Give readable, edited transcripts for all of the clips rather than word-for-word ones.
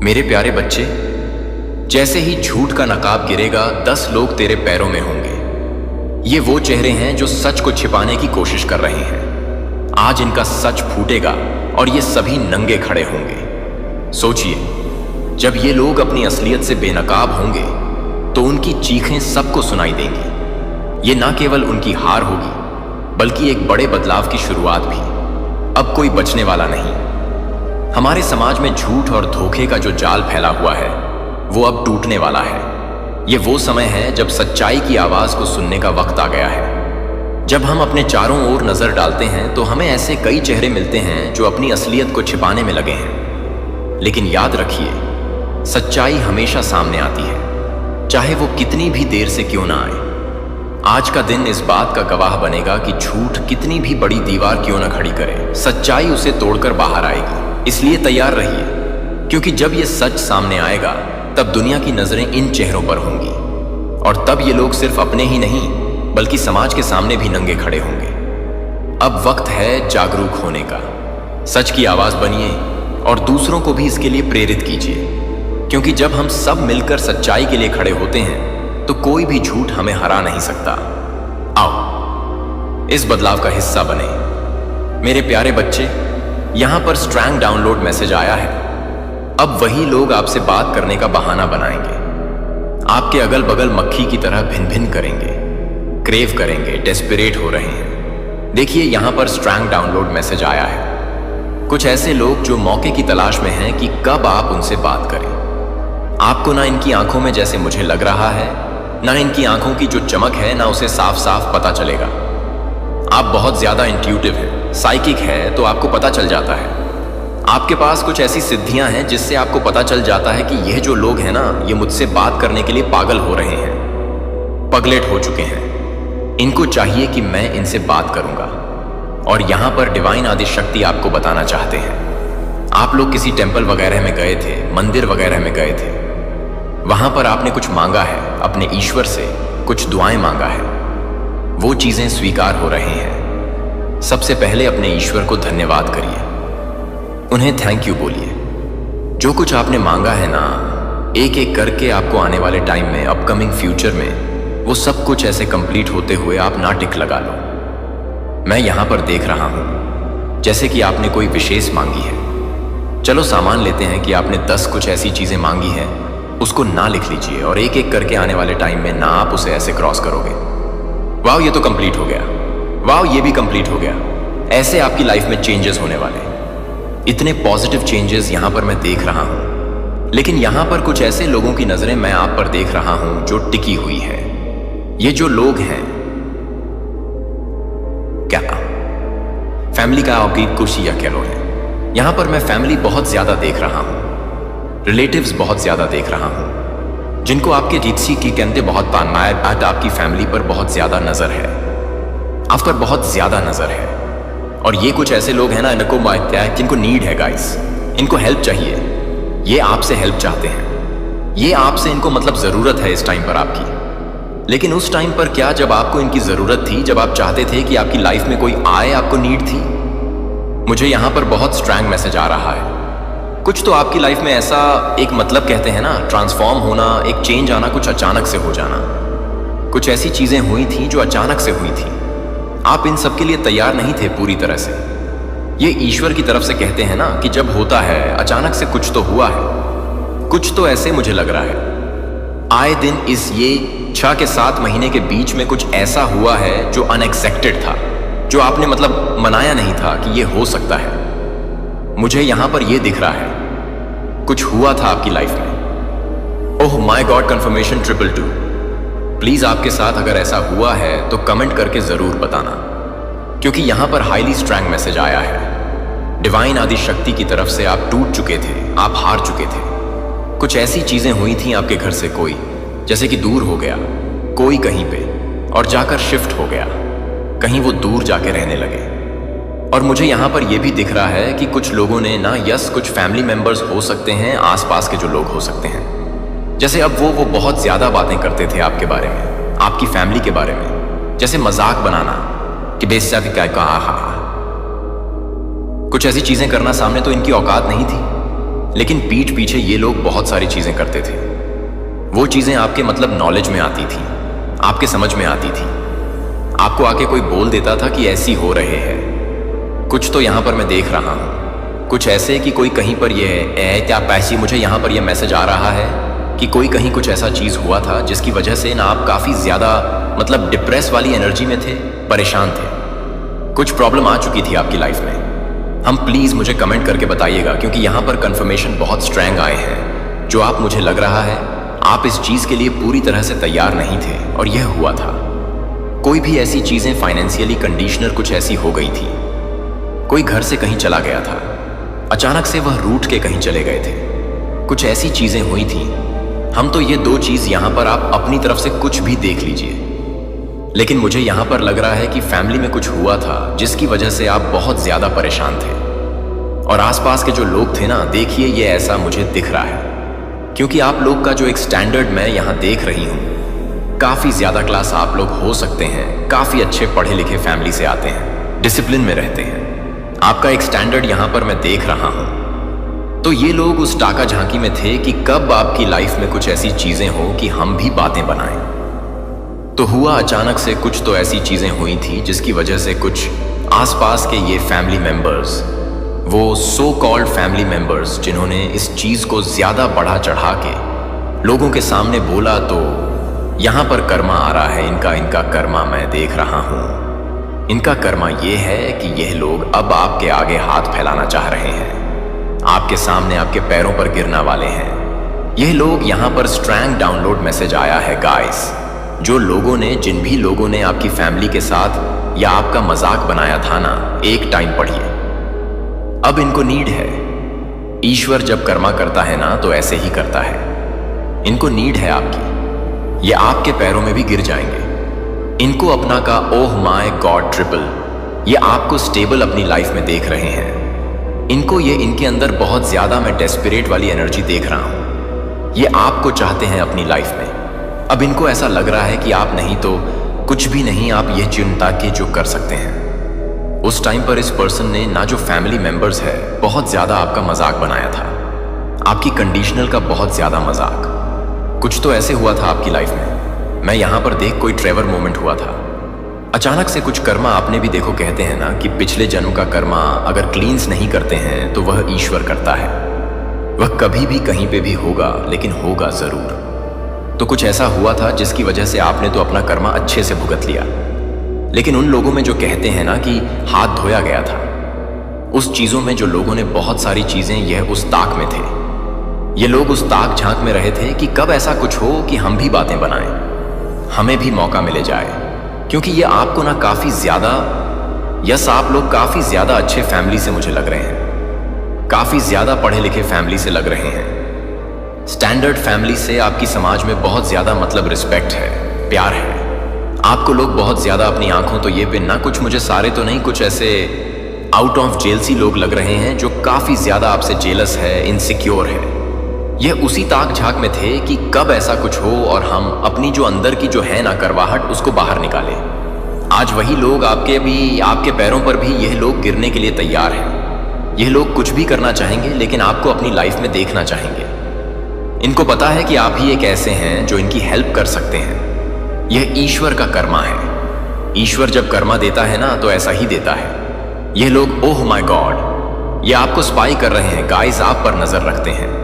मेरे प्यारे बच्चे, जैसे ही झूठ का नकाब गिरेगा 10 लोग तेरे पैरों में होंगे। ये वो चेहरे हैं जो सच को छिपाने की कोशिश कर रहे हैं। आज इनका सच फूटेगा और ये सभी नंगे खड़े होंगे। सोचिए, जब ये लोग अपनी असलियत से बेनकाब होंगे तो उनकी चीखें सबको सुनाई देंगी। ये ना केवल उनकी हार होगी बल्कि एक बड़े बदलाव की शुरुआत भी। अब कोई बचने वाला नहीं। हमारे समाज में झूठ और धोखे का जो जाल फैला हुआ है वो अब टूटने वाला है। ये वो समय है जब सच्चाई की आवाज को सुनने का वक्त आ गया है। जब हम अपने चारों ओर नजर डालते हैं तो हमें ऐसे कई चेहरे मिलते हैं जो अपनी असलियत को छिपाने में लगे हैं। लेकिन याद रखिए, सच्चाई हमेशा सामने आती है, चाहे वो कितनी भी देर से क्यों ना आए। आज का दिन इस बात का गवाह बनेगा कि झूठ कितनी भी बड़ी दीवार क्यों ना खड़ी करे, सच्चाई उसे तोड़कर बाहर आएगी। इसलिए तैयार रहिए, क्योंकि जब ये सच सामने आएगा तब दुनिया की नजरें इन चेहरों पर होंगी और तब ये लोग सिर्फ अपने ही नहीं बल्कि समाज के सामने भी नंगे खड़े होंगे। अब वक्त है जागरूक होने का। सच की आवाज बनिए और दूसरों को भी इसके लिए प्रेरित कीजिए, क्योंकि जब हम सब मिलकर सच्चाई के लिए खड़े होते हैं तो कोई भी झूठ हमें हरा नहीं सकता। आओ इस बदलाव का हिस्सा बने। मेरे प्यारे बच्चे, यहां पर स्ट्रैंग डाउनलोड मैसेज आया है। अब वही लोग आपसे बात करने का बहाना बनाएंगे, आपके अगल बगल मक्खी की तरह भिन भिन करेंगे, क्रेव करेंगे, डेस्परेट हो रहे हैं। देखिए, यहां पर स्ट्रैंग डाउनलोड मैसेज आया है। कुछ ऐसे लोग जो मौके की तलाश में हैं कि कब आप उनसे बात करें। आपको ना इनकी आंखों में जैसे मुझे लग रहा है, ना इनकी आंखों की जो चमक है, ना उसे साफ साफ पता चलेगा। आप बहुत ज्यादा इंट्यूटिव हैं, साइकिक है, तो आपको पता चल जाता है। आपके पास कुछ ऐसी सिद्धियां हैं जिससे आपको पता चल जाता है कि यह जो लोग हैं ना, ये मुझसे बात करने के लिए पागल हो रहे हैं, पगलेट हो चुके हैं। इनको चाहिए कि मैं इनसे बात करूंगा। और यहां पर डिवाइन आदि शक्ति आपको बताना चाहते हैं। आप लोग किसी टेंपल वगैरह में गए थे, मंदिर वगैरह में गए थे, वहां पर आपने कुछ मांगा है, अपने ईश्वर से कुछ दुआएं मांगा है, वो चीजें स्वीकार हो रही हैं। सबसे पहले अपने ईश्वर को धन्यवाद करिए, उन्हें थैंक यू बोलिए। जो कुछ आपने मांगा है ना, एक एक करके आपको आने वाले टाइम में, अपकमिंग फ्यूचर में वो सब कुछ ऐसे कंप्लीट होते हुए आप ना टिक लगा लो। मैं यहां पर देख रहा हूं जैसे कि आपने कोई विशेष मांगी है। चलो सामान लेते हैं कि आपने 10 कुछ ऐसी चीजें मांगी हैं, उसको ना लिख लीजिए और एक एक करके आने वाले टाइम में ना आप उसे ऐसे क्रॉस करोगे। वाह, ये तो कंप्लीट हो गया। वाह, ये भी कंप्लीट हो गया। ऐसे आपकी लाइफ में चेंजेस होने वाले। इतने पॉजिटिव चेंजेस यहां पर मैं देख रहा हूं। लेकिन यहां पर कुछ ऐसे लोगों की नजरें मैं आप पर देख रहा हूं जो टिकी हुई है। ये जो लोग हैं, क्या फैमिली का आपकी कुर्सी या कह लो है। यहां पर मैं फैमिली बहुत ज्यादा देख रहा हूं, रिलेटिव्स बहुत ज्यादा देख रहा हूं, जिनको आपके रीति की कहते बहुत तानमाय आज आपकी फैमिली पर बहुत ज्यादा नजर है, आप पर बहुत ज्यादा नजर है। और ये कुछ ऐसे लोग हैं ना, इनको जिनको नीड है गाइस, इनको हेल्प चाहिए। ये आपसे हेल्प चाहते हैं, ये आपसे इनको मतलब जरूरत है इस टाइम पर आपकी। लेकिन उस टाइम पर क्या, जब आपको इनकी जरूरत थी, जब आप चाहते थे कि आपकी लाइफ में कोई आए, आपको नीड थी। मुझे यहां पर बहुत स्ट्रॉन्ग मैसेज आ रहा है। कुछ तो आपकी लाइफ में ऐसा एक मतलब कहते हैं ना, ट्रांसफॉर्म होना, एक चेंज आना, कुछ अचानक से हो जाना। कुछ ऐसी चीजें हुई थी जो अचानक से हुई थी। आप इन सब के लिए तैयार नहीं थे पूरी तरह से। ये ईश्वर की तरफ से कहते हैं ना कि जब होता है अचानक से कुछ तो हुआ है। कुछ तो ऐसे मुझे लग रहा है आए दिन इस ये 6 के 7 महीने के बीच में कुछ ऐसा हुआ है जो अनएक्सपेक्टेड था, जो आपने मतलब मनाया नहीं था कि ये हो सकता है। मुझे यहां पर ये दिख रहा है कुछ हुआ था आपकी लाइफ में। Oh my God, confirmation 222। Please आपके साथ अगर ऐसा हुआ है तो कमेंट करके जरूर बताना, क्योंकि यहां पर हाईली स्ट्रॉन्ग मैसेज आया है। डिवाइन आदि शक्ति की तरफ से आप टूट चुके थे, आप हार चुके थे। कुछ ऐसी चीजें हुई थी आपके घर से, कोई जैसे कि दूर हो गया, कोई कहीं पे और जाकर शिफ्ट हो गया, कहीं वो दूर जाके रहने लगे। और मुझे यहां पर यह भी दिख रहा है कि कुछ लोगों ने ना, यस, कुछ फैमिली मेंबर्स हो सकते हैं, आसपास के जो लोग हो सकते हैं, जैसे अब वो बहुत ज्यादा बातें करते थे आपके बारे में, आपकी फैमिली के बारे में, जैसे मजाक बनाना कि बेस्या भी क्या कहा। कुछ ऐसी चीजें करना सामने तो इनकी औकात नहीं थी, लेकिन पीठ पीछे ये लोग बहुत सारी चीजें करते थे। वो चीजें आपके मतलब नॉलेज में आती थी, आपके समझ में आती थी। आपको आके कोई बोल देता था कि ऐसी हो रहे हैं। कुछ तो यहां पर मैं देख रहा हूं, कुछ ऐसे कि कोई कहीं पर ये है क्या पैसी, मुझे यहां पर ये मैसेज आ रहा है कि कोई कहीं कुछ ऐसा चीज हुआ था जिसकी वजह से ना आप काफी ज्यादा मतलब डिप्रेस वाली एनर्जी में थे, परेशान थे, कुछ प्रॉब्लम आ चुकी थी आपकी लाइफ में। हम प्लीज मुझे कमेंट करके बताइएगा, क्योंकि यहां पर कंफर्मेशन बहुत स्ट्रैंग आए हैं। जो आप मुझे लग रहा है आप इस चीज के लिए पूरी तरह से तैयार नहीं थे और यह हुआ था। कोई भी ऐसी चीजें फाइनेंशियली कंडीशनर कुछ ऐसी हो गई थी। कोई घर से कहीं चला गया था, अचानक से वह रूठ के कहीं चले गए थे, कुछ ऐसी चीजें हुई थी। हम तो ये दो चीज यहां पर आप अपनी तरफ से कुछ भी देख लीजिए, लेकिन मुझे यहां पर लग रहा है कि फैमिली में कुछ हुआ था जिसकी वजह से आप बहुत ज्यादा परेशान थे। और आसपास के जो लोग थे ना, देखिए ये ऐसा मुझे दिख रहा है, क्योंकि आप लोग का जो एक स्टैंडर्ड मैं यहां देख रही हूं, काफी ज्यादा क्लास आप लोग हो सकते हैं, काफी अच्छे पढ़े लिखे फैमिली से आते हैं, डिसिप्लिन में रहते हैं। आपका एक स्टैंडर्ड यहां पर मैं देख रहा हूं। तो ये लोग उस टाका झांकी में थे कि कब आपकी लाइफ में कुछ ऐसी चीजें हो कि हम भी बातें बनाएं। तो हुआ अचानक से कुछ तो ऐसी चीजें हुई थी जिसकी वजह से कुछ आसपास के ये फैमिली मेंबर्स, वो सो कॉल्ड फैमिली मेंबर्स जिन्होंने इस चीज को ज्यादा बढ़ा चढ़ा के लोगों के सामने बोला, तो यहां पर कर्मा आ रहा है इनका कर्मा मैं देख रहा हूं। इनका कर्मा ये है कि यह लोग अब आपके आगे हाथ फैलाना चाह रहे हैं, आपके सामने आपके पैरों पर गिरना वाले हैं। यह लोग यहां पर स्ट्रैंग डाउनलोड मैसेज आया है गाइस, जो लोगों ने, जिन भी लोगों ने आपकी फैमिली के साथ या आपका मजाक बनाया था ना, एक टाइम पढ़िए, अब इनको नीड है। ईश्वर जब कर्मा करता है ना तो ऐसे ही करता है। इनको नीड है आपकी, ये आपके पैरों में भी गिर जाएंगे। इनको अपना का ओह माय गॉड ट्रिपल, ये आपको स्टेबल अपनी लाइफ में देख रहे हैं। इनको ये, इनके अंदर बहुत ज्यादा मैं डेस्परेट वाली एनर्जी देख रहा हूं। ये आपको चाहते हैं अपनी लाइफ में। अब इनको ऐसा लग रहा है कि आप नहीं तो कुछ भी नहीं, आप ये चिंता के जो कर सकते हैं। उस टाइम पर इस पर्सन ने ना, जो फैमिली मेंबर्स है, बहुत ज्यादा आपका मजाक बनाया था, आपकी कंडीशनल का बहुत ज्यादा मजाक। कुछ तो ऐसे हुआ था आपकी लाइफ में, मैं यहां पर देख कोई ट्रेवर मोमेंट हुआ था। अचानक से कुछ कर्मा, आपने भी देखो कहते हैं ना कि पिछले जन्म का कर्मा अगर क्लींस नहीं करते हैं तो वह ईश्वर करता है। वह कभी भी कहीं पे भी होगा, लेकिन होगा जरूर। तो कुछ ऐसा हुआ था जिसकी वजह से आपने तो अपना कर्मा अच्छे से भुगत लिया। लेकिन उन लोगों में जो कहते हैं ना कि हाथ धोया गया था, उस चीजों में जो लोगों ने बहुत सारी चीजें, यह उस ताक में थे। ये लोग उस ताक झांक में रहे थे कि कब ऐसा कुछ हो कि हम भी बातें बनाएं, हमें भी मौका मिले जाए। क्योंकि ये आपको ना काफी ज्यादा, यस, आप लोग काफी ज्यादा अच्छे फैमिली से मुझे लग रहे हैं, काफी ज्यादा पढ़े लिखे फैमिली से लग रहे हैं, स्टैंडर्ड फैमिली से। आपकी समाज में बहुत ज्यादा मतलब रिस्पेक्ट है, प्यार है। आपको लोग बहुत ज्यादा अपनी आंखों तो ये पे ना, कुछ मुझे सारे तो नहीं, कुछ ऐसे आउट ऑफ जेल सी लोग लग रहे हैं जो काफी ज्यादा आपसे जेलस है, इनसिक्योर है। यह उसी ताक झांक में थे कि कब ऐसा कुछ हो और हम अपनी जो अंदर की जो है ना करवाहट, उसको बाहर निकाले। आज वही लोग आपके पैरों पर भी यह लोग गिरने के लिए तैयार हैं। यह लोग कुछ भी करना चाहेंगे, लेकिन आपको अपनी लाइफ में देखना चाहेंगे। इनको पता है कि आप ही एक ऐसे हैं जो इनकी हेल्प कर सकते हैं। यह ईश्वर का कर्मा है। ईश्वर जब कर्मा देता है ना तो ऐसा ही देता है। यह लोग ओह माय गॉड, ये आपको स्पाई कर रहे हैं गाइस, आप पर नजर रखते हैं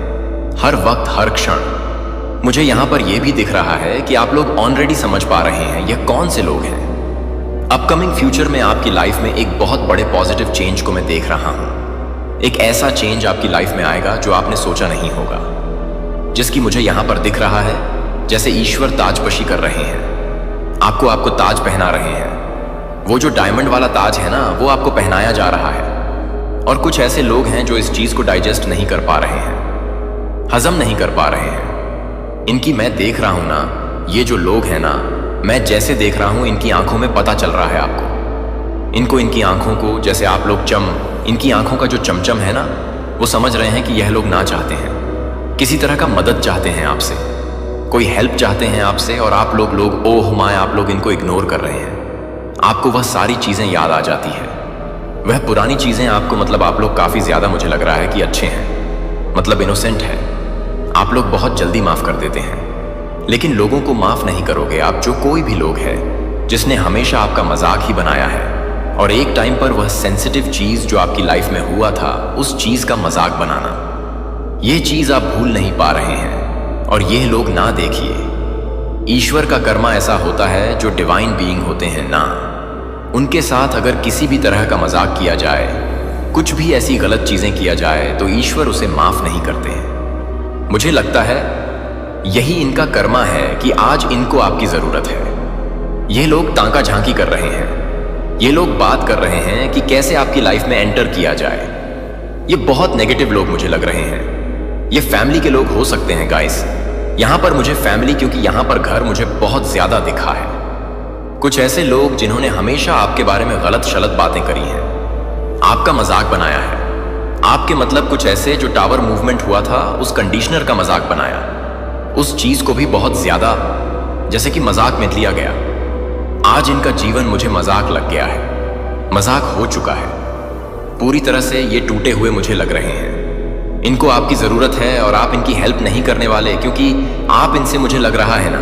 हर वक्त, हर क्षण। मुझे यहां पर यह भी दिख रहा है कि आप लोग ऑलरेडी समझ पा रहे हैं यह कौन से लोग हैं। अपकमिंग फ्यूचर में आपकी लाइफ में एक बहुत बड़े पॉजिटिव चेंज को मैं देख रहा हूं। एक ऐसा चेंज आपकी लाइफ में आएगा जो आपने सोचा नहीं होगा, जिसकी मुझे यहां पर दिख रहा है जैसे ईश्वर ताजपशी कर रहे हैं। आपको ताज पहना रहे हैं। वो जो डायमंड वाला ताज है ना, वो आपको पहनाया जा रहा है। और कुछ ऐसे लोग हैं जो इस चीज को डाइजेस्ट नहीं कर पा रहे हैं, हजम नहीं कर पा रहे हैं। इनकी मैं देख रहा हूं ना, ये जो लोग हैं ना, मैं जैसे देख रहा हूं, इनकी आंखों में पता चल रहा है आपको। इनको, इनकी आंखों को, जैसे आप लोग इनकी आंखों का जो चमचम है ना, वो समझ रहे हैं कि यह लोग ना चाहते हैं, किसी तरह का मदद चाहते हैं आपसे, कोई हेल्प चाहते हैं आपसे। और आप लोग ओह माय, आप लोग इनको इग्नोर कर रहे हैं। आपको वह सारी चीजें याद आ जाती है, वह पुरानी चीजें आपको, मतलब आप लोग काफी ज्यादा, मुझे लग रहा है कि अच्छे हैं। मतलब इनोसेंट है। आप लोग बहुत जल्दी माफ कर देते हैं, लेकिन लोगों को माफ नहीं करोगे आप। जो कोई भी लोग है जिसने हमेशा आपका मजाक ही बनाया है और एक टाइम पर वह सेंसिटिव चीज जो आपकी लाइफ में हुआ था उस चीज का मजाक बनाना, ये चीज आप भूल नहीं पा रहे हैं। और ये लोग ना देखिए, ईश्वर का कर्मा ऐसा होता है जो डिवाइन बीइंग होते हैं ना, उनके साथ अगर किसी भी तरह का मजाक किया जाए, कुछ भी ऐसी गलत चीजें किया जाए तो ईश्वर उसे माफ नहीं करते हैं। मुझे लगता है यही इनका कर्मा है कि आज इनको आपकी जरूरत है। ये लोग तांका झांकी कर रहे हैं, ये लोग बात कर रहे हैं कि कैसे आपकी लाइफ में एंटर किया जाए। ये बहुत नेगेटिव लोग मुझे लग रहे हैं। ये फैमिली के लोग हो सकते हैं गाइस। यहां पर मुझे फैमिली, क्योंकि यहां पर घर मुझे बहुत ज्यादा दिखा है। कुछ ऐसे लोग जिन्होंने हमेशा आपके बारे में गलत शलत बातें करी हैं, आपका मजाक बनाया है। आपके मतलब कुछ ऐसे जो टावर मूवमेंट हुआ था उस कंडीशनर का मजाक बनाया, उस चीज को भी बहुत ज्यादा जैसे कि मजाक में लिया गया। आज इनका जीवन मुझे मजाक लग गया है, मजाक हो चुका है। पूरी तरह से ये टूटे हुए मुझे लग रहे हैं। इनको आपकी जरूरत है और आप इनकी हेल्प नहीं करने वाले, क्योंकि आप इनसे, मुझे लग रहा है ना,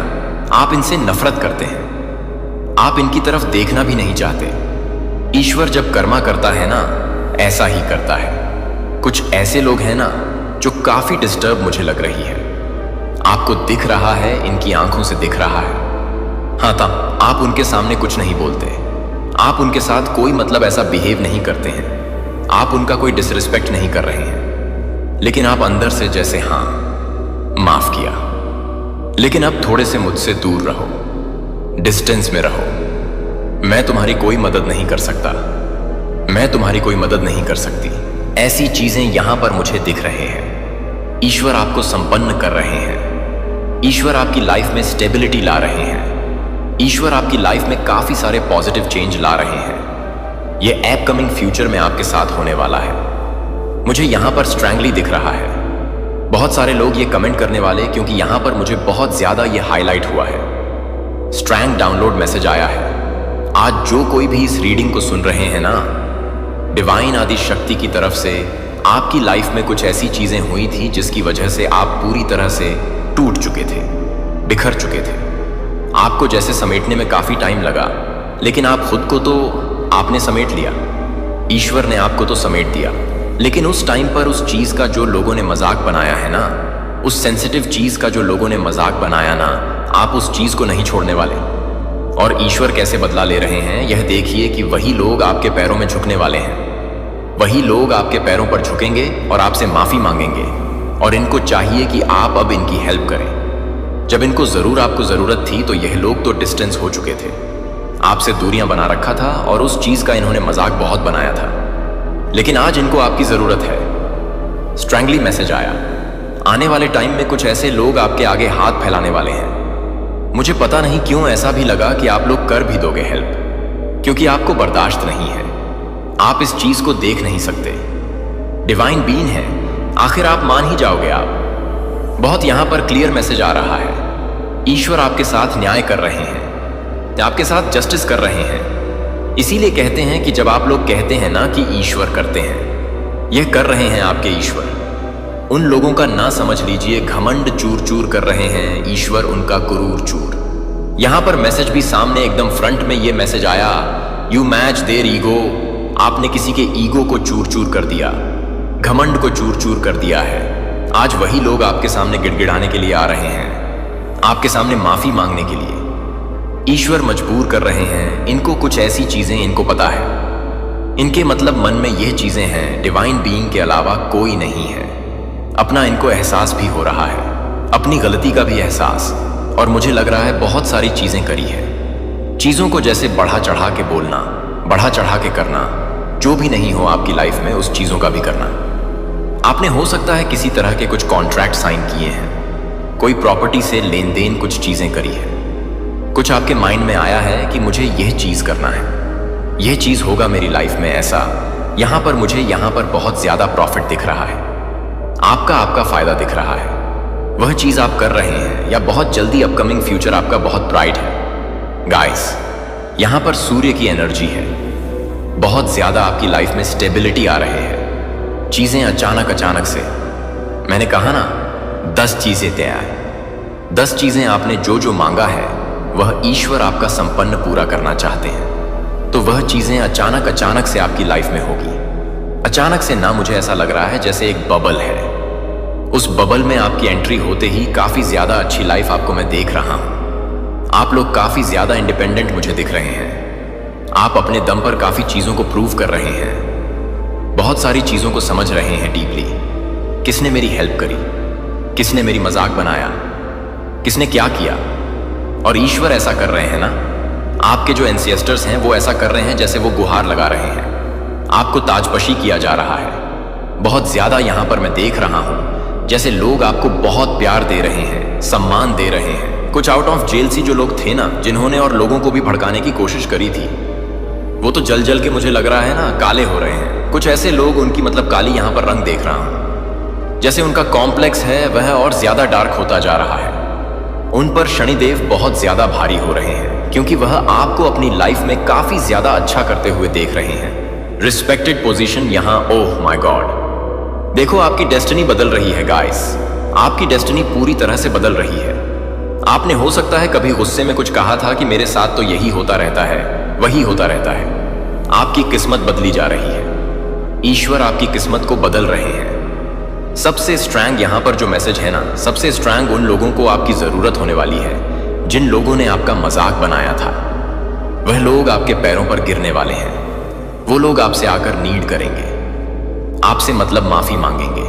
आप इनसे नफरत करते हैं। आप इनकी तरफ देखना भी नहीं चाहते। ईश्वर जब कर्मा करता है ना, ऐसा ही करता है। कुछ ऐसे लोग हैं ना जो काफी डिस्टर्ब मुझे लग रही है। आपको दिख रहा है, इनकी आंखों से दिख रहा है। हाँ ता, आप उनके सामने कुछ नहीं बोलते, आप उनके साथ कोई मतलब ऐसा बिहेव नहीं करते हैं, आप उनका कोई डिसरिस्पेक्ट नहीं कर रहे हैं, लेकिन आप अंदर से जैसे हाँ माफ किया, लेकिन अब थोड़े से मुझसे दूर रहो, डिस्टेंस में रहो। मैं तुम्हारी कोई मदद नहीं कर सकता, मैं तुम्हारी कोई मदद नहीं कर सकती। ऐसी चीजें यहां पर मुझे दिख रहे हैं। ईश्वर आपको संपन्न कर रहे हैं, ईश्वर आपकी लाइफ में स्टेबिलिटी ला रहे हैं, ईश्वर आपकी लाइफ में काफी सारे पॉजिटिव चेंज ला रहे हैं। ये अपकमिंग फ्यूचर में आपके साथ होने वाला है। मुझे यहां पर स्ट्रैंगली दिख रहा है। बहुत सारे लोग ये कमेंट करने वाले, क्योंकि यहां पर मुझे बहुत ज्यादा ये हाईलाइट हुआ है। स्ट्रैंग डाउनलोड मैसेज आया है। आज जो कोई भी इस रीडिंग को सुन रहे हैं ना, डिवाइन आदि शक्ति की तरफ से आपकी लाइफ में कुछ ऐसी चीजें हुई थी जिसकी वजह से आप पूरी तरह से टूट चुके थे, बिखर चुके थे। आपको जैसे समेटने में काफी टाइम लगा, लेकिन आप खुद को तो आपने समेट लिया, ईश्वर ने आपको तो समेट दिया। लेकिन उस टाइम पर उस चीज का जो लोगों ने मजाक बनाया है ना, उस सेंसिटिव चीज का जो लोगों ने मजाक बनाया ना, आप उस चीज को नहीं छोड़ने वाले। और ईश्वर कैसे बदला ले रहे हैं यह देखिए कि वही लोग आपके पैरों में झुकने वाले हैं। वही लोग आपके पैरों पर झुकेंगे और आपसे माफी मांगेंगे, और इनको चाहिए कि आप अब इनकी हेल्प करें। जब इनको जरूर आपको जरूरत थी तो यह लोग तो डिस्टेंस हो चुके थे, आपसे दूरियां बना रखा था और उस चीज का इन्होंने मजाक बहुत बनाया था। लेकिन आज इनको आपकी जरूरत है। स्ट्रैंगली मैसेज आया। आने वाले टाइम में कुछ ऐसे लोग आपके आगे हाथ फैलाने वाले हैं। मुझे पता नहीं क्यों ऐसा भी लगा कि आप लोग कर भी दोगे हेल्प, क्योंकि आपको बर्दाश्त नहीं है। आप इस चीज को देख नहीं सकते। डिवाइन बीइंग है, आखिर आप मान ही जाओगे आप। बहुत यहां पर क्लियर मैसेज आ रहा है। ईश्वर आपके साथ न्याय कर रहे हैं, आपके साथ जस्टिस कर रहे हैं। इसीलिए कहते हैं कि जब आप लोग कहते हैं ना कि ईश्वर करते हैं, यह कर रहे हैं आपके ईश्वर। उन लोगों का ना समझ लीजिए, घमंड चूर चूर कर रहे हैं, ईश्वर उनका गुरूर चूर। यहां पर मैसेज भी सामने एकदम फ्रंट में ये मैसेज आया, यू मैच देयर ईगो। आपने किसी के ईगो को चूर चूर कर दिया, घमंड को चूर चूर कर दिया है। आज वही लोग आपके सामने गिड़गिड़ाने के लिए आ रहे हैं, आपके सामने माफी मांगने के लिए। ईश्वर मजबूर कर रहे हैं इनको। कुछ ऐसी चीजें इनको पता है, इनके मतलब मन में ये चीजें हैं, डिवाइन बीइंग के अलावा कोई नहीं है। अपना इनको एहसास भी हो रहा है, अपनी गलती का भी एहसास। और मुझे लग रहा है बहुत सारी चीजें करी है। चीजों को जैसे बढ़ा चढ़ा के बोलना, बढ़ा चढ़ा के करना, जो भी नहीं हो आपकी लाइफ में उस चीजों का भी करना। आपने हो सकता है किसी तरह के कुछ कॉन्ट्रैक्ट साइन किए हैं, कोई प्रॉपर्टी से लेन देन कुछ चीजें करी है। कुछ आपके माइंड में आया है कि मुझे यह चीज करना है, यह चीज होगा मेरी लाइफ में ऐसा। यहां पर मुझे यहां पर बहुत ज्यादा प्रॉफिट दिख रहा है, आपका फायदा दिख रहा है। वह चीज आप कर रहे हैं, या बहुत जल्दी अपकमिंग फ्यूचर आपका बहुत ब्राइट है। गाइस, यहां पर सूर्य की एनर्जी है। बहुत ज्यादा आपकी लाइफ में स्टेबिलिटी आ रहे हैं। चीजें अचानक से मैंने कहा ना, 10 चीजें तैयार। 10 चीजें आपने जो जो मांगा है वह ईश्वर आपका संपन्न पूरा करना चाहते हैं। तो वह चीजें अचानक से आपकी लाइफ में होगी। अचानक से ना, मुझे ऐसा लग रहा है जैसे एक बबल है। उस बबल में आपकी एंट्री होते ही काफी ज्यादा अच्छी लाइफ आपको मैं देख रहा हूं। आप लोग काफी ज्यादा इंडिपेंडेंट मुझे दिख रहे हैं। आप अपने दम पर काफी चीजों को प्रूव कर रहे हैं। बहुत सारी चीजों को समझ रहे हैं डीपली। किसने मेरी हेल्प करी, किसने मेरी मजाक बनाया, किसने क्या किया। और ईश्वर ऐसा कर रहे हैं ना, आपके जो एंसेस्टर्स हैं वो ऐसा कर रहे हैं जैसे वो गुहार लगा रहे हैं। आपको ताजपशी किया जा रहा है। बहुत ज्यादा यहां पर मैं देख रहा हूं जैसे लोग आपको बहुत प्यार दे रहे हैं, सम्मान दे रहे हैं। कुछ आउट ऑफ जेल सी जो लोग थे ना, जिन्होंने और लोगों को भी भड़काने की कोशिश करी थी, वो तो जल जल के मुझे लग रहा है ना काले हो रहे हैं। कुछ ऐसे लोग, उनकी मतलब काली यहां पर रंग देख रहा हूं, जैसे उनका कॉम्प्लेक्स है वह और ज्यादा डार्क होता जा रहा है। उन पर शनिदेव बहुत ज्यादा भारी हो रहे हैं क्योंकि वह आपको अपनी लाइफ में काफी ज्यादा अच्छा करते हुए देख रहे हैं। रिस्पेक्टेड पोजीशन यहां, ओह माय गॉड। देखो, आपकी डेस्टिनी बदल रही है गाइस। आपकी डेस्टिनी पूरी तरह से बदल रही है। आपने हो सकता है कभी गुस्से में कुछ कहा था कि मेरे साथ तो यही होता रहता है, वही होता रहता है। आपकी किस्मत बदली जा रही है। ईश्वर आपकी किस्मत को बदल रहे हैं। सबसे स्ट्रॉन्ग यहां पर जो मैसेज है ना, सबसे स्ट्रॉन्ग उन लोगों को आपकी जरूरत होने वाली है जिन लोगों ने आपका मजाक बनाया था। वह लोग आपके पैरों पर गिरने वाले हैं। वो लोग आपसे आकर नीड करेंगे, आपसे मतलब माफी मांगेंगे।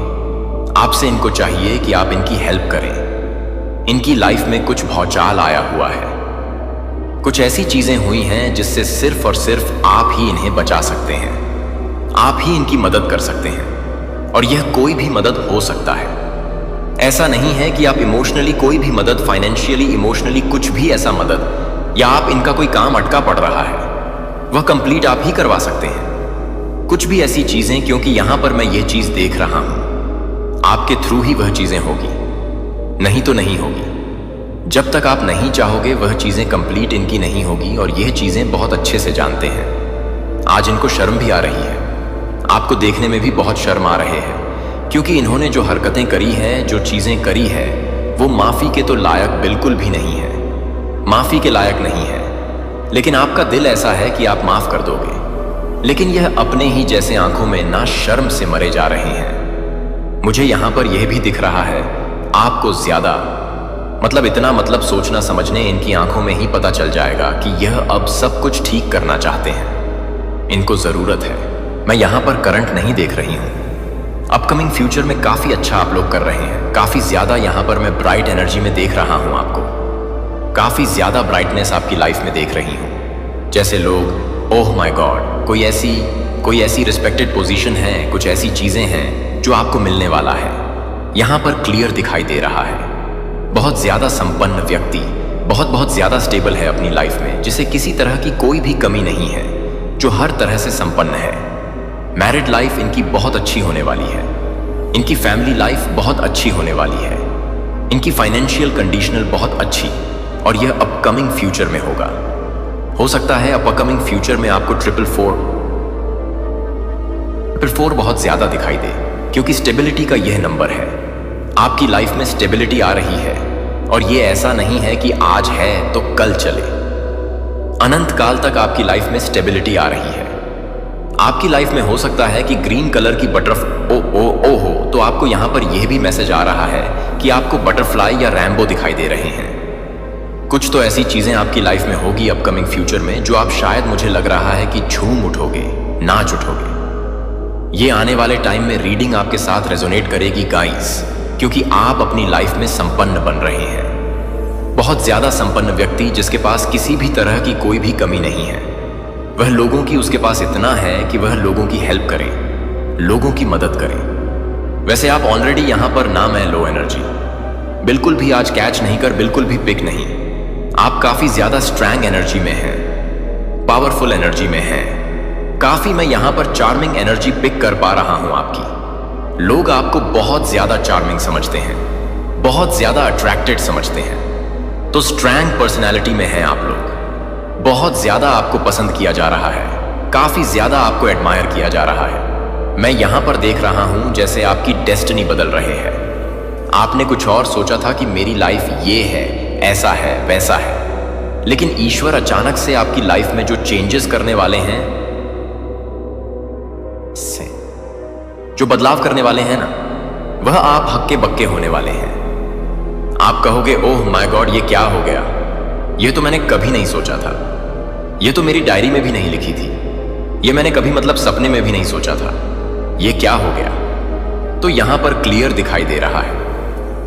आपसे इनको चाहिए कि आप इनकी हेल्प करें। इनकी लाइफ में कुछ भौचाल आया हुआ है। कुछ ऐसी चीजें हुई हैं जिससे सिर्फ और सिर्फ आप ही इन्हें बचा सकते हैं। आप ही इनकी मदद कर सकते हैं। और यह कोई भी मदद हो सकता है। ऐसा नहीं है कि आप इमोशनली कोई भी मदद, फाइनेंशियली, इमोशनली कुछ भी ऐसा मदद, या आप इनका कोई काम अटका पड़ रहा है, वह कंप्लीट आप ही करवा सकते हैं। कुछ भी ऐसी चीजें, क्योंकि यहां पर मैं ये चीज देख रहा हूं, आपके थ्रू ही वह चीजें होगी, नहीं तो नहीं होगी। जब तक आप नहीं चाहोगे वह चीजें कंप्लीट इनकी नहीं होगी। और यह चीजें बहुत अच्छे से जानते हैं। आज इनको शर्म भी आ रही है। आपको देखने में भी बहुत शर्म आ रहे हैं क्योंकि इन्होंने जो हरकतें करी हैं, जो चीजें करी है, वो माफी के तो लायक बिल्कुल भी नहीं है। माफी के लायक नहीं है। लेकिन आपका दिल ऐसा है कि आप माफ कर दोगे। लेकिन यह अपने ही जैसे आंखों में ना शर्म से मरे जा रहे हैं। मुझे यहां पर यह भी दिख रहा है, आपको ज्यादा इतना सोचना समझने इनकी आंखों में ही पता चल जाएगा कि यह अब सब कुछ ठीक करना चाहते हैं। इनको जरूरत है। मैं यहां पर करंट नहीं देख रही हूं। अपकमिंग फ्यूचर में काफी अच्छा आप लोग कर रहे हैं। काफी ज्यादा यहां पर मैं ब्राइट एनर्जी में देख रहा हूं आपको। काफी ज्यादा ब्राइटनेस आपकी लाइफ में देख रही हूं। जैसे लोग, ओह माय गॉड, कोई ऐसी रिस्पेक्टेड पोजीशन है, कुछ ऐसी चीजें हैं जो आपको मिलने वाला है। यहां पर क्लियर दिखाई दे रहा है। बहुत ज्यादा संपन्न व्यक्ति, बहुत ज्यादा स्टेबल है अपनी लाइफ में, जिसे किसी तरह की कोई भी कमी नहीं है, जो हर तरह से संपन्न है। मैरिड लाइफ इनकी बहुत अच्छी होने वाली है। इनकी फैमिली लाइफ बहुत अच्छी होने वाली है। इनकी फाइनेंशियल कंडीशनल बहुत अच्छी, और यह अपकमिंग फ्यूचर में होगा। हो सकता है अपकमिंग फ्यूचर में आपको 444 बहुत ज्यादा दिखाई दे, क्योंकि स्टेबिलिटी का यह नंबर है। आपकी लाइफ में स्टेबिलिटी आ रही है। और यह ऐसा नहीं है कि आज है तो कल चले। अनंत काल तक आपकी लाइफ में स्टेबिलिटी आ रही है। आपकी लाइफ में हो सकता है कि ग्रीन कलर की बटरफ्लाई हो, तो आपको यहां पर यह भी मैसेज आ रहा है कि आपको बटरफ्लाई या रैम्बो दिखाई दे रहे हैं। कुछ तो ऐसी चीजें आपकी लाइफ में होगी अपकमिंग फ्यूचर में, जो आप शायद, मुझे लग रहा है कि झूम उठोगे, नाच उठोगे। ये आने वाले टाइम में रीडिंग आपके साथ रेजोनेट करेगी गाइस, क्योंकि आप अपनी लाइफ में संपन्न बन रहे हैं। बहुत ज्यादा संपन्न व्यक्ति जिसके पास किसी भी तरह की कोई भी कमी नहीं है। वह लोगों की उसके पास इतना है कि वह लोगों की हेल्प करे, लोगों की मदद करे। वैसे आप ऑलरेडी यहां पर, ना मैं लो एनर्जी बिल्कुल भी आज कैच नहीं कर, बिल्कुल भी पिक नहीं। आप काफी ज्यादा स्ट्रॉन्ग एनर्जी में हैं, पावरफुल एनर्जी में हैं। काफी मैं यहां पर चार्मिंग एनर्जी पिक कर पा रहा हूं आपकी। लोग आपको बहुत ज्यादा चार्मिंग समझते हैं, बहुत ज्यादा अट्रैक्टेड समझते हैं। तो स्ट्रॉन्ग पर्सनैलिटी में हैं आप लोग। बहुत ज्यादा आपको पसंद किया जा रहा है, काफी ज्यादा आपको एडमायर किया जा रहा है। मैं यहां पर देख रहा हूं जैसे आपकी डेस्टिनी बदल रहे हैं। आपने कुछ और सोचा था कि मेरी लाइफ ये है, ऐसा है, वैसा है। लेकिन ईश्वर अचानक से आपकी लाइफ में जो चेंजेस करने वाले हैं, जो बदलाव करने वाले हैं ना, वह आप हक्के बक्के होने वाले हैं। आप कहोगे ओह माय गॉड, ये क्या हो गया, ये तो मैंने कभी नहीं सोचा था, ये तो मेरी डायरी में भी नहीं लिखी थी, ये मैंने कभी मतलब सपने में भी नहीं सोचा था, ये क्या हो गया। तो यहां पर क्लियर दिखाई दे रहा है,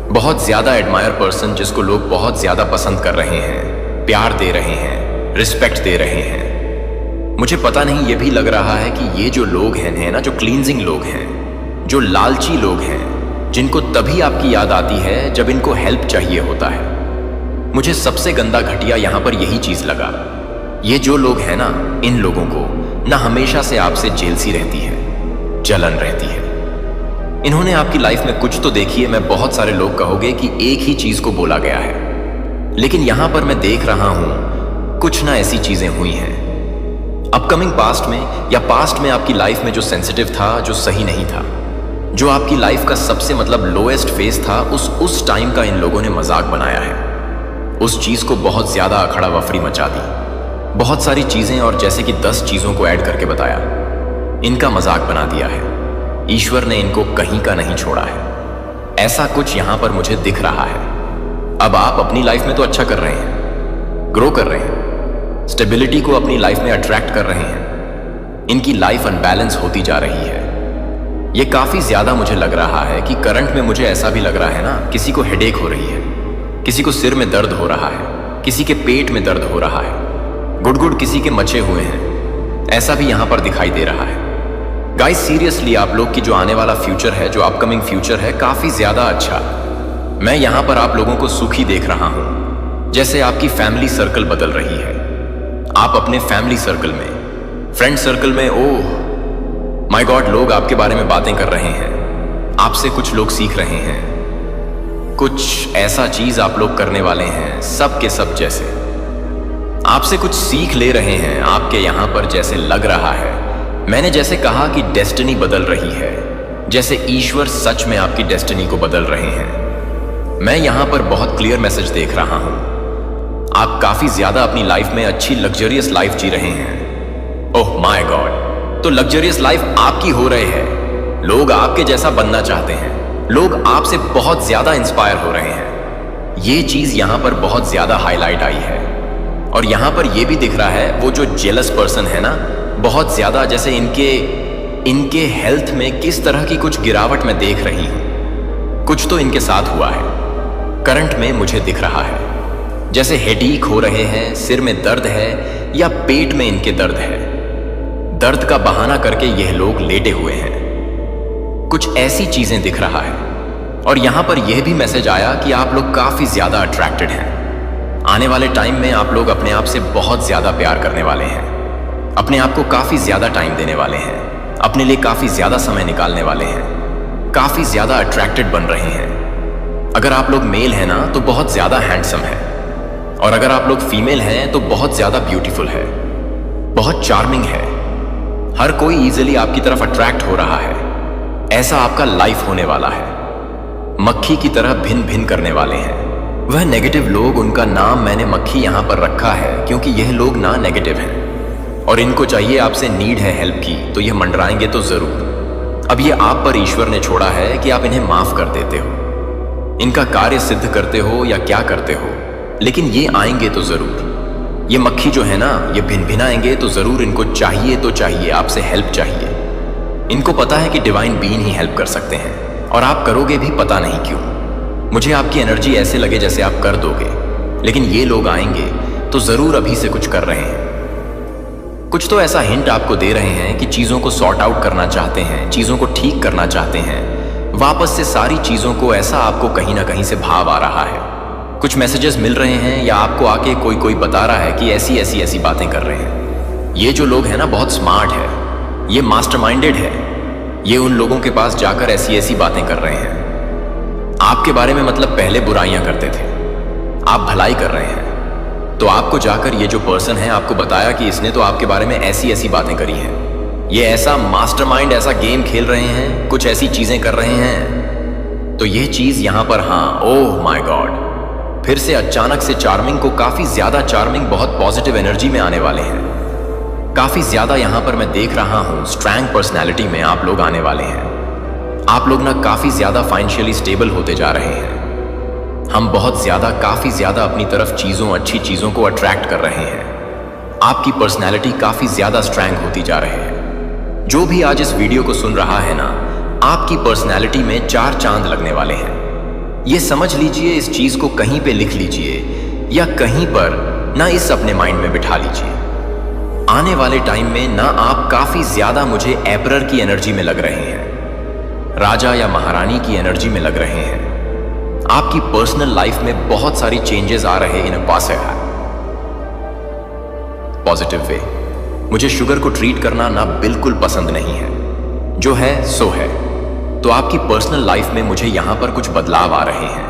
बहुत ज्यादा एडमायर पर्सन जिसको लोग बहुत ज्यादा पसंद कर रहे हैं, प्यार दे रहे हैं, रिस्पेक्ट दे रहे हैं। मुझे पता नहीं, ये भी लग रहा है कि ये जो लोग हैं ना, जो क्लींजिंग लोग हैं, जो लालची लोग हैं, जिनको तभी आपकी याद आती है जब इनको हेल्प चाहिए होता है। मुझे सबसे गंदा घटिया यहां पर यही चीज लगा, ये जो लोग हैं ना, इन लोगों को ना हमेशा से आपसे जेलसी रहती है, जलन रहती है। इन्होंने आपकी लाइफ में कुछ तो देखी है। मैं बहुत सारे लोग कहोगे कि एक ही चीज को बोला गया है, लेकिन यहां पर मैं देख रहा हूं कुछ ना ऐसी चीजें हुई हैं अपकमिंग पास्ट में, या पास्ट में आपकी लाइफ में जो सेंसिटिव था, जो सही नहीं था, जो आपकी लाइफ का सबसे मतलब लोएस्ट फेज था, उस टाइम का इन लोगों ने मजाक बनाया है। उस चीज को बहुत ज्यादा अखड़ा वफरी मचा दी, बहुत सारी चीजें, और जैसे कि 10 चीजों को ऐड करके बताया, इनका मजाक बना दिया है। ईश्वर ने इनको कहीं का नहीं छोड़ा है। ऐसा कुछ यहां पर मुझे दिख रहा है। अब आप अपनी लाइफ में तो अच्छा कर रहे हैं, ग्रो कर रहे हैं, स्टेबिलिटी को अपनी लाइफ में अट्रैक्ट कर रहे हैं। इनकी लाइफ अनबैलेंस होती जा रही है। ये काफी ज्यादा मुझे लग रहा है कि करंट में मुझे ऐसा भी लग रहा है ना, किसी को हेडेक हो रही है, किसी को सिर में दर्द हो रहा है, किसी के पेट में दर्द हो रहा है, गुड़गुड़ किसी के मचे हुए हैं, ऐसा भी यहां पर दिखाई दे रहा है। गाइस सीरियसली, आप लोग की जो आने वाला फ्यूचर है, जो अपकमिंग फ्यूचर है, काफी ज्यादा अच्छा। मैं यहां पर आप लोगों को सुखी देख रहा हूं, जैसे आपकी फैमिली सर्कल बदल रही है। आप अपने फैमिली सर्कल में, फ्रेंड सर्कल में, ओह माय गॉड, लोग आपके बारे में बातें कर रहे हैं, आपसे कुछ लोग सीख रहे हैं, कुछ ऐसा चीज आप लोग करने वाले हैं, सब के सब जैसे आपसे कुछ सीख ले रहे हैं। आपके यहां पर जैसे लग रहा है, मैंने जैसे कहा कि डेस्टिनी बदल रही है, जैसे ईश्वर सच में आपकी डेस्टिनी को बदल रहे हैं। मैं यहां पर बहुत क्लियर मैसेज देख रहा हूं। आप काफी ज्यादा अपनी लाइफ में अच्छी लग्जरियस लाइफ जी रहे हैं। ओह माय गॉड, तो लग्जरियस लाइफ आपकी हो रहे हैं। लोग आपके जैसा बनना चाहते हैं, लोग आपसे बहुत ज्यादा इंस्पायर हो रहे हैं। ये चीज यहां पर बहुत ज्यादा हाईलाइट आई है। और यहां पर यह भी दिख रहा है, वो जो जेलस पर्सन है ना, बहुत ज्यादा, जैसे इनके हेल्थ में किस तरह की कुछ गिरावट मैं देख रही हूं। कुछ तो इनके साथ हुआ है, करंट में मुझे दिख रहा है, जैसे हेडेक हो रहे हैं, सिर में दर्द है, या पेट में इनके दर्द है। दर्द का बहाना करके यह लोग लेटे हुए हैं। कुछ ऐसी चीजें दिख रहा है। और यहां पर यह भी मैसेज आया कि आप लोग काफी ज्यादा अट्रैक्टेड हैं। आने वाले टाइम में आप लोग अपने आप से बहुत ज्यादा प्यार करने वाले हैं, अपने आप को काफी ज्यादा टाइम देने वाले हैं, अपने लिए काफी ज्यादा समय निकालने वाले हैं, काफी ज्यादा अट्रैक्टेड बन रहे हैं। अगर आप लोग मेल हैं ना, तो बहुत ज्यादा हैंडसम है, और अगर आप लोग फीमेल हैं तो बहुत ज्यादा ब्यूटीफुल है, बहुत चार्मिंग है। हर कोई इजीली आपकी तरफ अट्रैक्ट हो रहा है। ऐसा आपका लाइफ होने वाला है। मक्खी की तरह भिन भिन करने वाले हैं वह नेगेटिव लोग। उनका नाम मैंने मक्खी यहां पर रखा है क्योंकि यह लोग ना नेगेटिव हैं, और इनको चाहिए, आपसे नीड है हेल्प की, तो ये मंडराएंगे तो जरूर। अब ये आप पर ईश्वर ने छोड़ा है कि आप इन्हें माफ कर देते हो, इनका कार्य सिद्ध करते हो या क्या करते हो, लेकिन ये आएंगे तो जरूर। ये मक्खी जो है ना, ये भिन भिनाएंगे तो जरूर। इनको चाहिए तो चाहिए, आपसे हेल्प चाहिए। इनको पता है कि डिवाइन बीइंग ही हेल्प कर सकते हैं, और आप करोगे भी, पता नहीं क्यों। मुझे आपकी एनर्जी ऐसे लगे जैसे आप कर दोगे, लेकिन ये लोग आएंगे तो जरूर अभी से कुछ कर रहे हैं। कुछ तो ऐसा हिंट आपको दे रहे हैं कि चीजों को सॉर्ट आउट करना चाहते हैं, चीजों को ठीक करना चाहते हैं, वापस से सारी चीजों को। ऐसा आपको कहीं ना कहीं से भाव आ रहा है। कुछ मैसेजेस मिल रहे हैं, या आपको आके कोई बता रहा है कि ऐसी ऐसी ऐसी बातें कर रहे हैं। ये जो लोग हैं ना, बहुत स्मार्ट है, ये मास्टरमाइंडेड है। ये उन लोगों के पास जाकर ऐसी ऐसी बातें कर रहे हैं आपके बारे में, मतलब पहले बुराइयां करते थे, आप भलाई कर रहे हैं। तो आपको जाकर ये जो पर्सन है, आपको बताया कि इसने तो आपके बारे में ऐसी ऐसी बातें करी हैं। ये ऐसा मास्टरमाइंड, ऐसा गेम खेल रहे हैं, कुछ ऐसी चीजें कर रहे हैं। तो यह चीज यहां पर, हाँ, ओह माय गॉड, फिर से अचानक से चार्मिंग को काफी ज्यादा चार्मिंग, बहुत पॉजिटिव एनर्जी में आने वाले हैं। काफी ज्यादा यहां पर मैं देख रहा हूं स्ट्रॉन्ग पर्सनैलिटी में आप लोग आने वाले हैं। आप लोग ना काफी ज्यादा फाइनेंशियली स्टेबल होते जा रहे हैं। हम बहुत ज्यादा, काफी ज्यादा अपनी तरफ चीजों, अच्छी चीजों को अट्रैक्ट कर रहे हैं। आपकी पर्सनैलिटी काफी ज्यादा स्ट्रॉन्ग होती जा रही है। जो भी आज इस वीडियो को सुन रहा है ना, आपकी पर्सनैलिटी में 4 चांद लगने वाले हैं। ये समझ लीजिए, इस चीज को कहीं पे लिख लीजिए या कहीं पर ना इस अपने माइंड में बिठा लीजिए। आने वाले टाइम में ना आप काफी ज्यादा मुझे एम्परर की एनर्जी में लग रहे हैं, राजा या महारानी की एनर्जी में लग रहे हैं। आपकी पर्सनल लाइफ में बहुत सारी चेंजेस आ रहे इन पॉजिटिव वे। मुझे शुगर को ट्रीट करना ना बिल्कुल पसंद नहीं है, जो है सो है। तो आपकी पर्सनल लाइफ में मुझे यहां पर कुछ बदलाव आ रहे हैं,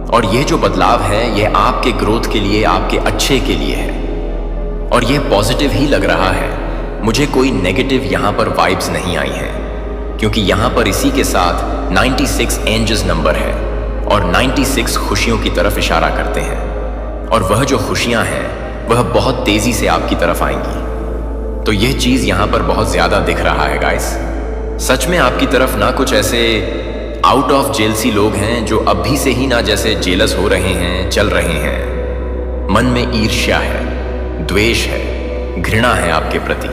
और ये जो बदलाव है ये आपके ग्रोथ के लिए, आपके अच्छे के लिए है, और ये पॉजिटिव ही लग रहा है। मुझे कोई नेगेटिव यहां पर वाइब्स नहीं आई हैं, क्योंकि यहां पर इसी के साथ 96 एंजल्स नंबर है, और 96 खुशियों की तरफ इशारा करते हैं, और वह जो खुशियां हैं वह बहुत तेजी से आपकी तरफ आएंगी। तो यह चीज यहां पर बहुत ज्यादा दिख रहा है गाइस। सच में आपकी तरफ ना कुछ ऐसे आउट ऑफ जेल सी लोग हैं जो अभी से ही ना जैसे जेलस हो रहे हैं, चल रहे हैं। मन में ईर्ष्या है, द्वेष है, घृणा है आपके प्रति।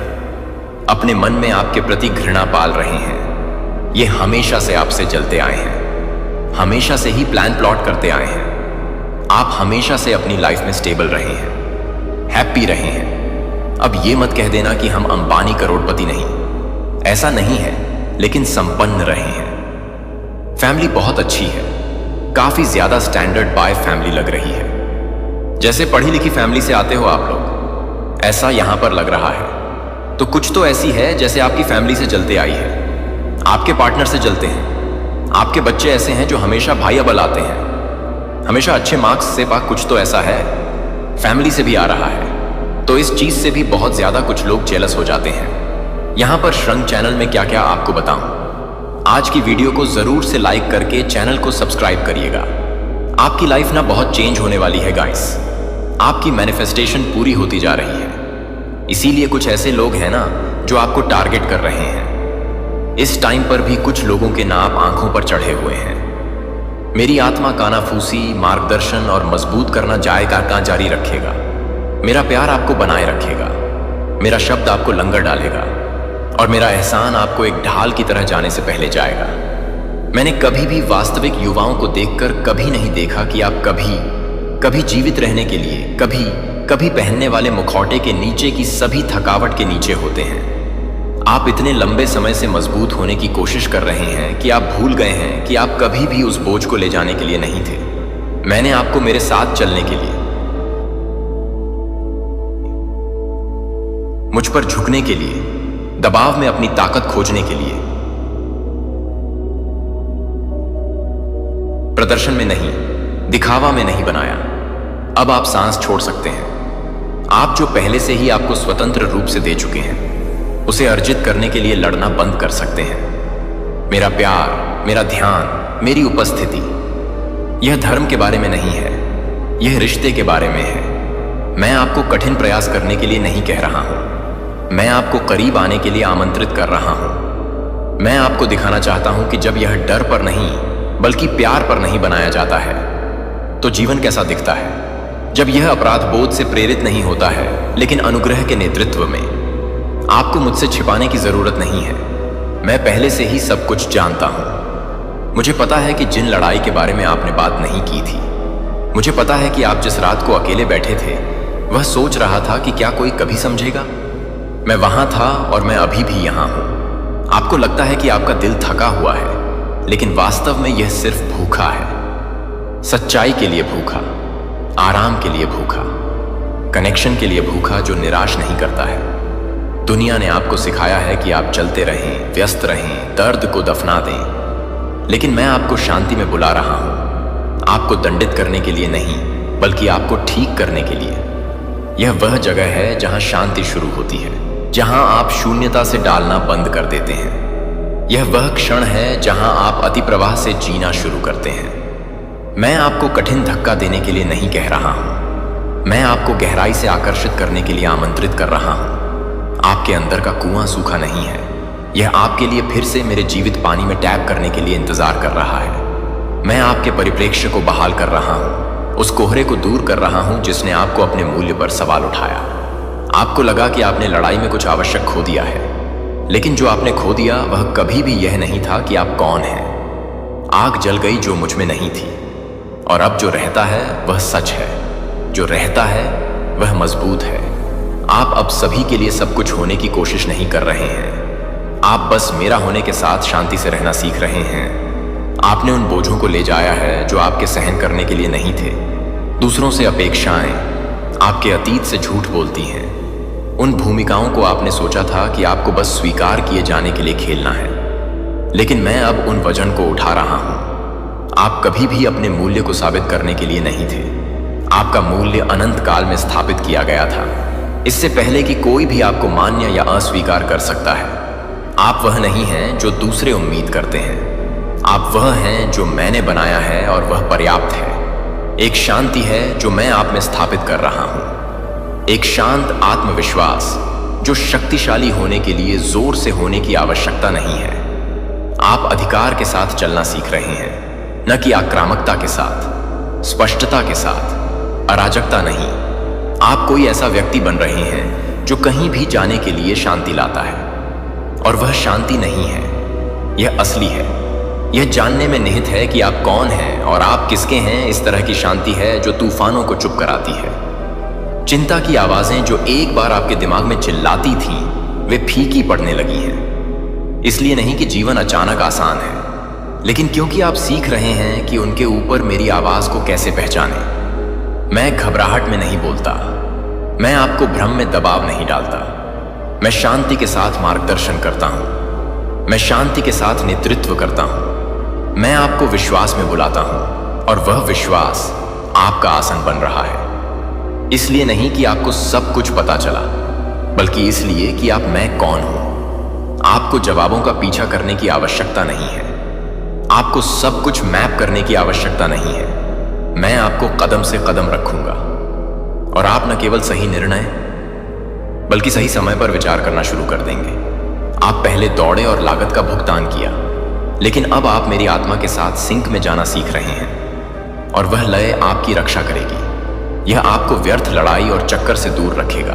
अपने मन में आपके प्रति घृणा पाल रहे हैं। ये हमेशा से आपसे जलते आए हैं, हमेशा से ही प्लान प्लॉट करते आए हैं। आप हमेशा से अपनी लाइफ में स्टेबल रहे हैं, हैप्पी रहे हैं। अब ये मत कह देना कि हम अंबानी करोड़पति नहीं, ऐसा नहीं है, लेकिन संपन्न रहे हैं। फैमिली बहुत अच्छी है, काफी ज्यादा स्टैंडर्ड बाय फैमिली लग रही है। जैसे पढ़ी लिखी फैमिली से आते हो आप लोग, ऐसा यहां पर लग रहा है। तो कुछ तो ऐसी है जैसे आपकी फैमिली से जलते आई है, आपके पार्टनर से जलते हैं। आपके बच्चे ऐसे हैं जो हमेशा भाई अबल आते हैं, हमेशा अच्छे मार्क्स से पाक, कुछ तो ऐसा है फैमिली से भी आ रहा है। तो इस चीज से भी बहुत ज्यादा कुछ लोग जेलस हो जाते हैं। यहां पर श्रृंग चैनल में क्या क्या आपको बताऊं। आज की वीडियो को जरूर से लाइक करके चैनल को सब्सक्राइब करिएगा। आपकी लाइफ ना बहुत चेंज होने वाली है गाइस। आपकी मैनिफेस्टेशन पूरी होती जा रही है। इसीलिए कुछ ऐसे लोग हैं ना जो आपको टारगेट कर रहे हैं। इस टाइम पर भी कुछ लोगों के नाम आंखों पर चढ़े हुए हैं। मेरी आत्मा कानाफूसी, मार्गदर्शन और मजबूत करना जारी रखेगा। मेरा प्यार आपको बनाए रखेगा। मेरा शब्द आपको लंगर डालेगा, और मेरा एहसान आपको एक ढाल की तरह जाने से पहले जाएगा। मैंने कभी भी वास्तविक युवाओं को देखकर कभी नहीं देखा कि आप कभी जीवित रहने के लिए, कभी पहनने वाले मुखौटे के नीचे की सभी थकावट के नीचे होते हैं। आप इतने लंबे समय से मजबूत होने की कोशिश कर रहे हैं कि आप भूल गए हैं कि आप कभी भी उस बोझ को ले जाने के लिए नहीं थे। मैंने आपको मेरे साथ चलने के लिए, मुझ पर झुकने के लिए, दबाव में अपनी ताकत खोजने के लिए, प्रदर्शन में नहीं, दिखावा में नहीं बनाया। अब आप सांस छोड़ सकते हैं। आप जो पहले से ही आपको स्वतंत्र रूप से दे चुके हैं, उसे अर्जित करने के लिए लड़ना बंद कर सकते हैं। मेरा प्यार, मेरा ध्यान, मेरी उपस्थिति, यह धर्म के बारे में नहीं है, यह रिश्ते के बारे में है। मैं आपको कठिन प्रयास करने के लिए नहीं कह रहा हूं, मैं आपको करीब आने के लिए आमंत्रित कर रहा हूं। मैं आपको दिखाना चाहता हूं कि जब यह डर पर नहीं बल्कि प्यार पर नहीं बनाया जाता है तो जीवन कैसा दिखता है। जब यह अपराध बोध से प्रेरित नहीं होता है लेकिन अनुग्रह के नेतृत्व में। आपको मुझसे छिपाने की जरूरत नहीं है, मैं पहले से ही सब कुछ जानता हूं। मुझे पता है कि जिन लड़ाई के बारे में आपने बात नहीं की थी, मुझे पता है कि आप जिस रात को अकेले बैठे थे वह सोच रहा था कि क्या कोई कभी समझेगा। मैं वहां था और मैं अभी भी यहां हूं। आपको लगता है कि आपका दिल थका हुआ है, लेकिन वास्तव में यह सिर्फ भूखा है। सच्चाई के लिए भूखा, आराम के लिए भूखा, कनेक्शन के लिए भूखा जो निराश नहीं करता है। दुनिया ने आपको सिखाया है कि आप चलते रहें, व्यस्त रहें, दर्द को दफना दें, लेकिन मैं आपको शांति में बुला रहा हूं। आपको दंडित करने के लिए नहीं, बल्कि आपको ठीक करने के लिए। यह वह जगह है जहां शांति शुरू होती है, जहां आप शून्यता से डालना बंद कर देते हैं। यह वह क्षण है जहां आप अति प्रवाह से जीना शुरू करते हैं। मैं आपको कठिन धक्का देने के लिए नहीं कह रहा हूं, मैं आपको गहराई से आकर्षित करने के लिए आमंत्रित कर रहा हूं। आपके अंदर का कुआं सूखा नहीं है, यह आपके लिए फिर से मेरे जीवित पानी में टैप करने के लिए इंतजार कर रहा है। मैं आपके परिप्रेक्ष्य को बहाल कर रहा हूं, उस कोहरे को दूर कर रहा हूं जिसने आपको अपने मूल्य पर सवाल उठाया। आपको लगा कि आपने लड़ाई में कुछ आवश्यक खो दिया है, लेकिन जो आपने खो दिया वह कभी भी यह नहीं था कि आप कौन हैं। आग जल गई जो मुझ में नहीं थी, और अब जो रहता है वह सच है, जो रहता है वह मजबूत है। आप अब सभी के लिए सब कुछ होने की कोशिश नहीं कर रहे हैं, आप बस मेरा होने के साथ शांति से रहना सीख रहे हैं। आपने उन बोझों को ले जाया है जो आपके सहन करने के लिए नहीं थे। दूसरों से अपेक्षाएं आपके अतीत से झूठ बोलती हैं। उन भूमिकाओं को आपने सोचा था कि आपको बस स्वीकार किए जाने के लिए खेलना है, लेकिन मैं अब उन वजन को उठा रहा हूं। आप कभी भी अपने मूल्य को साबित करने के लिए नहीं थे। आपका मूल्य अनंत काल में स्थापित किया गया था, इससे पहले कि कोई भी आपको मान्य या अस्वीकार कर सकता है। आप वह नहीं हैं जो दूसरे उम्मीद करते हैं, आप वह हैं जो मैंने बनाया है और वह पर्याप्त है। एक शांति है जो मैं आप में स्थापित कर रहा हूं, एक शांत आत्मविश्वास जो शक्तिशाली होने के लिए जोर से होने की आवश्यकता नहीं है। आप अधिकार के साथ चलना सीख रहे हैं, न कि आक्रामकता के साथ, स्पष्टता के साथ, अराजकता नहीं। आप कोई ऐसा व्यक्ति बन रहे हैं जो कहीं भी जाने के लिए शांति लाता है, और वह शांति नहीं है, यह असली है। यह जानने में निहित है कि आप कौन हैं और आप किसके हैं। इस तरह की शांति है जो तूफानों को चुप कराती है। चिंता की आवाजें जो एक बार आपके दिमाग में चिल्लाती थीं, वे फीकी पड़ने लगी हैं। इसलिए नहीं कि जीवन अचानक आसान है, लेकिन क्योंकि आप सीख रहे हैं कि उनके ऊपर मेरी आवाज को कैसे पहचाने। मैं घबराहट में नहीं बोलता, मैं आपको भ्रम में दबाव नहीं डालता। मैं शांति के साथ मार्गदर्शन करता हूं, मैं शांति के साथ नेतृत्व करता हूं। मैं आपको विश्वास में बुलाता हूं, और वह विश्वास आपका आसन बन रहा है। इसलिए नहीं कि आपको सब कुछ पता चला, बल्कि इसलिए कि आप मैं कौन हूं। आपको जवाबों का पीछा करने की आवश्यकता नहीं है, आपको सब कुछ मैप करने की आवश्यकता नहीं है। मैं आपको कदम से कदम रखूंगा, और आप न केवल सही निर्णय बल्कि सही समय पर विचार करना शुरू कर देंगे। आप पहले दौड़े और लागत का भुगतान किया, लेकिन अब आप मेरी आत्मा के साथ सिंक में जाना सीख रहे हैं, और वह लय आपकी रक्षा करेगी। यह आपको व्यर्थ लड़ाई और चक्कर से दूर रखेगा,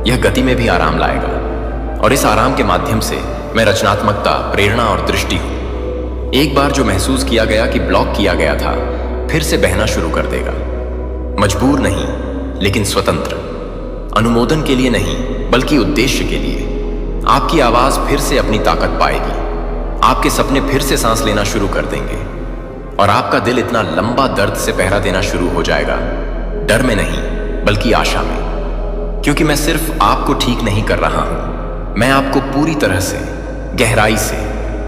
यह गति में भी आराम लाएगा, और इस आराम के माध्यम से मैं रचनात्मकता, प्रेरणा और दृष्टि हूं। एक बार जो महसूस किया गया कि ब्लॉक किया गया था, फिर से बहना शुरू कर देगा। मजबूर नहीं, लेकिन स्वतंत्र। अनुमोदन के लिए नहीं, बल्कि उद्देश्य के लिए। आपकी आवाज फिर से अपनी ताकत पाएगी, आपके सपने फिर से सांस लेना शुरू कर देंगे, और आपका दिल इतना लंबा दर्द से पहरा देना शुरू हो जाएगा, डर में नहीं बल्कि आशा में। क्योंकि मैं सिर्फ आपको ठीक नहीं कर रहा हूं, मैं आपको पूरी तरह से, गहराई से,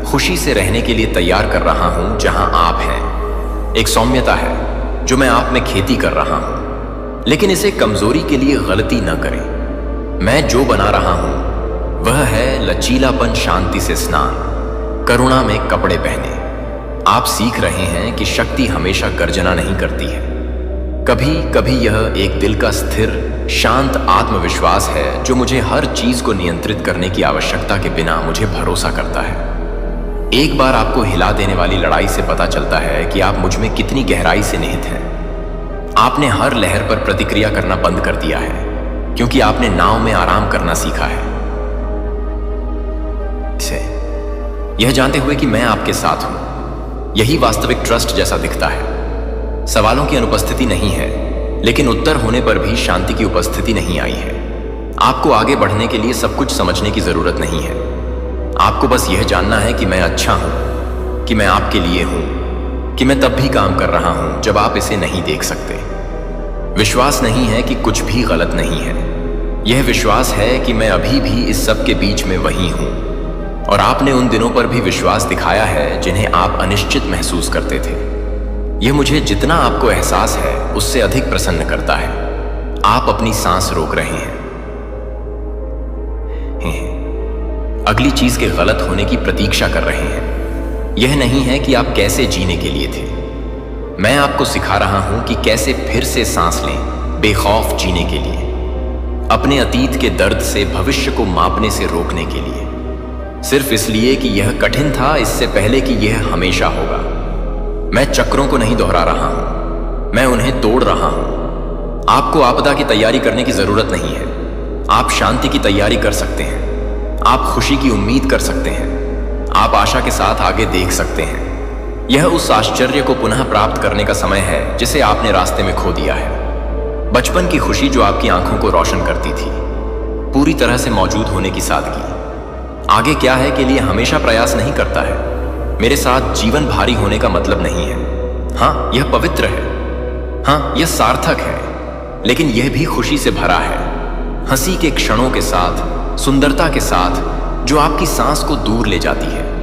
खुशी से रहने के लिए तैयार कर रहा हूं जहां आप हैं। एक सौम्यता है जो मैं आप में खेती कर रहा हूं, लेकिन इसे कमजोरी के लिए गलती न करें। मैं जो बना रहा हूं वह है लचीलापन, शांति से स्नान, करुणा में कपड़े पहने। आप सीख रहे हैं कि शक्ति हमेशा गर्जना नहीं करती है। कभी कभी यह एक दिल का स्थिर, शांत आत्मविश्वास है जो मुझे हर चीज को नियंत्रित करने की आवश्यकता के बिना मुझे भरोसा करता है। एक बार आपको हिला देने वाली लड़ाई से पता चलता है कि आप मुझ में कितनी गहराई से निहित हैं। आपने हर लहर पर प्रतिक्रिया करना बंद कर दिया है, क्योंकि आपने नाव में आराम करना सीखा है। यह जानते हुए कि मैं आपके साथ हूं, यही वास्तविक ट्रस्ट जैसा दिखता है। सवालों की अनुपस्थिति नहीं है, लेकिन उत्तर होने पर भी शांति की उपस्थिति नहीं आई है। आपको आगे बढ़ने के लिए सब कुछ समझने की जरूरत नहीं है। आपको बस यह जानना है कि मैं अच्छा हूं, कि मैं आपके लिए हूं, कि मैं तब भी काम कर रहा हूं जब आप इसे नहीं देख सकते। विश्वास नहीं है कि कुछ भी गलत नहीं है, यह विश्वास है कि मैं अभी भी इस सब के बीच में वही हूं, और आपने उन दिनों पर भी विश्वास दिखाया है जिन्हें आप अनिश्चित महसूस करते थे। यह मुझे जितना आपको एहसास है उससे अधिक प्रसन्न करता है। आप अपनी सांस रोक रहे हैं, अगली चीज के गलत होने की प्रतीक्षा कर रहे हैं। यह नहीं है कि आप कैसे जीने के लिए थे। मैं आपको सिखा रहा हूं कि कैसे फिर से सांस लें, बेखौफ जीने के लिए, अपने अतीत के दर्द से भविष्य को मापने से रोकने के लिए, सिर्फ इसलिए कि यह कठिन था इससे पहले कि यह हमेशा होगा। मैं चक्रों को नहीं दोहरा रहा हूं, मैं उन्हें तोड़ रहा हूं। आपको आपदा की तैयारी करने की जरूरत नहीं है। आप शांति की तैयारी कर सकते हैं। आप खुशी की उम्मीद कर सकते हैं। आप आशा के साथ आगे देख सकते हैं। यह उस आश्चर्य को पुनः प्राप्त करने का समय है जिसे आपने रास्ते में खो दिया है। बचपन की खुशी जो आपकी आंखों को रोशन करती थी, पूरी तरह से मौजूद होने की सादगी, आगे क्या है के लिए हमेशा प्रयास नहीं करता है। मेरे साथ जीवन भारी होने का मतलब नहीं है। हाँ, यह पवित्र है। हाँ, यह सार्थक है, लेकिन यह भी खुशी से भरा है। हंसी के क्षणों के साथ, सुंदरता के साथ जो आपकी सांस को दूर ले जाती है।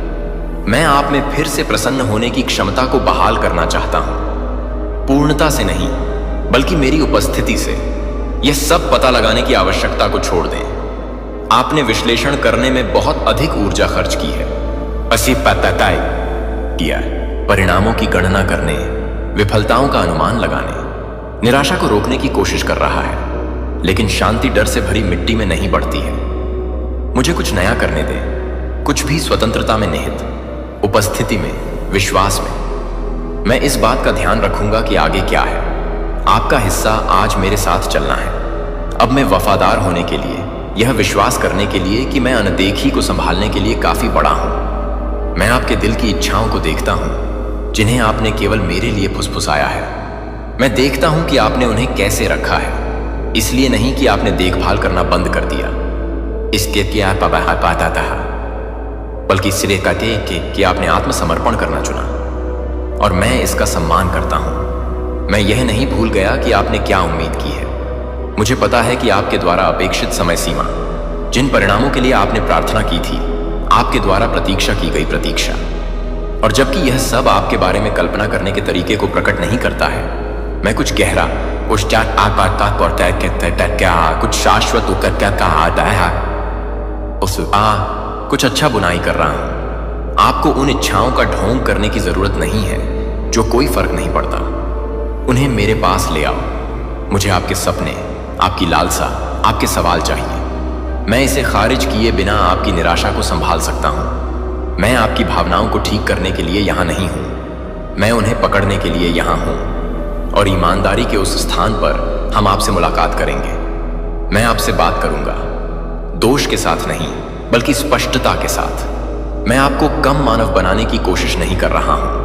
मैं आप में फिर से प्रसन्न होने की क्षमता को बहाल करना चाहता हूं, पूर्णता से नहीं बल्कि मेरी उपस्थिति से। यह सब पता लगाने की आवश्यकता को छोड़ दें। आपने विश्लेषण करने में बहुत अधिक ऊर्जा खर्च की है, असिपताताई किया, परिणामों की गणना करने, विफलताओं का अनुमान लगाने, निराशा को रोकने की कोशिश कर रहा है। लेकिन शांति डर से भरी मिट्टी में नहीं बढ़ती है। मुझे कुछ नया करने दें, कुछ भी स्वतंत्रता में निहित, उपस्थिति में, विश्वास में। मैं इस बात का ध्यान रखूंगा कि आगे क्या है। आपका हिस्सा आज मेरे साथ चलना है। अब मैं वफादार होने के लिए, यह विश्वास करने के लिए कि मैं अनदेखी को संभालने के लिए काफी बड़ा हूं। मैं आपके दिल की इच्छाओं को देखता हूं, जिन्हें आपने केवल मेरे लिए फुसफुसाया है। मैं देखता हूं कि आपने उन्हें कैसे रखा है, इसलिए नहीं कि आपने देखभाल करना बंद कर दिया, इसके क्या पाता था, बल्कि इसलिए कहते कि आपने आत्मसमर्पण करना चुना। और मैं इसका सम्मान करता हूं। मैं यह नहीं भूल गया कि आपने क्या उम्मीद की है। मुझे पता है कि आपके द्वारा अपेक्षित समय सीमा, जिन परिणामों के लिए आपने प्रार्थना की थी, आपके द्वारा प्रतीक्षा की गई प्रतीक्षा। और जबकि यह सब आपके बारे में कल्पना करने के तरीके को प्रकट नहीं करता है, मैं कुछ गहरा, कुछ शाश्वत कुछ अच्छा बुनाई कर रहा हूं। आपको उन इच्छाओं का ढोंग करने की जरूरत नहीं है जो कोई फर्क नहीं पड़ता। उन्हें मेरे पास ले आओ। मुझे आपके सपने, आपकी लालसा, आपके सवाल चाहिए। मैं इसे खारिज किए बिना आपकी निराशा को संभाल सकता हूं। मैं आपकी भावनाओं को ठीक करने के लिए यहां नहीं हूं, मैं उन्हें पकड़ने के लिए यहां हूं। और ईमानदारी के उस स्थान पर हम आपसे मुलाकात करेंगे। मैं आपसे बात करूंगा, दोष के साथ नहीं बल्कि स्पष्टता के साथ। मैं आपको कम मानव बनाने की कोशिश नहीं कर रहा हूं।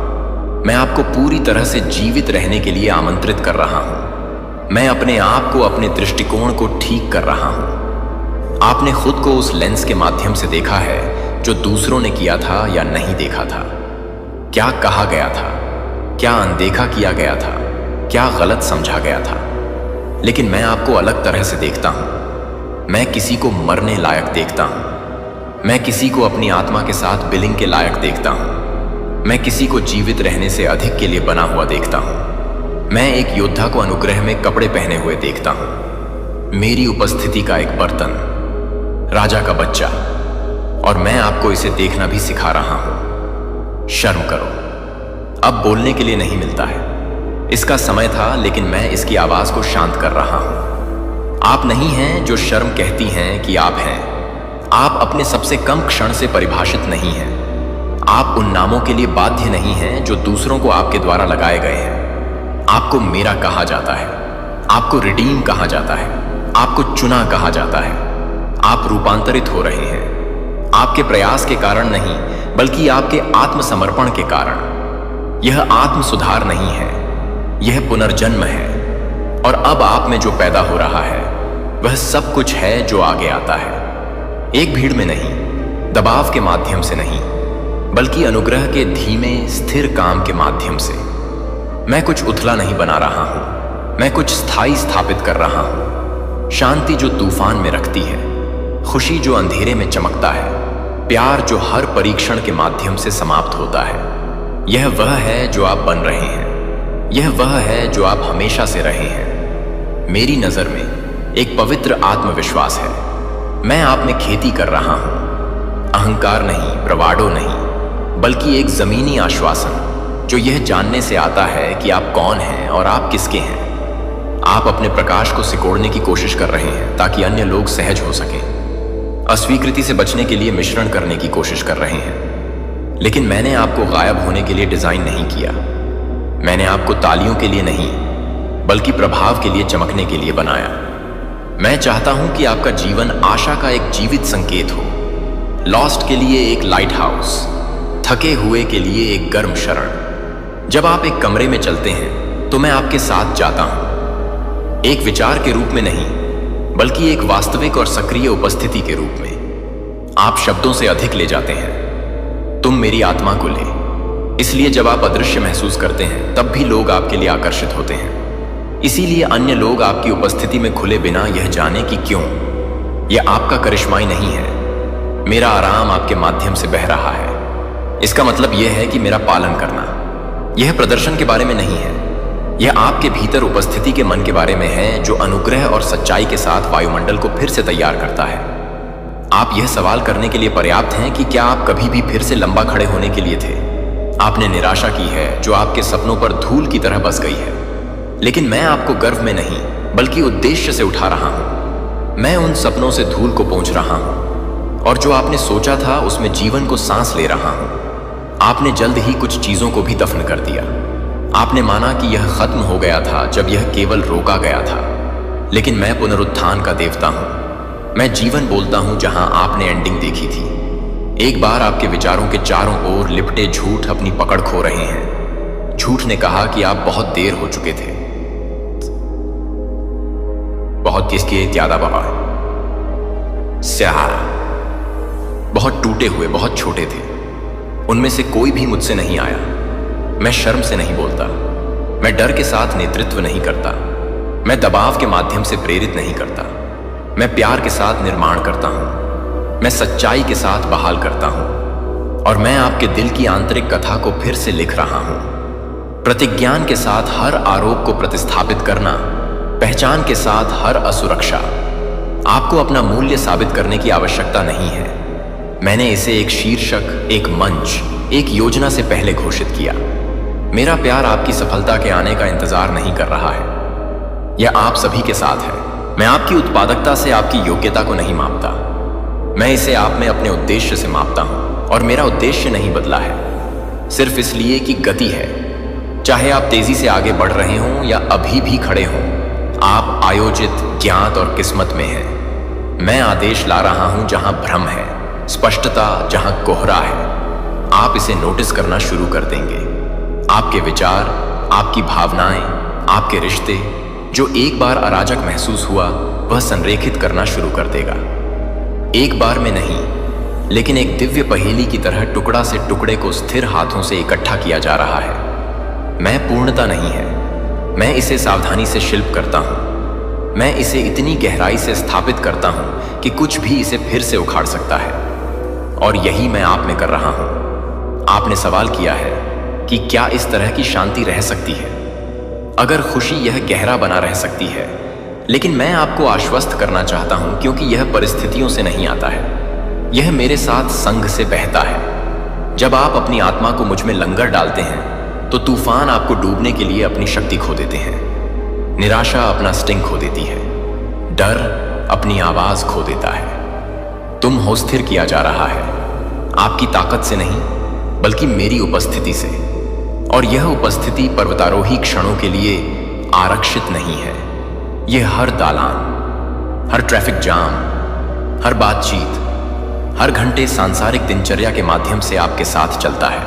मैं आपको पूरी तरह से जीवित रहने के लिए आमंत्रित कर रहा हूं। मैं अपने आप को, अपने दृष्टिकोण को ठीक कर रहा हूं। आपने खुद को उस लेंस के माध्यम से देखा है जो दूसरों ने किया था या नहीं देखा था। क्या कहा गया था, क्या अनदेखा किया गया था, क्या गलत समझा गया था। लेकिन मैं आपको अलग तरह से देखता हूं। मैं किसी को मरने लायक देखता हूं। मैं किसी को अपनी आत्मा के साथ बिलिंग के लायक देखता हूं। मैं किसी को जीवित रहने से अधिक के लिए बना हुआ देखता हूं। मैं एक योद्धा को अनुग्रह में कपड़े पहने हुए देखता हूं। मेरी उपस्थिति का एक बर्तन, राजा का बच्चा, और मैं आपको इसे देखना भी सिखा रहा हूं। शर्म करो। अब बोलने के लिए नहीं मिलता है। इसका समय था, लेकिन मैं इसकी आवाज को शांत कर रहा हूं। आप नहीं हैं जो शर्म कहती हैं कि आप हैं। आप अपने सबसे कम क्षण से परिभाषित नहीं हैं। आप उन नामों के लिए बाध्य नहीं हैं जो दूसरों को आपके द्वारा लगाए गए हैं। आपको मेरा कहा जाता है, आपको रिडीम कहा जाता है, आपको चुना कहा जाता है। आप रूपांतरित हो रहे हैं, आपके प्रयास के कारण नहीं बल्कि आपके आत्मसमर्पण के कारण। यह आत्म सुधार नहीं है, यह पुनर्जन्म है। और अब आप में जो पैदा हो रहा है वह सब कुछ है जो आगे आता है। एक भीड़ में नहीं, दबाव के माध्यम से नहीं, बल्कि अनुग्रह के धीमे स्थिर काम के माध्यम से। मैं कुछ उथला नहीं बना रहा हूं, मैं कुछ स्थायी स्थापित कर रहा हूं। शांति जो तूफान में रखती है, खुशी जो अंधेरे में चमकता है, प्यार जो हर परीक्षण के माध्यम से समाप्त होता है। यह वह है जो आप बन रहे हैं, यह वह है जो आप हमेशा से रहे हैं। मेरी नजर में एक पवित्र आत्मविश्वास है। मैं आप में खेती कर रहा हूं। अहंकार नहीं, ब्रवाडो नहीं, बल्कि एक जमीनी आश्वासन जो यह जानने से आता है कि आप कौन हैं और आप किसके हैं। आप अपने प्रकाश को सिकोड़ने की कोशिश कर रहे हैं ताकि अन्य लोग सहज हो सकें। अस्वीकृति से बचने के लिए मिश्रण करने की कोशिश कर रहे हैं। लेकिन मैंने आपको गायब होने के लिए डिजाइन नहीं किया। मैंने आपको तालियों के लिए नहीं, बल्कि प्रभाव के लिए चमकने के लिए बनाया। मैं चाहता हूं कि आपका जीवन आशा का एक जीवित संकेत हो, लॉस्ट के लिए एक लाइट हाउस, थके हुए के लिए एक गर्म शरण। जब आप एक कमरे में चलते हैं तो मैं आपके साथ जाता हूं, एक विचार के रूप में नहीं, बल्कि एक वास्तविक और सक्रिय उपस्थिति के रूप में। आप शब्दों से अधिक ले जाते हैं, तुम मेरी आत्मा को ले। इसलिए जब आप अदृश्य महसूस करते हैं तब भी लोग आपके लिए आकर्षित होते हैं। इसीलिए अन्य लोग आपकी उपस्थिति में खुले बिना यह जाने कि क्यों। यह आपका करिश्माई नहीं है, मेरा आराम आपके माध्यम से बह रहा है। इसका मतलब यह है कि मेरा पालन करना, यह प्रदर्शन के बारे में नहीं है, यह आपके भीतर उपस्थिति के मन के बारे में है जो अनुग्रह और सच्चाई के साथ वायुमंडल को फिर से तैयार करता है। आप यह सवाल करने के लिए पर्याप्त हैं कि क्या आप कभी भी फिर से लंबा खड़े होने के लिए थे। आपने निराशा की है जो आपके सपनों पर धूल की तरह बस गई है। लेकिन मैं आपको गर्व में नहीं, बल्कि उद्देश्य से उठा रहा हूं। मैं उन सपनों से धूल को पोंछ रहा हूं और जो आपने सोचा था उसमें जीवन को सांस ले रहा हूं। आपने जल्द ही कुछ चीजों को भी दफन कर दिया। आपने माना कि यह खत्म हो गया था जब यह केवल रोका गया था। लेकिन मैं पुनरुत्थान का देवता हूं। मैं जीवन बोलता हूं जहां आपने एंडिंग देखी थी। एक बार आपके विचारों के चारों ओर लिपटे झूठ अपनी पकड़ खो रहे हैं। झूठ ने कहा कि आप बहुत देर हो चुके थे। बहुत किसके ज्यादा बहाव स्याह, बहुत टूटे हुए, बहुत छोटे थे। उनमें से कोई भी मुझसे नहीं आया। मैं शर्म से नहीं बोलता, मैं डर के साथ नेतृत्व नहीं करता, मैं दबाव के माध्यम से प्रेरित नहीं करता, मैं प्यार के साथ निर्माण करता हूं, मैं सच्चाई के साथ बहाल करता हूं और मैं आपके दिल की आंतरिक कथा को फिर से लिख रहा हूं। प्रतिज्ञान के साथ हर आरोप को प्रतिस्थापित करना, पहचान के साथ हर असुरक्षा। आपको अपना मूल्य साबित करने की आवश्यकता नहीं है। मैंने इसे एक शीर्षक, एक मंच, एक योजना से पहले घोषित किया। मेरा प्यार आपकी सफलता के आने का इंतजार नहीं कर रहा है। यह आप सभी के साथ है। मैं आपकी उत्पादकता से आपकी योग्यता को नहीं मापता, मैं इसे आप में अपने उद्देश्य से मापता हूं और मेरा उद्देश्य नहीं बदला है, सिर्फ इसलिए कि गति है। चाहे आप तेजी से आगे बढ़ रहे हों या अभी भी खड़े हों, आप आयोजित, ज्ञात और किस्मत में हैं। मैं आदेश ला रहा हूं जहां भ्रम है, स्पष्टता जहां कोहरा है। आप इसे नोटिस करना शुरू कर देंगे। आपके विचार, आपकी भावनाएं, आपके रिश्ते, जो एक बार अराजक महसूस हुआ, वह संरेखित करना शुरू कर देगा। एक बार में नहीं, लेकिन एक दिव्य पहेली की तरह टुकड़ा से टुकड़े को स्थिर हाथों से इकट्ठा किया जा रहा है। मैं पूर्णता नहीं है, मैं इसे सावधानी से शिल्प करता हूं। मैं इसे इतनी गहराई से स्थापित करता हूं कि कुछ भी इसे फिर से उखाड़ सकता है। और यही मैं आप में कर रहा हूं। आपने सवाल किया है कि क्या इस तरह की शांति रह सकती है, अगर खुशी यह गहरा बना रह सकती है। लेकिन मैं आपको आश्वस्त करना चाहता हूं, क्योंकि यह परिस्थितियों से नहीं आता है, यह मेरे साथ संग से बहता है। जब आप अपनी आत्मा को मुझ में लंगर डालते हैं तो तूफान आपको डूबने के लिए अपनी शक्ति खो देते हैं। निराशा अपना स्टिंग खो देती है, डर अपनी आवाज खो देता है। तुम हो स्थिर किया जा रहा है, आपकी ताकत से नहीं, बल्कि मेरी उपस्थिति से। और यह उपस्थिति पर्वतारोही क्षणों के लिए आरक्षित नहीं है। यह हर दालान, हर ट्रैफिक जाम, हर बातचीत, हर घंटे सांसारिक दिनचर्या के माध्यम से आपके साथ चलता है।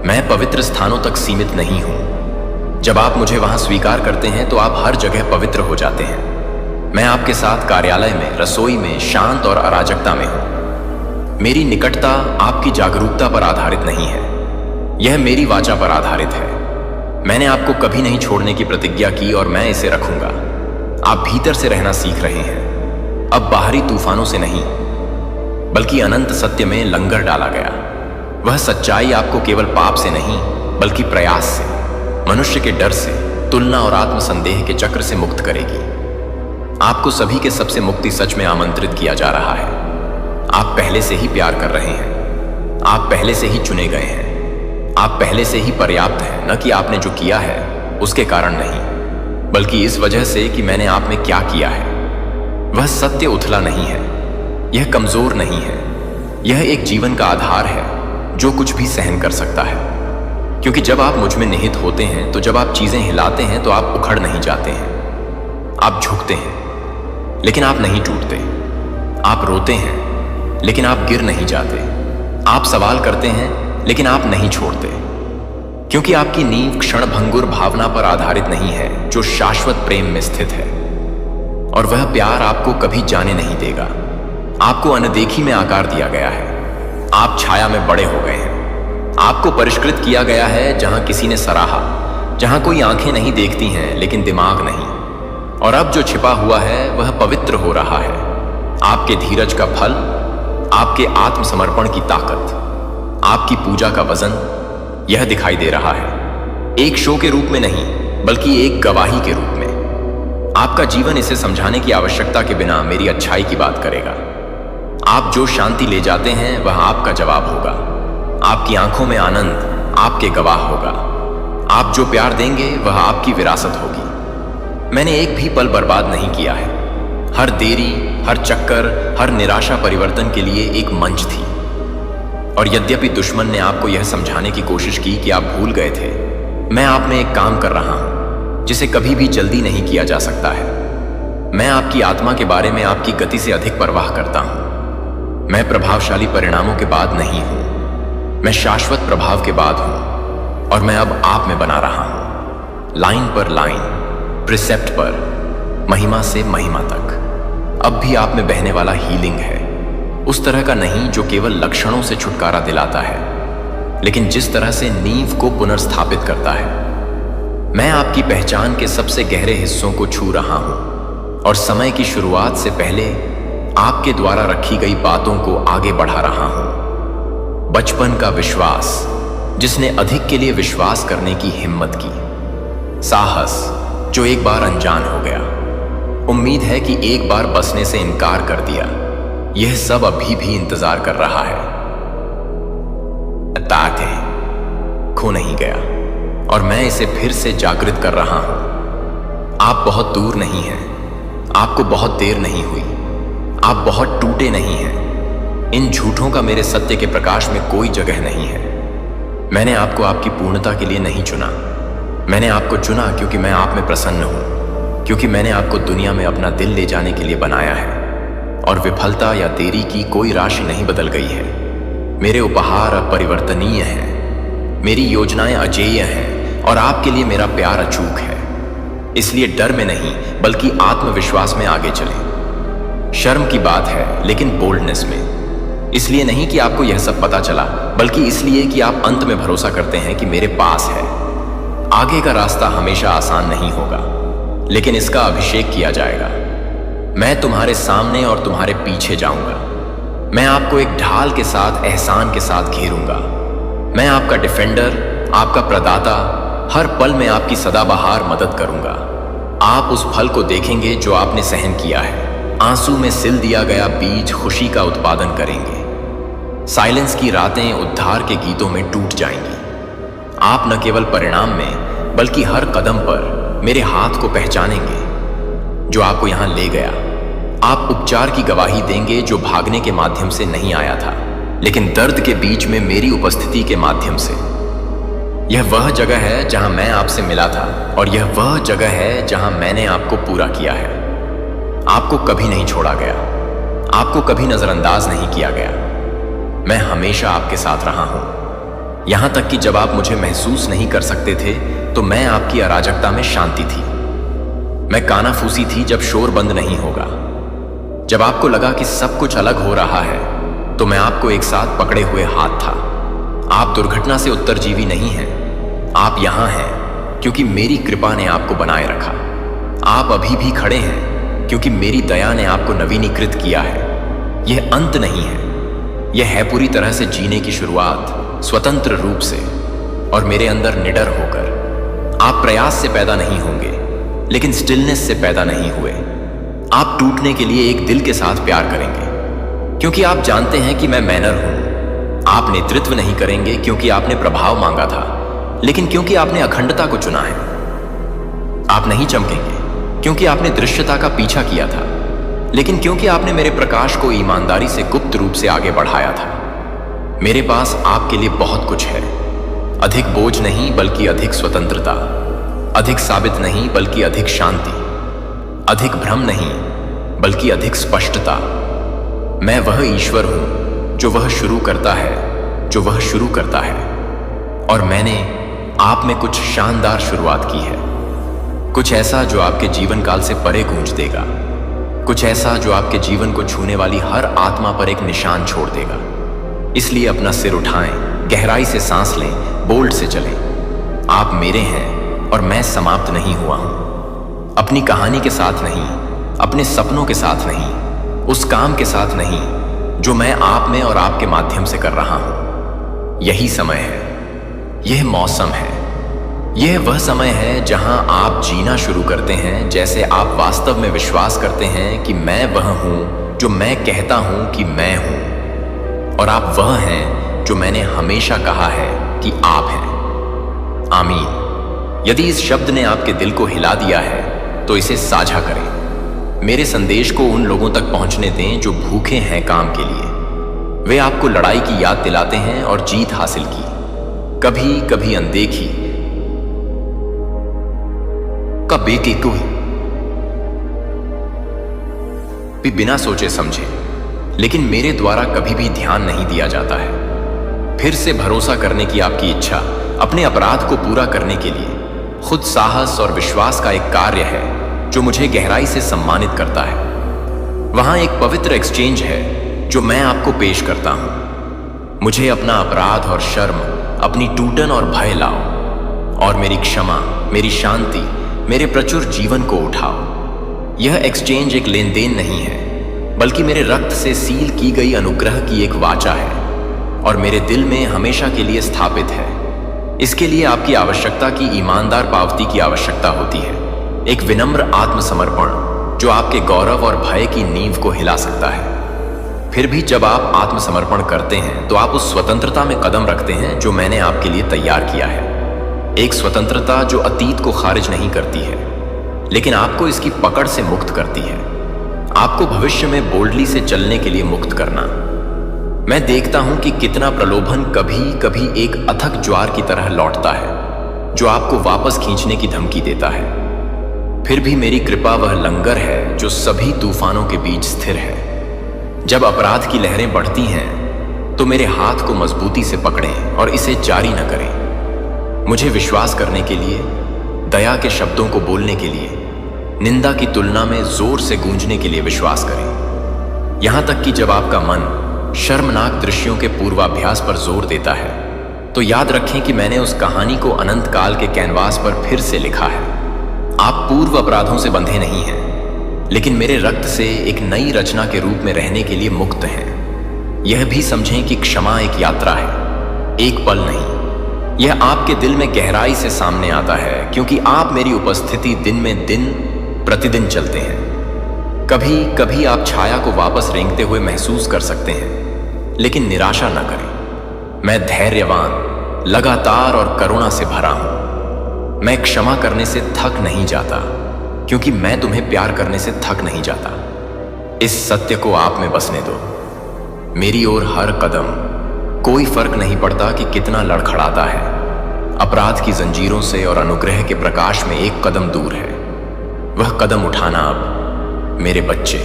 मैं पवित्र स्थानों तक सीमित नहीं हूं। जब आप मुझे वहां स्वीकार करते हैं तो आप हर जगह पवित्र हो जाते हैं। मैं आपके साथ कार्यालय में, रसोई में, शांत और अराजकता में हूं। मेरी निकटता आपकी जागरूकता पर आधारित नहीं है, यह मेरी वाचा पर आधारित है। मैंने आपको कभी नहीं छोड़ने की प्रतिज्ञा की और मैं इसे रखूंगा। आप भीतर से रहना सीख रहे हैं, अब बाहरी तूफानों से नहीं, बल्कि अनंत सत्य में लंगर डाला गया। वह सच्चाई आपको केवल पाप से नहीं, बल्कि प्रयास से, मनुष्य के डर से, तुलना और आत्मसंदेह के चक्र से मुक्त करेगी। आपको सभी के सबसे मुक्ति सच में आमंत्रित किया जा रहा है। आप पहले से ही प्यार कर रहे हैं, आप पहले से ही चुने गए हैं, आप पहले से ही पर्याप्त हैं। न कि आपने जो किया है उसके कारण नहीं, बल्कि इस वजह से कि मैंने आप में क्या किया है। वह सत्य उथला नहीं है, यह कमजोर नहीं है, यह एक जीवन का आधार है जो कुछ भी सहन कर सकता है। क्योंकि जब आप मुझ में निहित होते हैं तो जब आप चीजें हिलाते हैं तो आप उखड़ नहीं जाते हैं। आप झुकते हैं लेकिन आप नहीं टूटते, आप रोते हैं लेकिन आप गिर नहीं जाते, आप सवाल करते हैं लेकिन आप नहीं छोड़ते। क्योंकि आपकी नींव क्षणभंगुर भावना पर आधारित नहीं है जो शाश्वत प्रेम में स्थित है। और वह प्यार आपको कभी जाने नहीं देगा। आपको अनदेखी में आकार दिया गया है, आप छाया में बड़े हो गए हैं, आपको परिष्कृत किया गया है जहां किसी ने सराहा, जहां कोई आंखें नहीं देखती हैं लेकिन दिमाग नहीं। और अब जो छिपा हुआ है वह पवित्र हो रहा है। आपके धीरज का फल, आपके आत्मसमर्पण की ताकत, आपकी पूजा का वजन, यह दिखाई दे रहा है। एक शो के रूप में नहीं बल्कि एक गवाही के रूप में। आपका जीवन इसे समझाने की आवश्यकता के बिना मेरी अच्छाई की बात करेगा। आप जो शांति ले जाते हैं वह आपका जवाब होगा। आपकी आंखों में आनंद आपके गवाह होगा। आप जो प्यार देंगे वह आपकी विरासत होगी। मैंने एक भी पल बर्बाद नहीं किया है। हर देरी, हर चक्कर, हर निराशा परिवर्तन के लिए एक मंच थी। और यद्यपि दुश्मन ने आपको यह समझाने की कोशिश की कि आप भूल गए थे, मैं आप में एक काम कर रहा हूं जिसे कभी भी जल्दी नहीं किया जा सकता है। मैं आपकी आत्मा के बारे में आपकी गति से अधिक परवाह करता हूं। मैं प्रभावशाली परिणामों के बाद नहीं हूं, मैं शाश्वत प्रभाव के बाद हूं। और मैं अब आप में बना रहा हूं, लाइन पर लाइन, प्रिसेप्ट पर, महिमा से महिमा तक। अब भी आप में बहने वाला हीलिंग है, उस तरह का नहीं जो केवल लक्षणों से छुटकारा दिलाता है, लेकिन जिस तरह से नींव को पुनर्स्थापित करता है। मैं आपकी पहचान के सबसे गहरे हिस्सों को छू रहा हूं और समय की शुरुआत से पहले आपके द्वारा रखी गई बातों को आगे बढ़ा रहा हूं। बचपन का विश्वास जिसने अधिक के लिए विश्वास करने की हिम्मत की, साहस जो एक बार अनजान हो गया, उम्मीद है कि एक बार बसने से इनकार कर दिया, यह सब अभी भी इंतजार कर रहा है। ताकत है, खो नहीं गया और मैं इसे फिर से जागृत कर रहा हूं। आप बहुत दूर नहीं हैं, आपको बहुत देर नहीं हुई, आप बहुत टूटे नहीं हैं। इन झूठों का मेरे सत्य के प्रकाश में कोई जगह नहीं है। मैंने आपको आपकी पूर्णता के लिए नहीं चुना, मैंने आपको चुना क्योंकि मैं आप में प्रसन्न हूं, क्योंकि मैंने आपको दुनिया में अपना दिल ले जाने के लिए बनाया है। और विफलता या देरी की कोई राशि नहीं बदल गई है। मेरे उपहार अपरिवर्तनीय हैं, मेरी योजनाएं अजेय हैं और आपके लिए मेरा प्यार अचूक है। इसलिए डर में नहीं बल्कि आत्मविश्वास में आगे चलें। शर्म की बात है लेकिन बोल्डनेस में। इसलिए नहीं कि आपको यह सब पता चला, बल्कि इसलिए कि आप अंत में भरोसा करते हैं कि मेरे पास है। आगे का रास्ता हमेशा आसान नहीं होगा, लेकिन इसका अभिषेक किया जाएगा। मैं तुम्हारे सामने और तुम्हारे पीछे जाऊंगा। मैं आपको एक ढाल के साथ, एहसान के साथ घेरूंगा। मैं आपका डिफेंडर, आपका प्रदाता, हर पल में आपकी सदाबहार मदद करूंगा। आप उस फल को देखेंगे जो आपने सहन किया है। आंसू में सिल दिया गया बीज खुशी का उत्पादन करेंगे। साइलेंस की रातें उद्धार के गीतों में टूट जाएंगी। आप न केवल परिणाम में बल्कि हर कदम पर मेरे हाथ को पहचानेंगे जो आपको यहां ले गया। आप उपचार की गवाही देंगे जो भागने के माध्यम से नहीं आया था, लेकिन दर्द के बीच में मेरी उपस्थिति के माध्यम से। यह वह जगह है जहां मैं आपसे मिला था और यह वह जगह है जहां मैंने आपको पूरा किया है। आपको कभी नहीं छोड़ा गया, आपको कभी नजरअंदाज नहीं किया गया। मैं हमेशा आपके साथ रहा हूं, यहां तक कि जब आप मुझे महसूस नहीं कर सकते थे तो मैं आपकी अराजकता में शांति थी। मैं कानाफूसी थी जब शोर बंद नहीं होगा। जब आपको लगा कि सब कुछ अलग हो रहा है तो मैं आपको एक साथ पकड़े हुए हाथ था। आप दुर्घटना से उत्तरजीवी नहीं हैं, आप यहां हैं क्योंकि मेरी कृपा ने आपको बनाए रखा। आप अभी भी खड़े हैं क्योंकि मेरी दया ने आपको नवीनीकृत किया है। यह अंत नहीं है, यह है पूरी तरह से जीने की शुरुआत, स्वतंत्र रूप से और मेरे अंदर निडर होकर। आप प्रयास से पैदा नहीं होंगे लेकिन स्टिलनेस से पैदा नहीं हुए। आप टूटने के लिए एक दिल के साथ प्यार करेंगे। क्योंकि आप जानते हैं कि मैं मैनर हूं। आप नेतृत्व नहीं करेंगे क्योंकि आपने प्रभाव मांगा था, लेकिन क्योंकि आपने अखंडता को चुना है। आप नहीं चमकेंगे क्योंकि आपने दृश्यता का पीछा किया था, लेकिन क्योंकि आपने मेरे प्रकाश को ईमानदारी से गुप्त रूप से आगे बढ़ाया था। मेरे पास आपके लिए बहुत कुछ है। अधिक बोझ नहीं बल्कि अधिक स्वतंत्रता, अधिक साबित नहीं बल्कि अधिक शांति, अधिक भ्रम नहीं बल्कि अधिक स्पष्टता। मैं वह ईश्वर हूं जो वह शुरू करता है, और मैंने आप में कुछ शानदार शुरुआत की है। कुछ ऐसा जो आपके जीवन काल से परे गूंज देगा, कुछ ऐसा जो आपके जीवन को छूने वाली हर आत्मा पर एक निशान छोड़ देगा। इसलिए अपना सिर उठाएं, गहराई से सांस लें, बोल्ड से चलें। आप मेरे हैं और मैं समाप्त नहीं हुआ हूं। अपनी कहानी के साथ नहीं, अपने सपनों के साथ नहीं, उस काम के साथ नहीं जो मैं आप में और आपके माध्यम से कर रहा हूं। यही समय है, यह मौसम है, यह वह समय है जहां आप जीना शुरू करते हैं जैसे आप वास्तव में विश्वास करते हैं कि मैं वह हूं जो मैं कहता हूं कि मैं हूं, और आप वह हैं जो मैंने हमेशा कहा है कि आप हैं। आमीन। यदि इस शब्द ने आपके दिल को हिला दिया है तो इसे साझा करें। मेरे संदेश को उन लोगों तक पहुंचने दें जो भूखे हैं काम के लिए। वे आपको लड़ाई की याद दिलाते हैं और जीत हासिल की, कभी कभी अनदेखी का बेकेकू भी बिना सोचे समझे, लेकिन मेरे द्वारा कभी भी ध्यान नहीं दिया जाता है। फिर से भरोसा करने की आपकी इच्छा अपने अपराध को पूरा करने के लिए खुद साहस और विश्वास का एक कार्य है जो मुझे गहराई से सम्मानित करता है। वहां एक पवित्र एक्सचेंज है जो मैं आपको पेश करता हूं। मुझे अपना अपराध और शर्म, अपनी टूटन और भय लाओ, और मेरी क्षमा, मेरी शांति, मेरे प्रचुर जीवन को उठाओ। यह एक्सचेंज एक लेन देन नहीं है, बल्कि मेरे रक्त से सील की गई अनुग्रह की एक वाचा है, और मेरे दिल में हमेशा के लिए स्थापित है। इसके लिए आपकी आवश्यकता की ईमानदार पावती की आवश्यकता होती है, एक विनम्र आत्मसमर्पण जो आपके गौरव और भय की नींव को हिला सकता है। फिर भी जब आप आत्मसमर्पण करते हैं तो आप उस स्वतंत्रता में कदम रखते हैं जो मैंने आपके लिए तैयार किया है। एक स्वतंत्रता जो अतीत को खारिज नहीं करती है, लेकिन आपको इसकी पकड़ से मुक्त करती है, आपको भविष्य में बोल्डली से चलने के लिए मुक्त करना। मैं देखता हूं कि कितना प्रलोभन कभी कभी एक अथक ज्वार की तरह लौटता है जो आपको वापस खींचने की धमकी देता है। फिर भी मेरी कृपा वह लंगर है जो सभी तूफानों के बीच स्थिर है। जब अपराध की लहरें बढ़ती हैं तो मेरे हाथ को मजबूती से पकड़ें और इसे जारी न करें। मुझे विश्वास करने के लिए, दया के शब्दों को बोलने के लिए, निंदा की तुलना में जोर से गूंजने के लिए विश्वास करें। यहां तक कि जब आपका मन शर्मनाक दृश्यों के पूर्वाभ्यास पर जोर देता है तो याद रखें कि मैंने उस कहानी को अनंत काल के कैनवास पर फिर से लिखा है। आप पूर्व अपराधों से बंधे नहीं हैं, लेकिन मेरे रक्त से एक नई रचना के रूप में रहने के लिए मुक्त हैं। यह भी समझें कि क्षमा एक यात्रा है, एक पल नहीं। यह आपके दिल में गहराई से सामने आता है क्योंकि आप मेरी उपस्थिति दिन में दिन प्रतिदिन चलते हैं। कभी कभी आप छाया को वापस रेंगते हुए महसूस कर सकते हैं, लेकिन निराशा न करें। मैं धैर्यवान, लगातार और करुणा से भरा हूं। मैं क्षमा करने से थक नहीं जाता क्योंकि मैं तुम्हें प्यार करने से थक नहीं जाता। इस सत्य को आप में बसने दो। मेरी ओर हर कदम, कोई फर्क नहीं पड़ता कि कितना लड़खड़ाता है, अपराध की जंजीरों से और अनुग्रह के प्रकाश में एक कदम दूर है। वह कदम उठाना अब, मेरे बच्चे,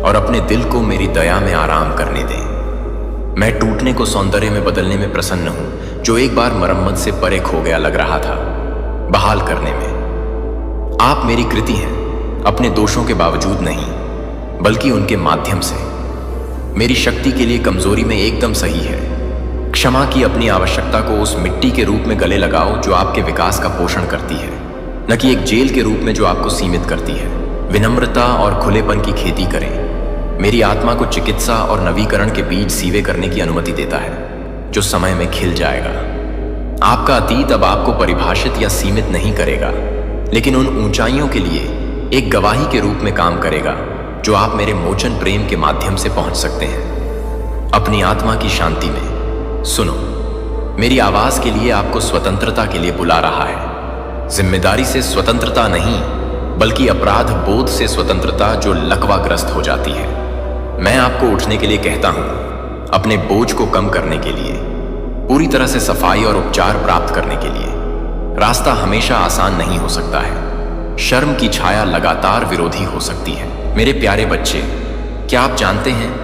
और अपने दिल को मेरी दया में आराम करने दें। मैं टूटने को सौंदर्य में बदलने में प्रसन्न हूं जो एक बार मरम्मत से परे खो गया लग रहा था, बहाल करने में। आप मेरी कृति हैं, अपने दोषों के बावजूद नहीं बल्कि उनके माध्यम से। मेरी शक्ति के लिए कमजोरी में एकदम सही है। क्षमा की अपनी आवश्यकता को उस मिट्टी के रूप में गले लगाओ जो आपके विकास का पोषण करती है, न कि एक जेल के रूप में जो आपको सीमित करती है। विनम्रता और खुलेपन की खेती करें। मेरी आत्मा को चिकित्सा और नवीकरण के बीज सीवे करने की अनुमति देता है जो समय में खिल जाएगा। आपका अतीत अब आपको परिभाषित या सीमित नहीं करेगा, लेकिन उन ऊंचाइयों के लिए एक गवाही के रूप में काम करेगा जो आप मेरे मोचन प्रेम के माध्यम से पहुंच सकते हैं। अपनी आत्मा की शांति में। सुनो, मेरी आवाज के लिए आपको स्वतंत्रता के लिए बुला रहा है। जिम्मेदारी से स्वतंत्रता नहीं, बल्कि अपराध बोध से स्वतंत्रता जो लकवाग्रस्त हो जाती है। मैं आपको उठने के लिए कहता हूं, अपने बोझ को कम करने के लिए, पूरी तरह से सफाई और उपचार प्राप्त करने के लिए। रास्ता हमेशा आसान नहीं हो सकता है। शर्म की छाया लगातार विरोधी हो सकती है। मेरे प्यारे बच्चे, क्या आप जानते हैं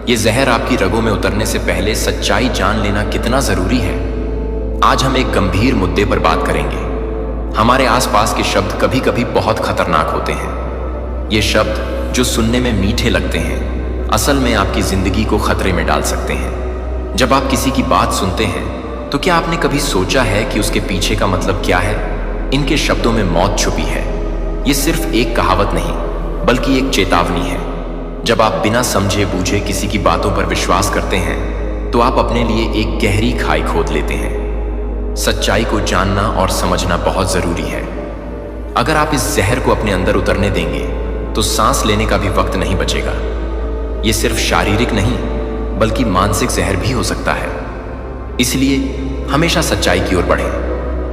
ये जहर आपकी रगों में उतरने से पहले सच्चाई जान लेना कितना जरूरी है? आज हम एक गंभीर मुद्दे पर बात करेंगे। हमारे आसपास के शब्द कभी कभी बहुत खतरनाक होते हैं। ये शब्द जो सुनने में मीठे लगते हैं, असल में आपकी जिंदगी को खतरे में डाल सकते हैं। जब आप किसी की बात सुनते हैं तो क्या आपने कभी सोचा है कि उसके पीछे का मतलब क्या है? इनके शब्दों में मौत छुपी है। ये सिर्फ एक कहावत नहीं, बल्कि एक चेतावनी है। जब आप बिना समझे बूझे किसी की बातों पर विश्वास करते हैं तो आप अपने लिए एक गहरी खाई खोद लेते हैं। सच्चाई को जानना और समझना बहुत जरूरी है। अगर आप इस जहर को अपने अंदर उतरने देंगे तो सांस लेने का भी वक्त नहीं बचेगा। ये सिर्फ शारीरिक नहीं, बल्कि मानसिक जहर भी हो सकता है। इसलिए हमेशा सच्चाई की ओर बढ़ें।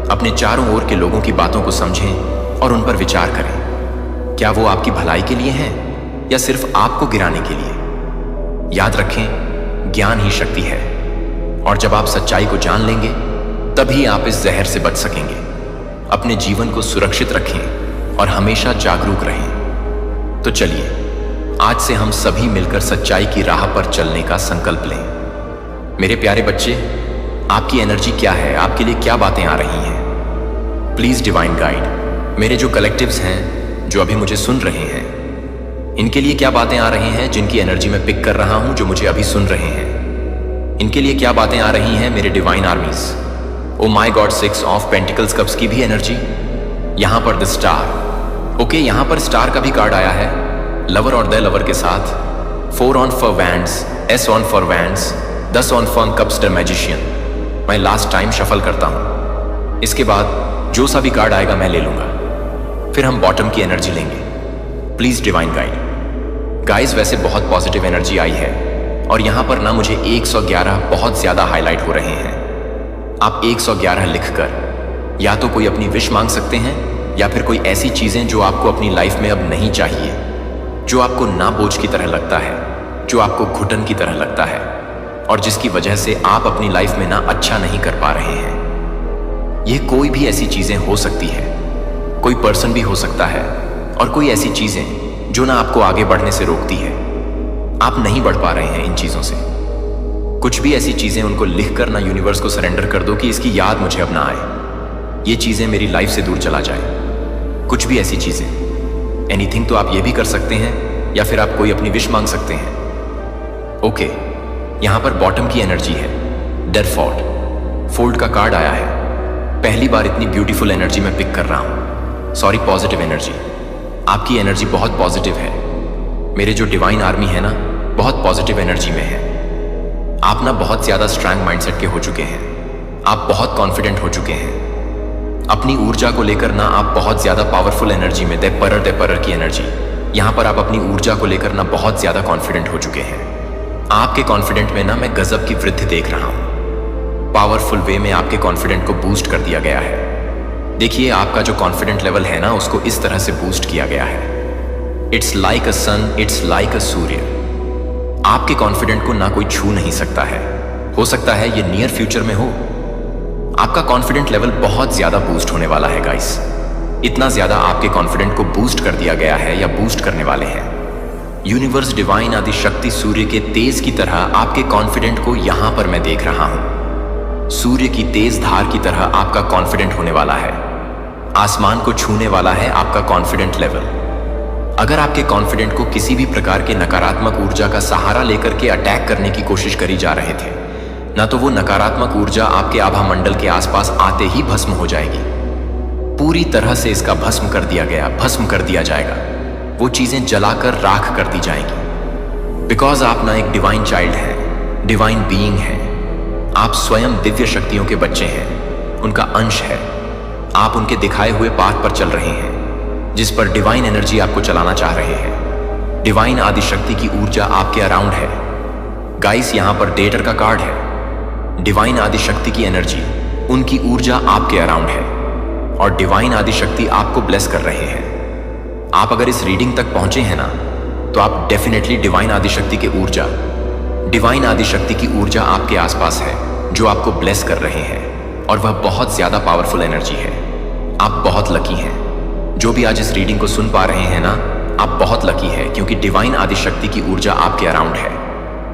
अपने चारों ओर के लोगों की बातों को समझें और उन पर विचार करें। क्या वो आपकी भलाई के लिए हैं या सिर्फ आपको गिराने के लिए? याद रखें, ज्ञान ही शक्ति है, और जब आप सच्चाई को जान लेंगे तभी आप इस जहर से बच सकेंगे। अपने जीवन को सुरक्षित रखें और हमेशा जागरूक रहें। तो चलिए, आज से हम सभी मिलकर सच्चाई की राह पर चलने का संकल्प लें। मेरे प्यारे बच्चे, आपकी एनर्जी क्या है? आपके लिए क्या बातें आ रही हैं? प्लीज डिवाइन गाइड, मेरे जो कलेक्टिव्स हैं, जो अभी मुझे सुन रहे हैं, इनके लिए क्या बातें आ रही हैं जिनकी एनर्जी मैं पिक कर रहा हूं, जो मुझे अभी सुन रहे हैं? इनके लिए क्या बातें आ रही हैं मेरे divine आर्मीज? Oh my God, 6 of pentacles cups की भी एनर्जी। यहां पर द स्टार। ओके, यहां पर स्टार का भी कार्ड आया है, लवर और द लवर के साथ। 4 on for wands, S on for wands, 10 on for cups the magician. मैं लास्ट टाइम शफल करता हूं, इसके बाद जो सा भी कार्ड आएगा मैं ले लूंगा, फिर हम बॉटम की एनर्जी लेंगे। Please divine guide. गाइस, वैसे बहुत पॉजिटिव एनर्जी आई है और यहां पर ना मुझे 111 बहुत ज्यादा हाईलाइट हो रहे हैं। आप 111 लिखकर या तो कोई अपनी विश मांग सकते हैं या फिर कोई ऐसी चीजें जो आपको अपनी लाइफ में अब नहीं चाहिए, जो आपको ना बोझ की तरह लगता है, जो आपको घुटन की तरह लगता है और जिसकी वजह से आप अपनी लाइफ में ना अच्छा नहीं कर पा रहे हैं। यह कोई भी ऐसी चीजें हो सकती है, कोई पर्सन भी हो सकता है, और कोई ऐसी चीजें जो ना आपको आगे बढ़ने से रोकती है। आप नहीं बढ़ पा रहे हैं इन चीजों से। कुछ भी ऐसी चीजें, उनको लिखकर ना यूनिवर्स को सरेंडर कर दो कि इसकी याद मुझे अब ना आए, ये चीजें मेरी लाइफ से दूर चला जाए। कुछ भी ऐसी चीजें, एनीथिंग। तो आप ये भी कर सकते हैं या फिर आप कोई अपनी विश मांग सकते हैं। ओके, यहां पर बॉटम की एनर्जी है, डेरफोर्ड। फोल्ड का कार्ड आया है। पहली बार इतनी ब्यूटीफुल एनर्जी मैं पिक कर रहा हूं। Sorry, positive energy. आपकी एनर्जी बहुत पॉजिटिव है। मेरे जो डिवाइन आर्मी है ना, बहुत पॉजिटिव एनर्जी में है। आप ना बहुत ज्यादा स्ट्रांग माइंडसेट के हो चुके हैं। आप बहुत कॉन्फिडेंट हो चुके हैं। अपनी ऊर्जा को लेकर ना आप बहुत ज्यादा पावरफुल एनर्जी में, दे की एनर्जी। यहां पर आप अपनी ऊर्जा को लेकर ना बहुत ज्यादा कॉन्फिडेंट हो चुके हैं। आपके कॉन्फिडेंट में ना मैं गजब की वृद्धि देख रहा हूं। पावरफुल वे में आपके कॉन्फिडेंट को बूस्ट कर दिया गया है। देखिए, आपका जो कॉन्फिडेंट लेवल है ना, उसको इस तरह से बूस्ट किया गया है। It's like a sun, it's like a सूर्य। आपके कॉन्फिडेंट को ना कोई छू नहीं सकता है। हो सकता है ये नियर फ्यूचर में हो। आपका कॉन्फिडेंट लेवल बहुत ज्यादा बूस्ट होने वाला है गाइस। इतना ज्यादा आपके कॉन्फिडेंट को बूस्ट कर दिया गया है या बूस्ट करने वाले हैं। यूनिवर्स, डिवाइन आदि शक्ति सूर्य के तेज की तरह आपके कॉन्फिडेंट को यहां पर मैं देख रहा हूं। सूर्य की तेज धार की तरह आपका कॉन्फिडेंट होने वाला है। आसमान को छूने वाला है आपका कॉन्फिडेंट लेवल। अगर आपके कॉन्फिडेंट को किसी भी प्रकार के नकारात्मक ऊर्जा का सहारा लेकर के अटैक करने की कोशिश करी जा रहे थे, ना तो वो नकारात्मक ऊर्जा आपके आभा मंडल के आसपास आते ही भस्म हो जाएगी। पूरी तरह से इसका भस्म कर दिया जाएगा। वो चीजें जलाकर राख कर दी जाएंगी। बिकॉज आप ना एक डिवाइन चाइल्ड हैं, डिवाइन बीइंग हैं। आप स्वयं दिव्य शक्तियों के बच्चे हैं, उनका अंश है। आप उनके दिखाए हुए पाथ पर चल रहे हैं, जिस पर डिवाइन एनर्जी आपको चलाना चाह रहे हैं। डिवाइन आदि शक्ति की ऊर्जा आपके अराउंड है। गाइस, यहां पर डेटर का कार्ड है। डिवाइन आदिशक्ति की एनर्जी, उनकी ऊर्जा आपके अराउंड है और डिवाइन आदिशक्ति आपको ब्लेस कर रहे हैं। आप अगर इस रीडिंग तक पहुंचे हैं ना, तो आप डेफिनेटली डिवाइन आदिशक्ति की ऊर्जा आपके आसपास है जो आपको ब्लेस कर रहे हैं और वह बहुत ज्यादा पावरफुल एनर्जी है। आप बहुत लकी हैं। जो भी आज इस रीडिंग को सुन पा रहे हैं ना, आप बहुत लकी है क्योंकि डिवाइन आदिशक्ति की ऊर्जा आपके अराउंड है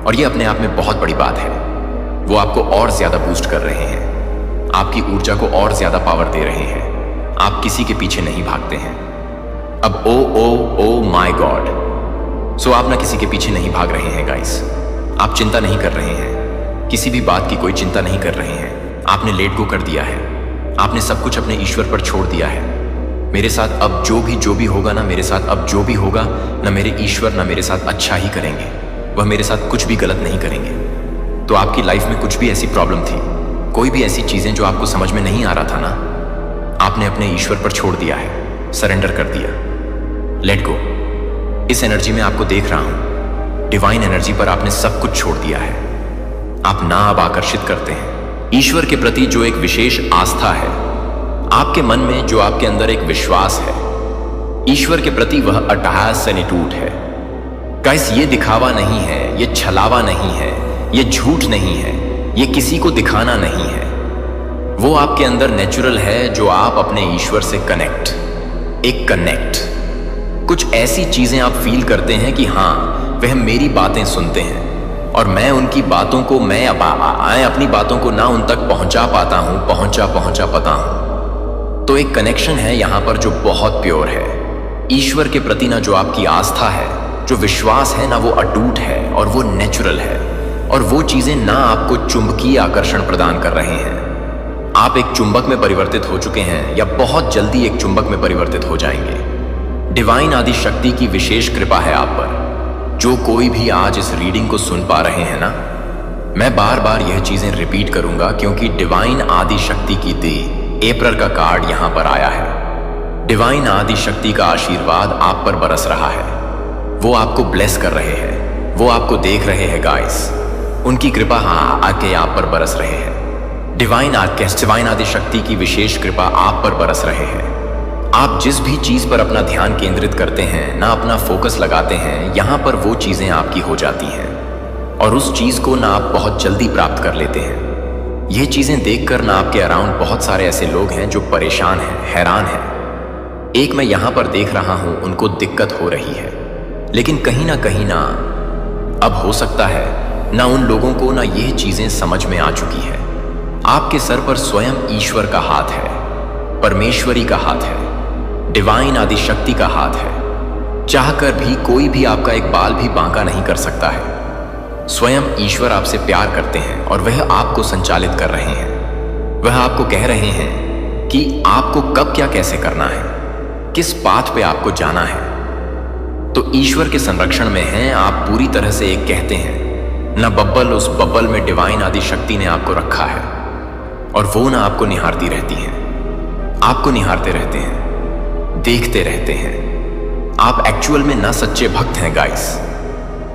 और ये अपने आप में बहुत बड़ी बात है। वो आपको और ज्यादा बूस्ट कर रहे हैं, आपकी ऊर्जा को और ज्यादा पावर दे रहे हैं। आप किसी के पीछे नहीं भागते हैं। अब ओ माय गॉड, सो आप ना किसी के पीछे नहीं भाग रहे हैं गाइस। आप चिंता नहीं कर रहे हैं, किसी भी बात की कोई चिंता नहीं कर रहे हैं। आपने लेट गो कर दिया है, आपने सब कुछ अपने ईश्वर पर छोड़ दिया है। मेरे साथ अब जो भी होगा ना, मेरे साथ अब जो भी होगा ना, मेरे ईश्वर ना मेरे साथ अच्छा ही करेंगे। वह मेरे साथ कुछ भी गलत नहीं करेंगे। तो आपकी लाइफ में कुछ भी ऐसी प्रॉब्लम थी, कोई भी ऐसी चीजें जो आपको समझ में नहीं आ रहा था ना, आपने अपने ईश्वर पर छोड़ दिया है, सरेंडर कर दिया। Let go. इस एनर्जी में आपको देख रहा हूं, डिवाइन एनर्जी पर आपने सब कुछ छोड़ दिया है। आप ना अब आकर्षित करते हैं ईश्वर के प्रति जो एक विशेष आस्था है, आपके मन में जो आपके अंदर एक विश्वास है, ईश्वर के प्रति वह अट्टहास से टूट है। गाइस, ये दिखावा नहीं है, ये छलावा नहीं है, ये झूठ नहीं है, ये किसी को दिखाना नहीं है। वो आपके अंदर नेचुरल है जो आप अपने ईश्वर से कनेक्ट कुछ ऐसी चीजें आप फील करते हैं कि हाँ, वह मेरी बातें सुनते हैं और मैं उनकी बातों को अपनी बातों को ना उन तक पहुंचा पाता हूं। तो एक कनेक्शन है यहां पर जो बहुत प्योर है। ईश्वर के प्रति ना जो आपकी आस्था है, जो विश्वास है ना, वो अटूट है और वो नेचुरल है। और वो चीजें ना आपको चुंबकीय आकर्षण प्रदान कर रहे हैं। आप एक चुंबक में परिवर्तित हो चुके हैं या बहुत जल्दी एक चुंबक में परिवर्तित हो जाएंगे। डिवाइन आदिशक्ति की विशेष कृपा है आप पर। जो कोई भी आज इस रीडिंग को सुन पा रहे हैं ना, मैं बार बार यह चीजें रिपीट करूंगा क्योंकि डिवाइन आदिशक्ति की दी अप्रैल का कार्ड यहां पर आया है। डिवाइन आदिशक्ति का आशीर्वाद आप पर बरस रहा है। वो आपको ब्लेस कर रहे हैं, वो आपको देख रहे हैं गाइस। उनकी कृपा आके आप पर बरस रहे हैं। डिवाइन आदिशक्ति की विशेष कृपा आप पर बरस रहे हैं। आप जिस भी चीज पर अपना ध्यान केंद्रित करते हैं ना, अपना फोकस लगाते हैं, यहां पर वो चीजें आपकी हो जाती हैं और उस चीज को ना आप बहुत जल्दी प्राप्त कर लेते हैं। ये चीजें देखकर ना आपके अराउंड बहुत सारे ऐसे लोग हैं जो परेशान हैं, हैरान हैं। एक मैं यहां पर देख रहा हूं, उनको दिक्कत हो रही है, लेकिन कहीं ना अब हो सकता है ना उन लोगों को ना ये चीजें समझ में आ चुकी है। आपके सर पर स्वयं ईश्वर का हाथ है, परमेश्वरी का हाथ है, डिवाइन आदिशक्ति का हाथ है। चाहकर भी कोई भी आपका एक बाल भी बांका नहीं कर सकता है। स्वयं ईश्वर आपसे प्यार करते हैं और वह आपको संचालित कर रहे हैं। वह आपको कह रहे हैं कि आपको कब क्या कैसे करना है, किस पाथ पे आपको जाना है। तो ईश्वर के संरक्षण में हैं आप पूरी तरह से। एक कहते हैं ना, बब्बल, उस बब्बल में डिवाइन आदिशक्ति ने आपको रखा है और वो ना आपको निहारती रहती हैं, आपको निहारते रहते हैं, देखते रहते हैं। आप एक्चुअल में ना सच्चे भक्त हैं गाइस।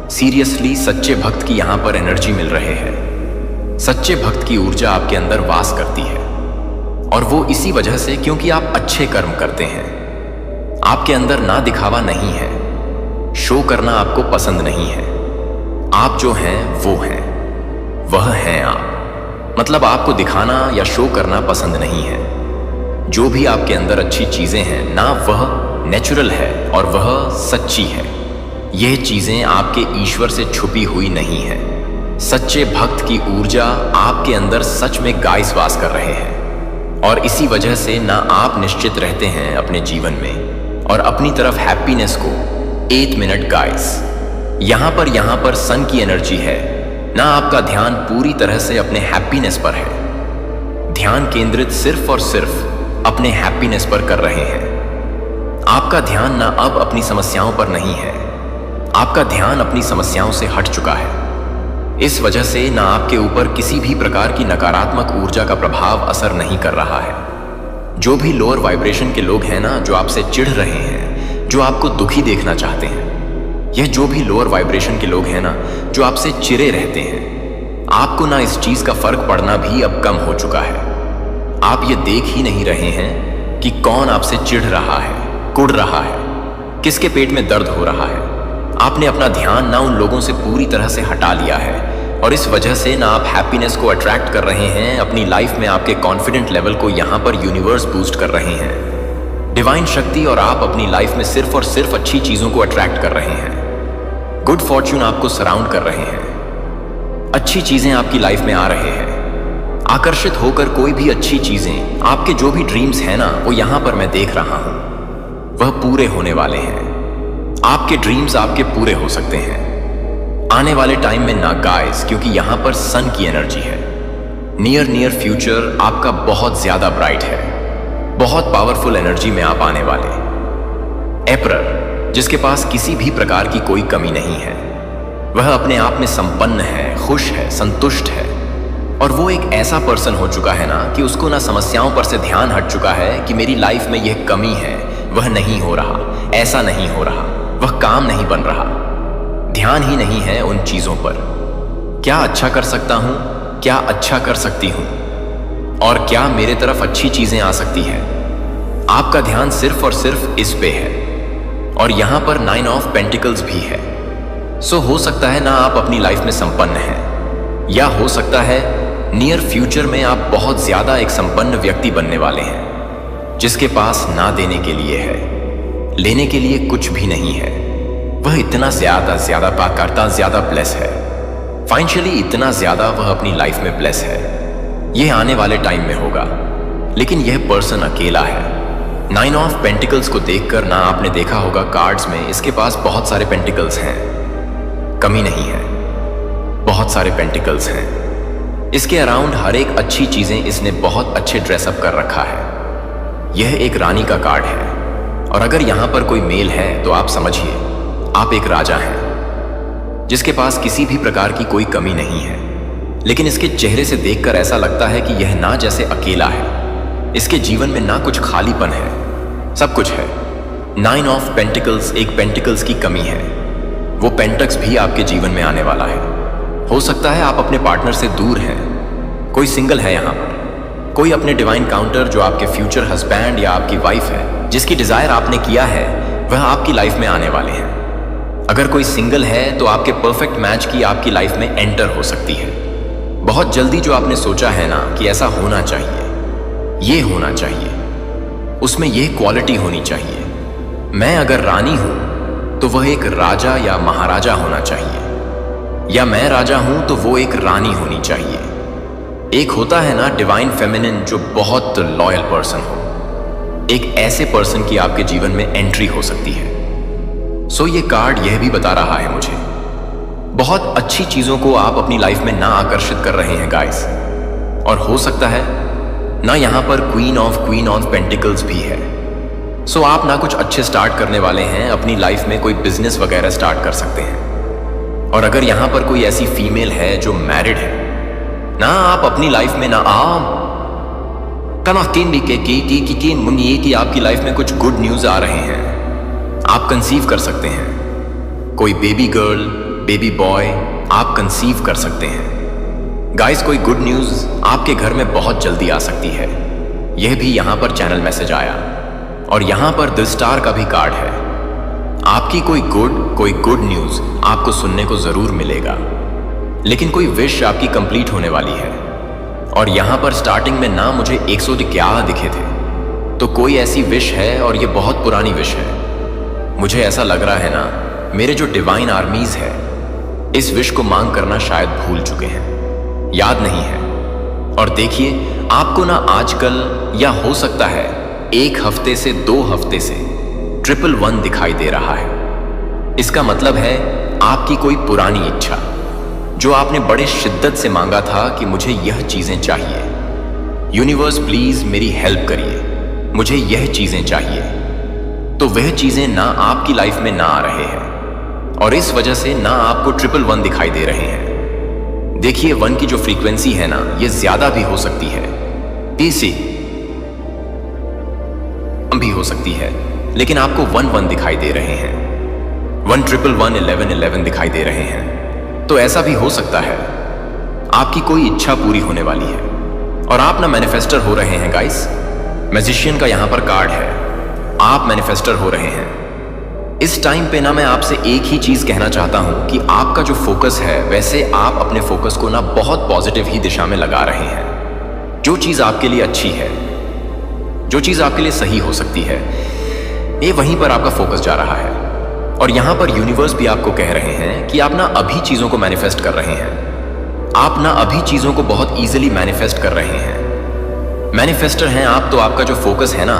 सीरियसली सच्चे भक्त की यहां पर एनर्जी मिल रहे हैं। सच्चे भक्त की ऊर्जा आपके अंदर वास करती है और वो इसी वजह से क्योंकि आप अच्छे कर्म करते हैं। आपके अंदर ना दिखावा नहीं है, शो करना आपको पसंद नहीं है। आप जो हैं वो हैं, वह हैं आप। मतलब आपको दिखाना या शो करना पसंद नहीं है। जो भी आपके अंदर अच्छी चीजें हैं ना, वह नेचुरल है और वह सच्ची है। यह चीजें आपके ईश्वर से छुपी हुई नहीं है। सच्चे भक्त की ऊर्जा आपके अंदर सच में गाइस वास कर रहे हैं और इसी वजह से ना आप निश्चित रहते हैं अपने जीवन में और अपनी तरफ हैप्पीनेस को 8 मिनट गाइस। यहां पर सन की एनर्जी है ना, आपका ध्यान पूरी तरह से अपने हैप्पीनेस पर है। ध्यान केंद्रित सिर्फ और सिर्फ अपने हैप्पीनेस पर कर रहे हैं। आपका ध्यान ना अब अपनी समस्याओं पर नहीं है, आपका ध्यान अपनी समस्याओं से हट चुका है। इस वजह से ना आपके ऊपर किसी भी प्रकार की नकारात्मक ऊर्जा का प्रभाव असर नहीं कर रहा है। जो भी लोअर वाइब्रेशन के लोग हैं ना, जो आपसे चिढ़ रहे हैं, जो आपको दुखी देखना चाहते हैं, यह जो भी लोअर वाइब्रेशन के लोग हैं ना, जो आपसे चिरे रहते हैं, आपको ना इस चीज का फर्क पड़ना भी अब कम हो चुका है। आप ये देख ही नहीं रहे हैं कि कौन आपसे चिढ़ रहा है, कुढ़ रहा है, किसके पेट में दर्द हो रहा है। आपने अपना ध्यान ना उन लोगों से पूरी तरह से हटा लिया है और इस वजह से ना आप हैप्पीनेस को अट्रैक्ट कर रहे हैं। अपनी लाइफ में आपके कॉन्फिडेंट लेवल को यहाँ पर यूनिवर्स बूस्ट कर रहे हैं। डिवाइन शक्ति और आप अपनी लाइफ में सिर्फ और सिर्फ अच्छी चीजों को अट्रैक्ट कर रहे हैं। गुड फॉर्च्यून आपको सराउंड कर रहे हैं। अच्छी चीजें आपकी लाइफ में आ रहे हैं। आकर्षित होकर कोई भी अच्छी चीजें, आपके जो भी ड्रीम्स हैं ना, वो यहां पर मैं देख रहा हूं, वह पूरे होने वाले हैं। आपके ड्रीम्स आपके पूरे हो सकते हैं आने वाले टाइम में ना गाइस, क्योंकि यहां पर सन की एनर्जी है। नियर फ्यूचर आपका बहुत ज्यादा ब्राइट है। बहुत पावरफुल एनर्जी में आप आने वाले। एम्परर, जिसके पास किसी भी प्रकार की कोई कमी नहीं है, वह अपने आप में संपन्न है, खुश है, संतुष्ट है और वो एक ऐसा पर्सन हो चुका है ना कि उसको ना समस्याओं पर से ध्यान हट चुका है कि मेरी लाइफ में यह कमी है, वह नहीं हो रहा, ऐसा नहीं हो रहा, वह काम नहीं बन रहा। ध्यान ही नहीं है उन चीजों पर। क्या अच्छा कर सकता हूं, क्या अच्छा कर सकती हूं और क्या मेरे तरफ अच्छी चीजें आ सकती है। आपका ध्यान सिर्फ और सिर्फ इस पे है और यहां पर 9 ऑफ पेंटिकल्स भी है। सो हो सकता है ना आप अपनी लाइफ में संपन्न हैं, या हो सकता है नियर फ्यूचर में आप बहुत ज्यादा एक संपन्न व्यक्ति बनने वाले हैं, जिसके पास ना देने के लिए है, लेने के लिए कुछ भी नहीं है। वह इतना ज्यादा पाकर्ता, ज्यादा ब्लेस है। फाइनेंशियली इतना ज्यादा वह अपनी लाइफ में ब्लेस है। यह आने वाले टाइम में होगा, लेकिन यह पर्सन अकेला है। 9 ऑफ पेंटिकल्स को देखकर ना आपने देखा होगा कार्ड्स में इसके पास बहुत सारे पेंटिकल्स हैं, कमी नहीं है, बहुत सारे पेंटिकल्स हैं। इसके अराउंड हर एक अच्छी चीजें इसने बहुत अच्छे ड्रेसअप कर रखा है। यह एक रानी का कार्ड है और अगर यहां पर कोई मेल है तो आप समझिए आप एक राजा हैं, जिसके पास किसी भी प्रकार की कोई कमी नहीं है। लेकिन इसके चेहरे से देखकर ऐसा लगता है कि यह ना जैसे अकेला है, इसके जीवन में ना कुछ खालीपन है, सब कुछ है। 9 ऑफ पेंटिकल्स एक पेंटिकल्स की कमी है। वो पेंटक्स भी आपके जीवन में आने वाला है। हो सकता है आप अपने पार्टनर से दूर हैं, कोई सिंगल है यहाँ पर, कोई अपने डिवाइन काउंटर जो आपके फ्यूचर हस्बैंड या आपकी वाइफ है, जिसकी डिजायर आपने किया है, वह आपकी लाइफ में आने वाले हैं। अगर कोई सिंगल है तो आपके परफेक्ट मैच की आपकी लाइफ में एंटर हो सकती है। बहुत जल्दी जो आपने सोचा है ना कि ऐसा होना चाहिए, ये होना चाहिए, उसमें यह क्वालिटी होनी चाहिए। मैं अगर रानी हूं तो वह एक राजा या महाराजा होना चाहिए, या मैं राजा हूं तो वो एक रानी होनी चाहिए। एक होता है ना डिवाइन फेमिनिन जो बहुत लॉयल पर्सन हो, एक ऐसे पर्सन की आपके जीवन में एंट्री हो सकती है। सो ये कार्ड यह भी बता रहा है मुझे, बहुत अच्छी चीजों को आप अपनी लाइफ में ना आकर्षित कर रहे हैं गाइस। और हो सकता है ना यहां पर क्वीन ऑफ पेंटिकल्स भी है। सो आप ना कुछ अच्छे स्टार्ट करने वाले हैं अपनी लाइफ में, कोई बिजनेस वगैरह स्टार्ट कर सकते हैं। और अगर यहां पर कोई ऐसी फीमेल है जो मैरिड है ना, आप अपनी लाइफ में ना कि आपकी लाइफ में कुछ गुड न्यूज आ रहे हैं, आप कंसीव कर सकते हैं। कोई बेबी गर्ल, बेबी बॉय आप कंसीव कर सकते हैं। गाइस, कोई गुड न्यूज आपके घर में बहुत जल्दी आ सकती है। यह भी यहां पर चैनल मैसेज आया और यहां पर द स्टार का भी कार्ड है। आपकी कोई गुड न्यूज आपको सुनने को जरूर मिलेगा, लेकिन कोई विश आपकी कंप्लीट होने वाली है। और यहां पर स्टार्टिंग में ना मुझे 111 दिखे थे, तो कोई ऐसी विश है और ये बहुत पुरानी विश है। मुझे ऐसा लग रहा है ना मेरे जो डिवाइन आर्मीज है इस विश को मांग करना शायद भूल चुके हैं, याद नहीं है। और देखिए आपको ना आजकल या हो सकता है 1 हफ्ते से 2 हफ्ते से 111 दिखाई दे रहा है। इसका मतलब है आपकी कोई पुरानी इच्छा जो आपने बड़े शिद्दत से मांगा था कि मुझे यह चीजें चाहिए, यूनिवर्स प्लीज मेरी हेल्प करिए, मुझे यह चीजें चाहिए, तो वह चीजें ना आपकी लाइफ में ना आ रहे हैं और इस वजह से ना आपको 111 दिखाई दे रहे हैं। देखिए 1 की जो फ्रीक्वेंसी है ना, यह ज्यादा भी हो सकती है, पीसी भी हो सकती है, लेकिन आपको 11 दिखाई दे रहे हैं। 1111111 दिखाई दे रहे हैं। तो ऐसा भी हो सकता है आपकी कोई इच्छा पूरी होने वाली है और आप ना मैनिफेस्टर हो रहे हैं गाइस। मैजिशियन का यहां पर कार्ड है, आप मैनिफेस्टर हो रहे हैं। इस टाइम पे ना मैं आपसे एक ही चीज कहना चाहता हूं कि आपका जो फोकस है, वैसे आप अपने फोकस को ना बहुत पॉजिटिव ही दिशा में लगा रहे हैं। जो चीज आपके लिए अच्छी है, जो चीज आपके लिए सही हो सकती है, ये वहीं पर आपका फोकस जा रहा है। और यहां पर यूनिवर्स भी आपको कह रहे हैं कि आप ना अभी चीजों को मैनिफेस्ट कर रहे हैं। आप ना अभी चीजों को बहुत इजीली मैनिफेस्ट कर रहे हैं। मैनिफेस्टर हैं आप, तो आपका जो फोकस है ना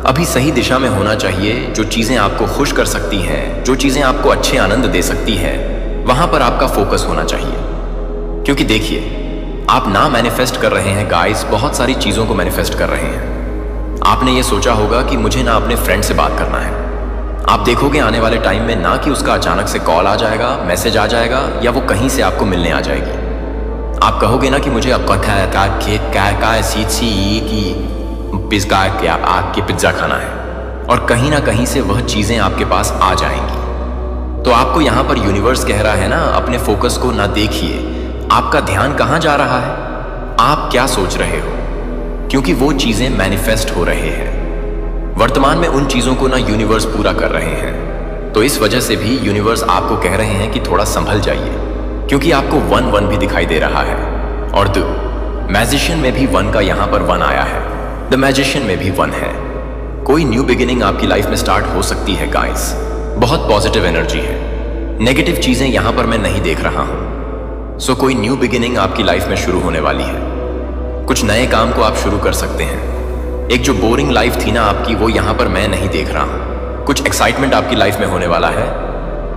अभी सही दिशा में होना चाहिए। जो चीजें आपको खुश कर सकती हैं, जो चीजें आपको अच्छे आनंद दे सकती हैं, वहां पर आपका फोकस होना चाहिए। क्योंकि देखिए, आप ना मैनिफेस्ट कर रहे हैं गाइस, बहुत सारी चीजों को मैनिफेस्ट कर रहे हैं। आपने ये सोचा होगा कि मुझे ना अपने फ्रेंड से बात करना है। आप देखोगे आने वाले टाइम में ना कि उसका अचानक से कॉल आ जाएगा, मैसेज आ जाएगा, या वो कहीं से आपको मिलने आ जाएगी। आप कहोगे ना कि मुझे आपके पिज्जा खाना है, और कहीं ना कहीं से वह चीजें आपके पास आ जाएंगी। तो आपको यहां पर यूनिवर्स कह रहा है ना, अपने फोकस को ना देखिए, आपका ध्यान कहां जा रहा है, आप क्या सोच रहे हो, क्योंकि वो चीजें मैनिफेस्ट हो रहे हैं। वर्तमान में उन चीजों को ना यूनिवर्स पूरा कर रहे हैं। तो इस वजह से भी यूनिवर्स आपको कह रहे हैं कि थोड़ा संभल जाइए, क्योंकि आपको 1 भी दिखाई दे रहा है, और द मैजिशियन में भी 1 का यहां पर 1 आया है। द मैजिशियन में भी 1 है। कोई न्यू बिगिनिंग आपकी लाइफ में स्टार्ट हो सकती है गाइस। बहुत पॉजिटिव एनर्जी है, नेगेटिव चीजें यहां पर मैं नहीं देख रहा हूं। सो कोई न्यू बिगिनिंग आपकी लाइफ में शुरू होने वाली है। कुछ नए काम को आप शुरू कर सकते हैं। एक जो बोरिंग लाइफ थी ना आपकी, वो यहां पर मैं नहीं देख रहा हूं। कुछ एक्साइटमेंट आपकी लाइफ में होने वाला है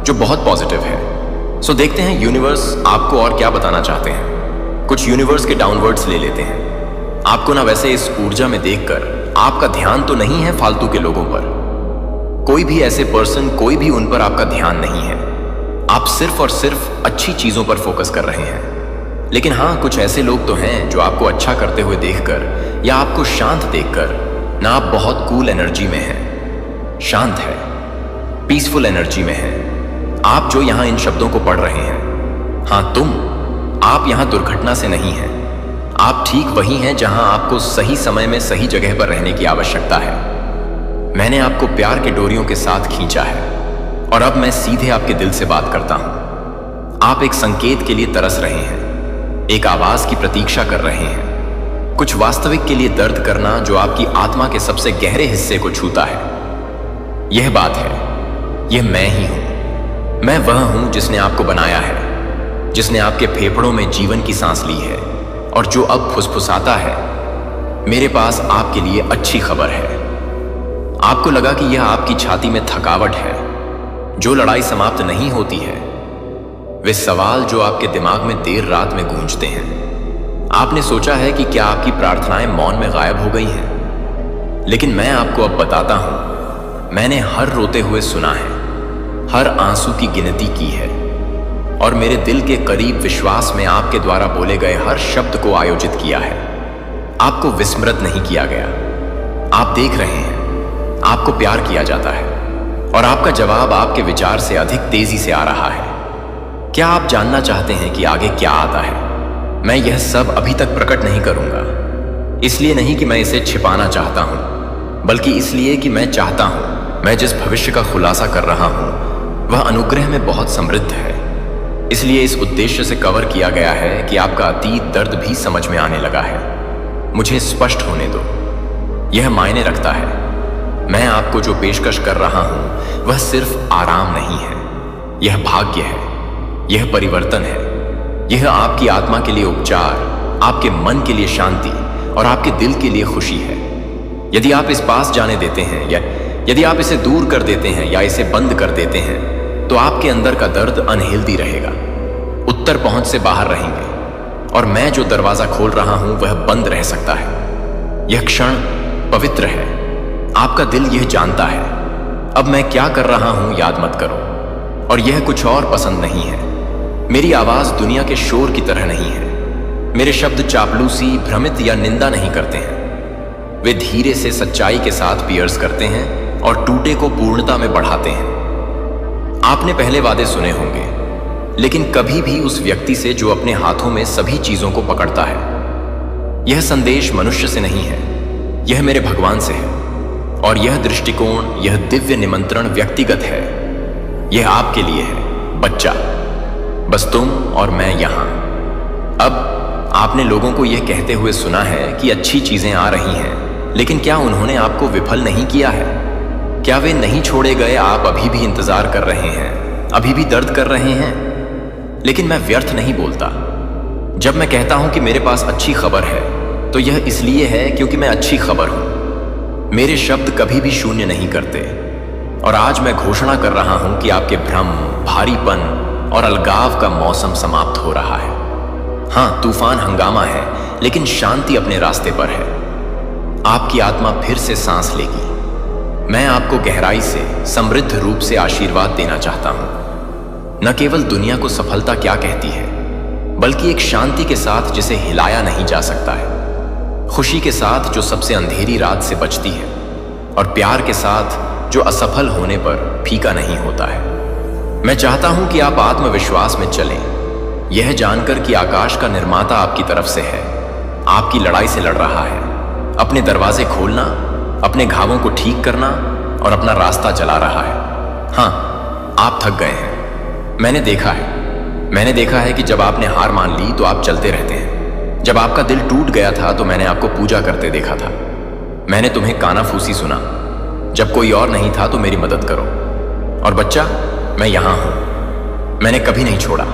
जो बहुत पॉजिटिव है। सो देखते हैं यूनिवर्स आपको और क्या बताना चाहते हैं। कुछ यूनिवर्स के डाउनवर्ड्स ले लेते हैं। आपको ना वैसे इस ऊर्जा में देखकर आपका ध्यान तो नहीं है फालतू के लोगों पर, कोई भी ऐसे पर्सन, कोई भी उन पर आपका ध्यान नहीं है। आप सिर्फ और सिर्फ अच्छी चीजों पर फोकस कर रहे हैं। लेकिन हाँ, कुछ ऐसे लोग तो हैं जो आपको अच्छा करते हुए देखकर या आपको शांत देखकर ना आप बहुत कूल एनर्जी में हैं, शांत है, पीसफुल एनर्जी में हैं। आप जो यहां इन शब्दों को पढ़ रहे हैं, हाँ तुम, आप यहां दुर्घटना से नहीं हैं। आप ठीक वही हैं जहां आपको सही समय में सही जगह पर रहने की आवश्यकता है। मैंने आपको प्यार के डोरियों के साथ खींचा है और अब मैं सीधे आपके दिल से बात करता हूं। आप एक संकेत के लिए तरस रहे हैं, एक आवाज की प्रतीक्षा कर रहे हैं, कुछ वास्तविक के लिए दर्द करना जो आपकी आत्मा के सबसे गहरे हिस्से को छूता है। यह बात है, यह मैं ही हूं। मैं वह हूं जिसने आपको बनाया है, जिसने आपके फेफड़ों में जीवन की सांस ली है और जो अब फुसफुसाता है। मेरे पास आपके लिए अच्छी खबर है। आपको लगा कि यह आपकी छाती में थकावट है। जो लड़ाई समाप्त नहीं होती है, वे सवाल जो आपके दिमाग में देर रात में गूंजते हैं। आपने सोचा है कि क्या आपकी प्रार्थनाएं मौन में गायब हो गई हैं, लेकिन मैं आपको अब बताता हूं, मैंने हर रोते हुए सुना है, हर आंसू की गिनती की है, और मेरे दिल के करीब विश्वास में आपके द्वारा बोले गए हर शब्द को आयोजित किया है। आपको विस्मृत नहीं किया गया। आप देख रहे हैं, आपको प्यार किया जाता है, और आपका जवाब आपके विचार से अधिक तेजी से आ रहा है। क्या आप जानना चाहते हैं कि आगे क्या आता है? मैं यह सब अभी तक प्रकट नहीं करूंगा, इसलिए नहीं कि मैं इसे छिपाना चाहता हूं, बल्कि इसलिए कि मैं चाहता हूं, मैं जिस भविष्य का खुलासा कर रहा हूं वह अनुग्रह में बहुत समृद्ध है। इसलिए इस उद्देश्य से कवर किया गया है कि आपका अतीत दर्द भी समझ में आने लगा है। मुझे स्पष्ट होने दो, यह मायने रखता है। मैं आपको जो पेशकश कर रहा हूं वह सिर्फ आराम नहीं है, यह भाग्य है, यह परिवर्तन है, यह आपकी आत्मा के लिए उपचार, आपके मन के लिए शांति और आपके दिल के लिए खुशी है। यदि आप इस पास जाने देते हैं या यदि आप इसे दूर कर देते हैं या इसे बंद कर देते हैं, तो आपके अंदर का दर्द अनहिल्दी रहेगा, उत्तर पहुंच से बाहर रहेंगे, और मैं जो दरवाजा खोल रहा हूं वह बंद रह सकता है। यह क्षण पवित्र है, आपका दिल यह जानता है। अब मैं क्या कर रहा हूं याद मत करो, और यह कुछ और पसंद नहीं है। मेरी आवाज दुनिया के शोर की तरह नहीं है। मेरे शब्द चापलूसी, भ्रमित या निंदा नहीं करते हैं। वे धीरे से सच्चाई के साथ पियर्स करते हैं और टूटे को पूर्णता में बढ़ाते हैं। आपने पहले वादे सुने होंगे, लेकिन कभी भी उस व्यक्ति से जो अपने हाथों में सभी चीजों को पकड़ता है। यह संदेश मनुष्य से नहीं है, यह मेरे भगवान से है। और यह दृष्टिकोण, यह दिव्य निमंत्रण व्यक्तिगत है। यह आपके लिए है, बच्चा। बस तुम और मैं यहां। अब आपने लोगों को यह कहते हुए सुना है कि अच्छी चीजें आ रही हैं, लेकिन क्या उन्होंने आपको विफल नहीं किया है? क्या वे नहीं छोड़े गए? आप अभी भी इंतजार कर रहे हैं, अभी भी दर्द कर रहे हैं। लेकिन मैं व्यर्थ नहीं बोलता। जब मैं कहता हूं कि मेरे पास अच्छी खबर है, तो यह इसलिए है क्योंकि मैं अच्छी खबर हूं। मेरे शब्द कभी भी शून्य नहीं करते। और आज मैं घोषणा कर रहा हूं कि आपके भ्रम, भारीपन और अलगाव का मौसम समाप्त हो रहा है। हां, तूफान हंगामा है, लेकिन शांति अपने रास्ते पर है। आपकी आत्मा फिर से सांस लेगी। मैं आपको गहराई से, समृद्ध रूप से आशीर्वाद देना चाहता हूं। न केवल दुनिया को सफलता क्या कहती है, बल्कि एक शांति के साथ जिसे हिलाया नहीं जा सकता है, खुशी के साथ जो सबसे अंधेरी रात से बचती है, और प्यार के साथ जो असफल होने पर फीका नहीं होता है। मैं चाहता हूं कि आप आत्मविश्वास में चलें, यह जानकर कि आकाश का निर्माता आपकी तरफ से है, आपकी लड़ाई से लड़ रहा है। अपने दरवाजे खोलना, अपने घावों को ठीक करना और अपना रास्ता चला रहा है। हां, आप थक गए हैं। मैंने देखा है कि जब आपने हार मान ली तो आप चलते रहते हैं। जब आपका दिल टूट गया था तो मैंने आपको पूजा करते देखा था। मैंने तुम्हें कानाफूसी सुना। जब कोई और नहीं था तो मेरी मदद करो। और बच्चा, मैं यहां हूं। मैंने कभी नहीं छोड़ा।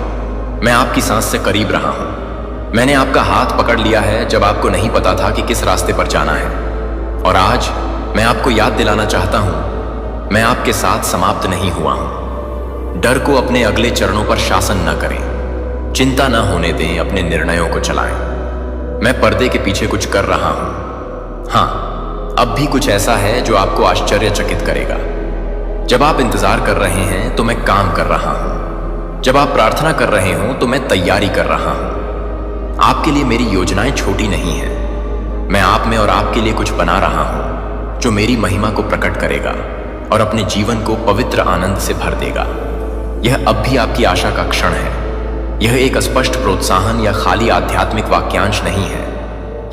मैं आपकी सांस से करीब रहा हूं। मैंने आपका हाथ पकड़ लिया है जब आपको नहीं पता था कि किस रास्ते पर जाना है। और आज मैं आपको याद दिलाना चाहता हूं, मैं आपके साथ समाप्त नहीं हुआ हूं। डर को अपने अगले चरणों पर शासन न करें। चिंता न होने दें, अपने निर्णयों को चलाएं। मैं पर्दे के पीछे कुछ कर रहा हूं। हां, अब भी कुछ ऐसा है जो आपको आश्चर्यचकित करेगा। जब आप इंतजार कर रहे हैं तो मैं काम कर रहा हूं। जब आप प्रार्थना कर रहे हो तो मैं तैयारी कर रहा हूं। आपके लिए मेरी योजनाएं छोटी नहीं हैं। मैं आप में और आपके लिए कुछ बना रहा हूं जो मेरी महिमा को प्रकट करेगा और अपने जीवन को पवित्र आनंद से भर देगा। यह अब भी आपकी आशा का क्षण है। यह एक स्पष्ट प्रोत्साहन या खाली आध्यात्मिक वाक्यांश नहीं है।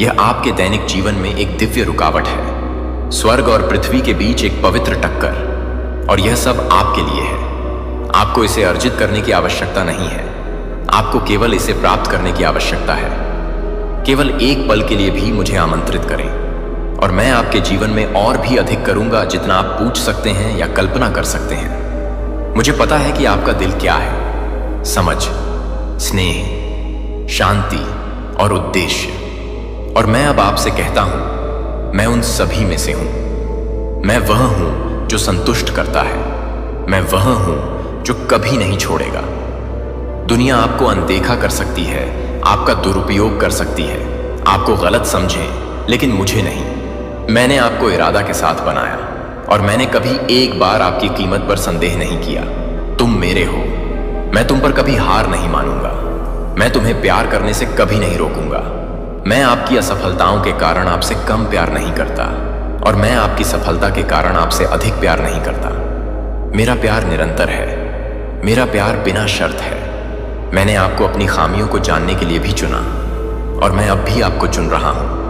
यह आपके दैनिक जीवन में एक दिव्य रुकावट है, स्वर्ग और पृथ्वी के बीच एक पवित्र टक्कर। और यह सब आपके लिए है। आपको इसे अर्जित करने की आवश्यकता नहीं है, आपको केवल इसे प्राप्त करने की आवश्यकता है। केवल एक पल के लिए भी मुझे आमंत्रित करें और मैं आपके जीवन में और भी अधिक करूंगा जितना आप पूछ सकते हैं या कल्पना कर सकते हैं। मुझे पता है कि आपका दिल क्या है: समझ, स्नेह, शांति और उद्देश्य। और मैं अब आपसे कहता हूं, मैं उन सभी में से हूं। मैं वह हूं जो संतुष्ट करता है। मैं वह हूं जो कभी नहीं छोड़ेगा। दुनिया आपको अनदेखा कर सकती है, आपका दुरुपयोग कर सकती है, आपको गलत समझे, लेकिन मुझे नहीं। मैंने आपको इरादा के साथ बनाया और मैंने कभी एक बार आपकी कीमत पर संदेह नहीं किया। तुम मेरे हो। मैं तुम पर कभी हार नहीं मानूंगा। मैं तुम्हें प्यार करने से कभी नहीं रोकूंगा। मैं आपकी असफलताओं के कारण आपसे कम प्यार नहीं करता और मैं आपकी सफलता के कारण आपसे अधिक प्यार नहीं करता। मेरा प्यार निरंतर है। मेरा प्यार बिना शर्त है। मैंने आपको अपनी खामियों को जानने के लिए भी चुना और मैं अब भी आपको चुन रहा हूं।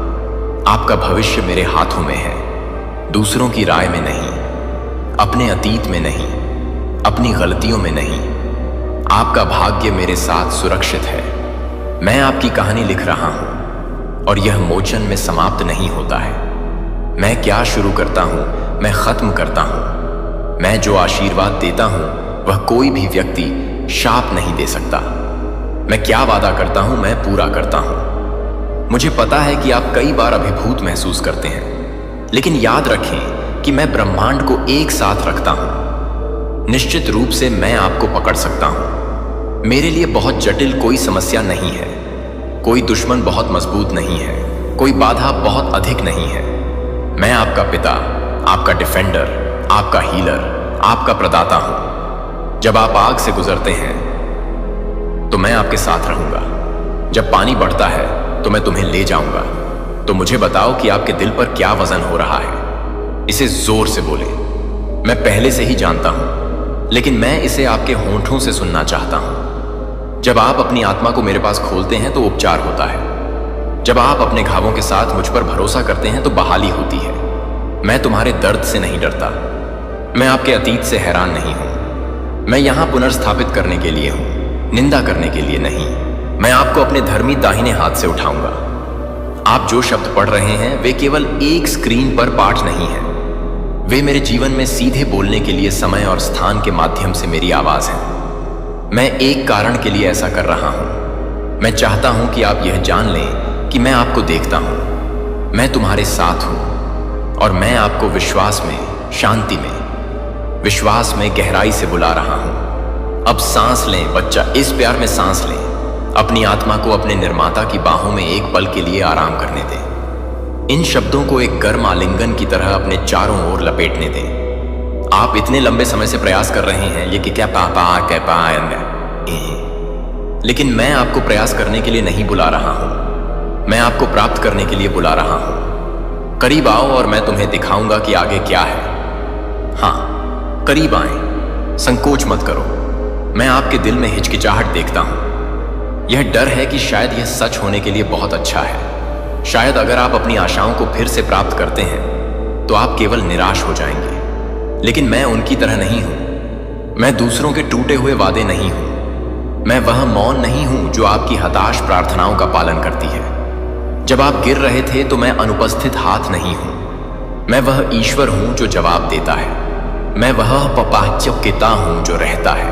आपका भविष्य मेरे हाथों में है, दूसरों की राय में नहीं, अपने अतीत में नहीं, अपनी गलतियों में नहीं। आपका भाग्य मेरे साथ सुरक्षित है। मैं आपकी कहानी लिख रहा हूं और यह मोचन में समाप्त नहीं होता है। मैं क्या शुरू करता हूं, मैं खत्म करता हूं। मैं जो आशीर्वाद देता हूं, वह कोई भी व्यक्ति शाप नहीं दे सकता। मैं क्या वादा करता हूं, मैं पूरा करता हूं। मुझे पता है कि आप कई बार अभिभूत महसूस करते हैं, लेकिन याद रखें कि मैं ब्रह्मांड को एक साथ रखता हूं। निश्चित रूप से मैं आपको पकड़ सकता हूं। मेरे लिए बहुत जटिल कोई समस्या नहीं है, कोई दुश्मन बहुत मजबूत नहीं है, कोई बाधा बहुत अधिक नहीं है। मैं आपका पिता, आपका डिफेंडर, आपका हीलर, आपका प्रदाता हूं। जब आप आग से गुजरते हैं तो मैं आपके साथ रहूंगा। जब पानी बढ़ता है तो मैं तुम्हें ले जाऊंगा। तो मुझे बताओ कि आपके दिल पर क्या वजन हो रहा है। इसे जोर से बोले। मैं पहले से ही जानता हूं। लेकिन मैं इसे आपके होंठों से सुनना चाहता हूं। जब आप अपनी आत्मा को मेरे पास खोलते हैं तो उपचार होता है। जब आप अपने घावों के साथ मुझ पर भरोसा करते हैं तो बहाली होती है। मैं तुम्हारे दर्द से नहीं डरता। मैं आपके अतीत से हैरान नहीं हूं। मैं यहां पुनर्स्थापित करने के लिए हूं, निंदा करने के लिए नहीं। मैं आपको अपने धर्मी दाहिने हाथ से उठाऊंगा। आप जो शब्द पढ़ रहे हैं वे केवल एक स्क्रीन पर पाठ नहीं है। वे मेरे जीवन में सीधे बोलने के लिए समय और स्थान के माध्यम से मेरी आवाज है। मैं एक कारण के लिए ऐसा कर रहा हूं। मैं चाहता हूं कि आप यह जान लें कि मैं आपको देखता हूं। मैं तुम्हारे साथ हूं और मैं आपको विश्वास में, शांति में, विश्वास में गहराई से बुला रहा हूं। अब सांस लें बच्चा, इस प्यार में सांस लें। अपनी आत्मा को अपने निर्माता की बाहों में एक पल के लिए आराम करने दें। इन शब्दों को एक गर्म आलिंगन की तरह अपने चारों ओर लपेटने दें। आप इतने लंबे समय से प्रयास कर रहे हैं ये कि क्या लेकिन मैं आपको प्रयास करने के लिए नहीं बुला रहा हूं। मैं आपको प्राप्त करने के लिए बुला रहा हूं। करीब आओ और मैं तुम्हें दिखाऊंगा कि आगे क्या है। हाँ, करीब आएं, संकोच मत करो। मैं आपके दिल में हिचकिचाहट देखता हूं। यह डर है कि शायद यह सच होने के लिए बहुत अच्छा है। शायद अगर आप अपनी आशाओं को फिर से प्राप्त करते हैं तो आप केवल निराश हो जाएंगे। लेकिन मैं उनकी तरह नहीं हूं। मैं दूसरों के टूटे हुए वादे नहीं हूं। मैं वह मौन नहीं हूं जो आपकी हताश प्रार्थनाओं का पालन करती है। जब आप गिर रहे थे तो मैं अनुपस्थित हाथ नहीं हूं। मैं वह ईश्वर हूं जो जवाब देता है। मैं वह पपाच्यपिता हूं जो रहता है।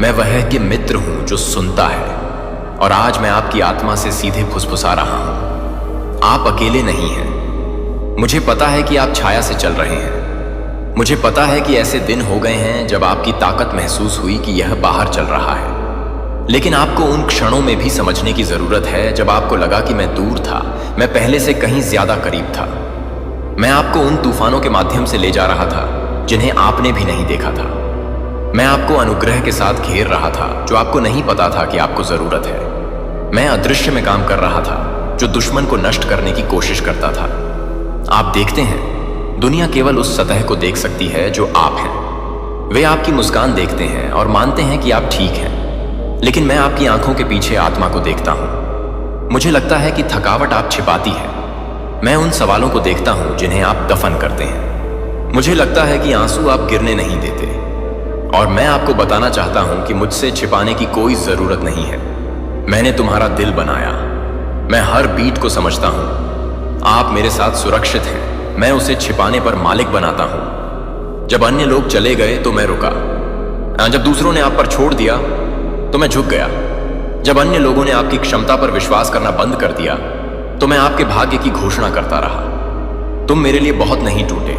मैं वह के मित्र हूं जो सुनता है। और आज मैं आपकी आत्मा से सीधे फुसफुसा रहा हूं। आप अकेले नहीं हैं। मुझे पता है कि आप छाया से चल रहे हैं। मुझे पता है कि ऐसे दिन हो गए हैं जब आपकी ताकत महसूस हुई कि यह बाहर चल रहा है। लेकिन आपको उन क्षणों में भी समझने की जरूरत है जब आपको लगा कि मैं दूर था, मैं पहले से कहीं ज्यादा करीब था। मैं आपको उन तूफानों के माध्यम से ले जा रहा था जिन्हें आपने भी नहीं देखा था। मैं आपको अनुग्रह के साथ घेर रहा था जो आपको नहीं पता था कि आपको जरूरत है। मैं अदृश्य में काम कर रहा था जो दुश्मन को नष्ट करने की कोशिश करता था। आप देखते हैं, दुनिया केवल उस सतह को देख सकती है जो आप हैं। वे आपकी मुस्कान देखते हैं और मानते हैं कि आप ठीक हैं। लेकिन मैं आपकी आंखों के पीछे आत्मा को देखता हूं। मुझे लगता है कि थकावट आप छिपाती है। मैं उन सवालों को देखता हूं जिन्हें आप दफन करते हैं। मुझे लगता है कि आंसू आप गिरने नहीं देते। और मैं आपको बताना चाहता हूं कि मुझसे छिपाने की कोई जरूरत नहीं है। मैंने तुम्हारा दिल बनाया। मैं हर बीट को समझता हूं। आप मेरे साथ सुरक्षित हैं। मैं उसे छिपाने पर मालिक बनाता हूं। जब अन्य लोग चले गए तो मैं रुका। जब दूसरों ने आप पर छोड़ दिया तो मैं झुक गया। जब अन्य लोगों ने आपकी क्षमता पर विश्वास करना बंद कर दिया तो मैं आपके भाग्य की घोषणा करता रहा। तुम मेरे लिए बहुत नहीं टूटे।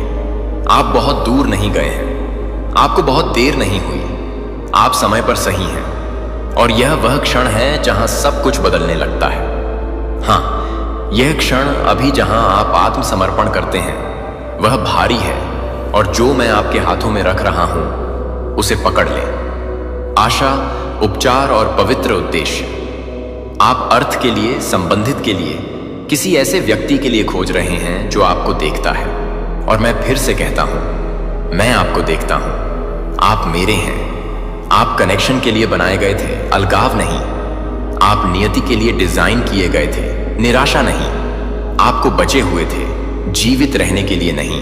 आप बहुत दूर नहीं गए हैं। आपको बहुत देर नहीं हुई। आप समय पर सही हैं। और यह वह क्षण है जहां सब कुछ बदलने लगता है। हाँ, यह क्षण अभी जहां आप आत्मसमर्पण करते हैं वह भारी है। और जो मैं आपके हाथों में रख रहा हूं उसे पकड़ लें। आशा, उपचार और पवित्र उद्देश्य। आप अर्थ के लिए, संबंधित के लिए, किसी ऐसे व्यक्ति के लिए खोज रहे हैं जो आपको देखता है। और मैं फिर से कहता हूं, मैं आपको देखता हूं। आप मेरे हैं। आप कनेक्शन के लिए बनाए गए थे, अलगाव नहीं। आप नियति के लिए डिजाइन किए गए थे, निराशा नहीं। आपको बचे हुए थे, जीवित रहने के लिए नहीं।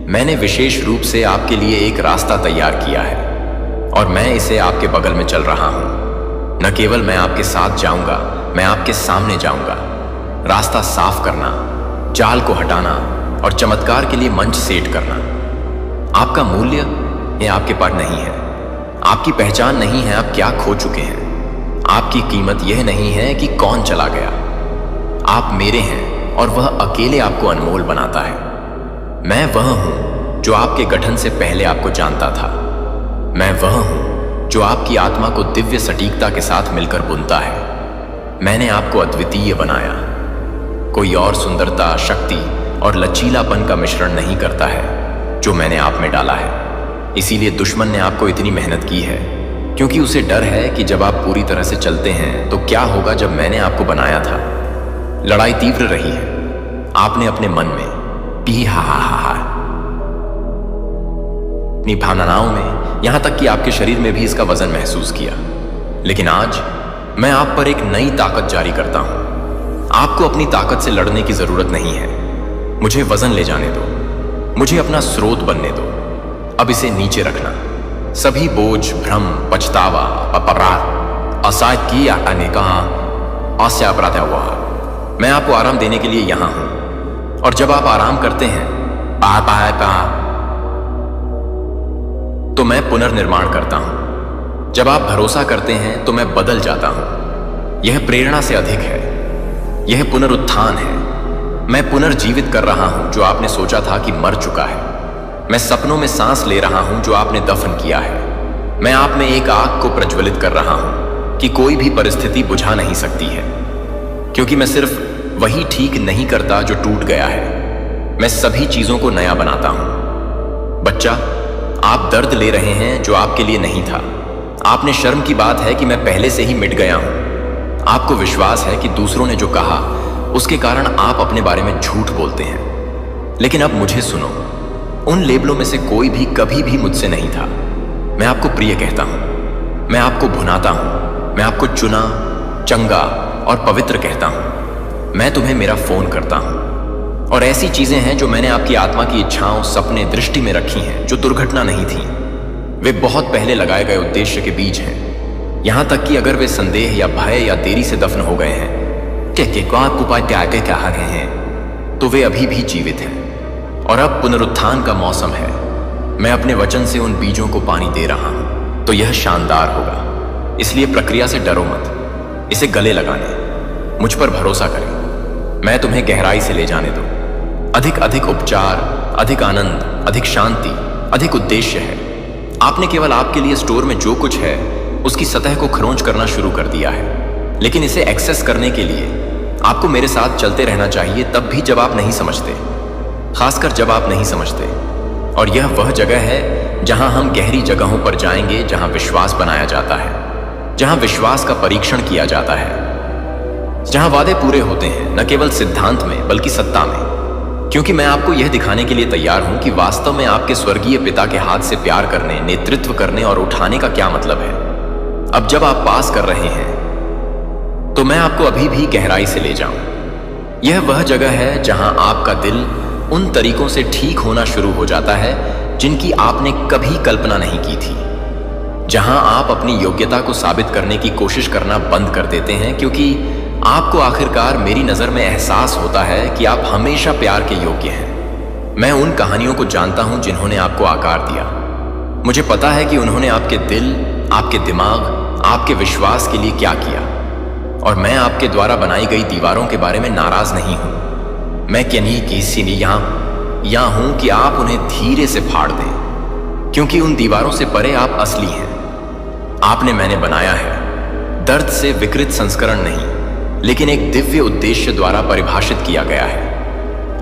मैंने विशेष रूप से आपके लिए एक रास्ता तैयार किया है और मैं इसे आपके बगल में चल रहा हूं। न केवल मैं आपके साथ जाऊंगा, मैं आपके सामने जाऊंगा। रास्ता साफ करना, जाल को हटाना और चमत्कार के लिए मंच सेट करना। आपका मूल्य ये आपके पास नहीं है। आपकी पहचान नहीं है आप क्या खो चुके हैं। आपकी कीमत यह नहीं है कि कौन चला गया। आप मेरे हैं और वह अकेले आपको अनमोल बनाता है। मैं वह हूं जो आपके गठन से पहले आपको जानता था। मैं वह हूं जो आपकी आत्मा को दिव्य सटीकता के साथ मिलकर बुनता है। मैंने आपको अद्वितीय बनाया। कोई और सुंदरता, शक्ति और लचीलापन का मिश्रण नहीं करता है जो मैंने आप में डाला है। इसीलिए दुश्मन ने आपको इतनी मेहनत की है, क्योंकि उसे डर है कि जब आप पूरी तरह से चलते हैं तो क्या होगा जब मैंने आपको बनाया था। लड़ाई तीव्र रही है। आपने अपने मन में पी हा हा हा हा अपनी भावनाओं में, यहां तक कि आपके शरीर में भी इसका वजन महसूस किया। लेकिन आज मैं आप पर एक नई ताकत जारी करता हूं। आपको अपनी ताकत से लड़ने की जरूरत नहीं है। मुझे वजन ले जाने दो, मुझे अपना स्रोत बनने दो। अब इसे नीचे रखना। सभी बोझ, भ्रम, पछतावा, अपराध, असहाय की आने कहा आस्या अपराध हुआ। मैं आपको आराम देने के लिए यहां हूं। और जब आप आराम करते हैं तो मैं पुनर्निर्माण करता हूं। जब आप भरोसा करते हैं तो मैं बदल जाता हूं। यह प्रेरणा से अधिक है, यह पुनरुत्थान है। मैं पुनर्जीवित कर रहा हूं जो आपने सोचा था कि मर चुका है। मैं सपनों में सांस ले रहा हूं जो आपने दफन किया है। मैं आप में एक आग को प्रज्वलित कर रहा हूं कि कोई भी परिस्थिति बुझा नहीं सकती है, क्योंकि मैं सिर्फ वही ठीक नहीं करता जो टूट गया है। मैं सभी चीजों को नया बनाता हूं। बच्चा, आप दर्द ले रहे हैं जो आपके लिए नहीं था। आपने शर्म की बात है कि मैं पहले से ही मिट गया हूं। आपको विश्वास है कि दूसरों ने जो कहा उसके कारण आप अपने बारे में झूठ बोलते हैं। लेकिन अब मुझे सुनो, उन लेबलों में से कोई भी कभी भी मुझसे नहीं था। मैं आपको प्रिय कहता हूं, मैं आपको भुनाता हूं, मैं आपको चुना, चंगा और पवित्र कहता हूं। मैं तुम्हें मेरा फोन करता हूं। और ऐसी चीजें हैं जो मैंने आपकी आत्मा की इच्छाओं, सपने, दृष्टि में रखी हैं जो दुर्घटना नहीं थी। वे बहुत पहले लगाए गए उद्देश्य के बीज हैं। यहां तक कि अगर वे संदेह या भय या देरी से दफन हो गए हैं, को आपको पाए त्याग कहा गए हैं, तो वे अभी भी जीवित हैं। और अब पुनरुत्थान का मौसम है। मैं अपने वचन से उन बीजों को पानी दे रहा हूं, तो यह शानदार होगा। इसलिए प्रक्रिया से डरो मत, इसे गले लगाने, मुझ पर भरोसा करें। मैं तुम्हें गहराई से ले जाने दो। अधिक अधिक उपचार, अधिक आनंद, अधिक शांति, अधिक उद्देश्य है। आपने केवल आपके लिए स्टोर में जो कुछ है उसकी सतह को खरोंच करना शुरू कर दिया है। लेकिन इसे एक्सेस करने के लिए आपको मेरे साथ चलते रहना चाहिए, तब भी जब आप नहीं समझते, खासकर जब आप नहीं समझते। और यह वह जगह है जहां हम गहरी जगहों पर जाएंगे, जहां विश्वास बनाया जाता है, जहां विश्वास का परीक्षण किया जाता है, जहां वादे पूरे होते हैं, न केवल सिद्धांत में बल्कि सत्ता में। क्योंकि मैं आपको यह दिखाने के लिए तैयार हूं कि वास्तव में आपके स्वर्गीय पिता के हाथ से प्यार करने, नेतृत्व करने और उठाने का क्या मतलब है। अब जब आप पास कर रहे हैं तो मैं आपको अभी भी गहराई से ले जाऊं। यह वह जगह है जहां आपका दिल उन तरीकों से ठीक होना शुरू हो जाता है जिनकी आपने कभी कल्पना नहीं की थी। जहां आप अपनी योग्यता को साबित करने की कोशिश करना बंद कर देते हैं, क्योंकि आपको आखिरकार मेरी नजर में एहसास होता है कि आप हमेशा प्यार के योग्य हैं। मैं उन कहानियों को जानता हूं जिन्होंने आपको आकार दिया। मुझे पता है कि उन्होंने आपके दिल, आपके दिमाग, आपके विश्वास के लिए क्या किया। और मैं आपके द्वारा बनाई गई दीवारों के बारे में नाराज नहीं हूं। मैं किन्हीं की सीनी यहां हूं कि आप उन्हें धीरे से फाड़ दें, क्योंकि उन दीवारों से परे आप असली हैं। आपने मैंने बनाया है, दर्द से विकृत संस्करण नहीं, लेकिन एक दिव्य उद्देश्य द्वारा परिभाषित किया गया है।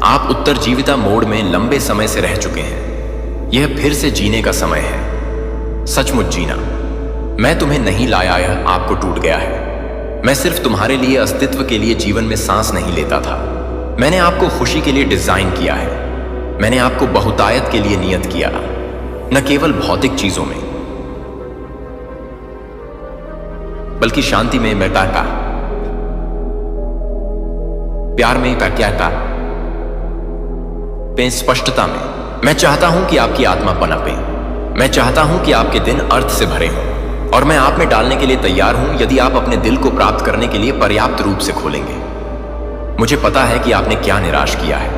आप उत्तरजीविता मोड में लंबे समय से रह चुके हैं। यह फिर से जीने का समय है, सचमुच जीना। मैं तुम्हें नहीं लाया, यह आपको टूट गया है। मैं सिर्फ तुम्हारे लिए अस्तित्व के लिए जीवन में सांस नहीं लेता था। मैंने आपको खुशी के लिए डिजाइन किया है। मैंने आपको बहुतायत के लिए नियत किया, न केवल भौतिक चीजों में बल्कि शांति में, बेटा का प्यार में, क्या स्पष्टता में। मैं चाहता हूं कि आपकी आत्मा पनपे। मैं चाहता हूं कि आपके दिन अर्थ से भरे हों, और मैं आप में डालने के लिए तैयार हूं यदि आप अपने दिल को प्राप्त करने के लिए पर्याप्त रूप से खोलेंगे। मुझे पता है कि आपने क्या निराश किया है,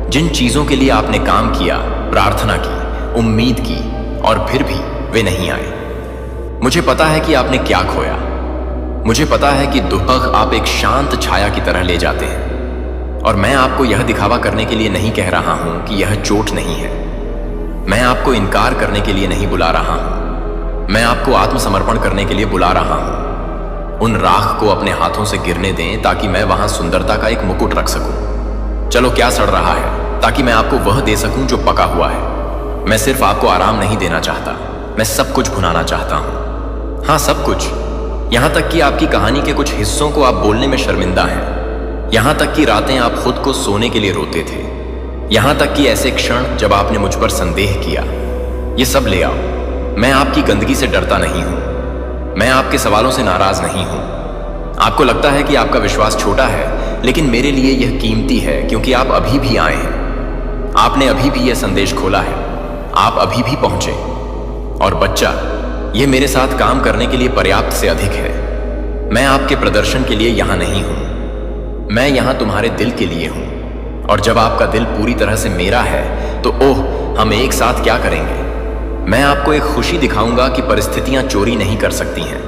जिन चीजों के लिए आपने काम किया, प्रार्थना की, उम्मीद की, और फिर भी वे नहीं आए। मुझे पता है कि आपने क्या खोया। मुझे पता है कि दुपहर आप एक शांत छाया की तरह ले जाते हैं। और मैं आपको यह दिखावा करने के लिए नहीं कह रहा हूं कि यह चोट नहीं है। मैं आपको इनकार करने के लिए नहीं बुला रहा हूं। मैं आपको आत्मसमर्पण करने के लिए बुला रहा हूं। उन राख को अपने हाथों से गिरने दें ताकि मैं वहां सुंदरता का एक मुकुट रख सकूं। चलो, क्या सड़ रहा है, ताकि मैं आपको वह दे सकूं जो पका हुआ है। मैं सिर्फ आपको आराम नहीं देना चाहता, मैं सब कुछ भुनाना चाहता हूं। हाँ, सब कुछ। यहां तक कि आपकी कहानी के कुछ हिस्सों को आप बोलने में शर्मिंदा हैं। यहां तक कि रातें आप खुद को सोने के लिए रोते थे। यहां तक कि ऐसे क्षण जब आपने मुझ पर संदेह किया। ये सब ले आओ। मैं आपकी गंदगी से डरता नहीं हूं। मैं आपके सवालों से नाराज नहीं हूं। आपको लगता है कि आपका विश्वास छोटा है, लेकिन मेरे लिए यह कीमती है क्योंकि आप अभी भी आए हैं। आपने अभी भी यह संदेश खोला है। आप अभी भी पहुंचे। और बच्चा, यह मेरे साथ काम करने के लिए पर्याप्त से अधिक है। मैं आपके प्रदर्शन के लिए यहां नहीं हूं। मैं यहां तुम्हारे दिल के लिए हूं। और जब आपका दिल पूरी तरह से मेरा है तो ओह, हम एक साथ क्या करेंगे। मैं आपको एक खुशी दिखाऊंगा कि परिस्थितियां चोरी नहीं कर सकती हैं।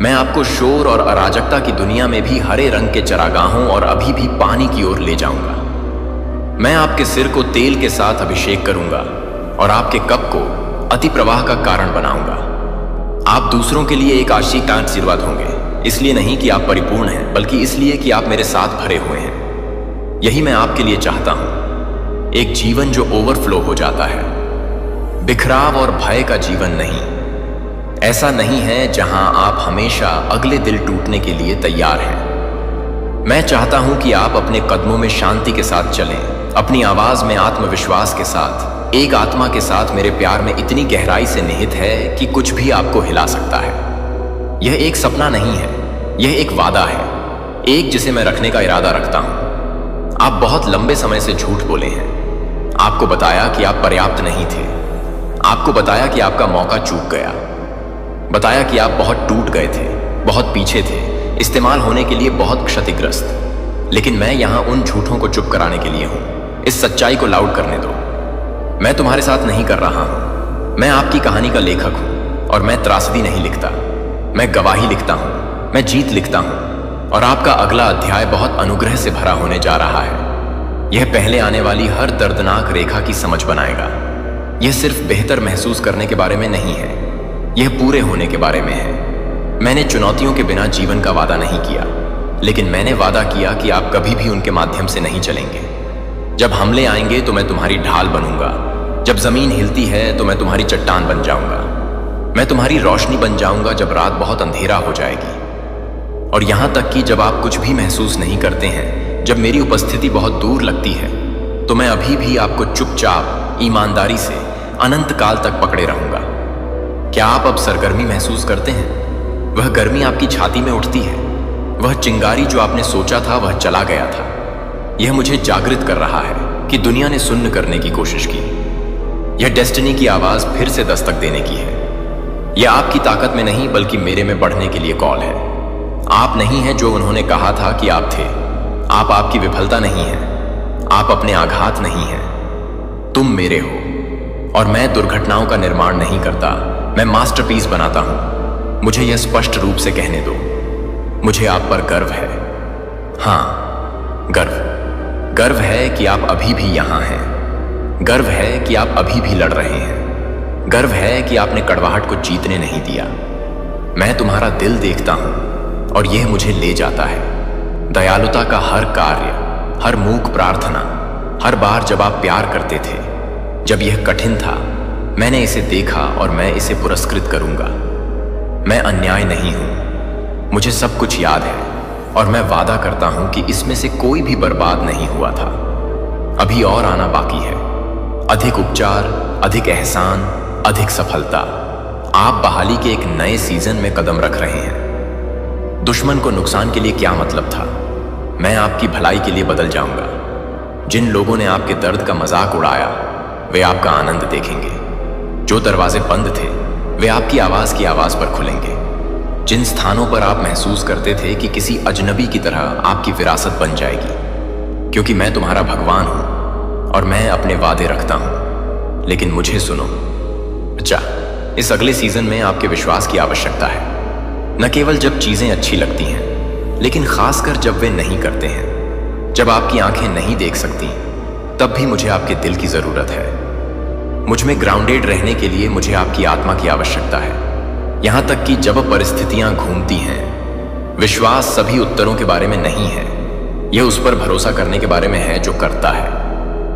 मैं आपको शोर और अराजकता की दुनिया में भी हरे रंग के चरागाहों और अभी भी पानी की ओर ले जाऊंगा। मैं आपके सिर को तेल के साथ अभिषेक करूंगा और आपके कप को अति प्रवाह का कारण बनाऊंगा। आप दूसरों के लिए एक आशीर्वाद होंगे, इसलिए नहीं कि आप परिपूर्ण हैं, बल्कि इसलिए कि आप मेरे साथ भरे हुए हैं। यही मैं आपके लिए चाहता हूं, एक जीवन जो ओवरफ्लो हो जाता है, बिखराव और भय का जीवन नहीं। ऐसा नहीं है जहां आप हमेशा अगले दिल टूटने के लिए तैयार हैं। मैं चाहता हूं कि आप अपने कदमों में शांति के साथ चलें, अपनी आवाज में आत्मविश्वास के साथ, एक आत्मा के साथ मेरे प्यार में इतनी गहराई से निहित है कि कुछ भी आपको हिला सकता है। यह एक सपना नहीं है, यह एक वादा है, एक जिसे मैं रखने का इरादा रखता हूं। आप बहुत लंबे समय से झूठ बोले हैं। आपको बताया कि आप पर्याप्त नहीं थे। आपको बताया कि आपका मौका चूक गया। बताया कि आप बहुत टूट गए थे, बहुत पीछे थे, इस्तेमाल होने के लिए बहुत क्षतिग्रस्त। लेकिन मैं यहां उन झूठों को चुप कराने के लिए हूं। इस सच्चाई को लाउड करने दो। मैं तुम्हारे साथ नहीं कर रहा हूं। मैं आपकी कहानी का लेखक हूं और मैं त्रासदी नहीं लिखता। मैं गवाही लिखता हूं, मैं जीत लिखता हूं। और आपका अगला अध्याय बहुत अनुग्रह से भरा होने जा रहा है। यह पहले आने वाली हर दर्दनाक रेखा की समझ बनाएगा। यह सिर्फ बेहतर महसूस करने के बारे में नहीं है, यह पूरे होने के बारे में है। मैंने चुनौतियों के बिना जीवन का वादा नहीं किया, लेकिन मैंने वादा किया कि आप कभी भी उनके माध्यम से नहीं चलेंगे। जब हमले आएंगे तो मैं तुम्हारी ढाल बनूंगा। जब जमीन हिलती है तो मैं तुम्हारी चट्टान बन जाऊंगा। मैं तुम्हारी रोशनी बन जाऊंगा जब रात बहुत अंधेरा हो जाएगी। और यहां तक कि जब आप कुछ भी महसूस नहीं करते हैं, जब मेरी उपस्थिति बहुत दूर लगती है, तो मैं अभी भी आपको चुपचाप ईमानदारी से अनंत काल तक पकड़े रहूंगा। क्या आप अब सरगर्मी महसूस करते हैं? वह गर्मी आपकी छाती में उठती है। वह चिंगारी जो आपने सोचा था वह चला गया था। यह मुझे जागृत कर रहा है कि दुनिया ने सुन्न करने की कोशिश की। यह डेस्टिनी की आवाज फिर से दस्तक देने की है। यह आपकी ताकत में नहीं बल्कि मेरे में बढ़ने के लिए कॉल है। आप नहीं हैं जो उन्होंने कहा था कि आप थे। आप आपकी विफलता नहीं है। आप अपने आघात नहीं हैं। तुम मेरे हो। और मैं दुर्घटनाओं का निर्माण नहीं करता, मैं मास्टरपीस बनाता हूं। मुझे यह स्पष्ट रूप से कहने दो, मुझे आप पर गर्व है। हाँ, गर्व है कि आप अभी भी यहां हैं। गर्व है कि आप अभी भी लड़ रहे हैं। गर्व है कि आपने कड़वाहट को जीतने नहीं दिया। मैं तुम्हारा दिल देखता हूं और यह मुझे ले जाता है। दयालुता का हर कार्य, हर मूक प्रार्थना, हर बार जब आप प्यार करते थे, जब यह कठिन था, मैंने इसे देखा और मैं इसे पुरस्कृत करूंगा। मैं अन्याय नहीं हूं। मुझे सब कुछ याद है और मैं वादा करता हूं कि इसमें से कोई भी बर्बाद नहीं हुआ था। अभी और आना बाकी है। अधिक उपचार, अधिक एहसान, अधिक सफलता। आप बहाली के एक नए सीजन में कदम रख रहे हैं। दुश्मन को नुकसान के लिए क्या मतलब था? मैं आपकी भलाई के लिए बदल जाऊंगा। जिन लोगों ने आपके दर्द का मजाक उड़ाया, वे आपका आनंद देखेंगे। जो दरवाजे बंद थे, वे आपकी आवाज पर खुलेंगे। जिन स्थानों पर आप महसूस करते थे कि किसी अजनबी की तरह आपकी विरासत बन जाएगी, क्योंकि मैं तुम्हारा भगवान हूं और मैं अपने वादे रखता हूं। लेकिन मुझे सुनो, अच्छा, इस अगले सीजन में आपके विश्वास की आवश्यकता है। न केवल जब चीजें अच्छी लगती हैं, लेकिन खासकर जब वे नहीं करते हैं। जब आपकी आंखें नहीं देख सकती, तब भी मुझे आपके दिल की जरूरत है। मुझ में ग्राउंडेड रहने के लिए मुझे आपकी आत्मा की आवश्यकता है। यहां तक कि जब परिस्थितियां घूमती हैं, विश्वास सभी उत्तरों के बारे में नहीं है। यह उस पर भरोसा करने के बारे में है जो करता है।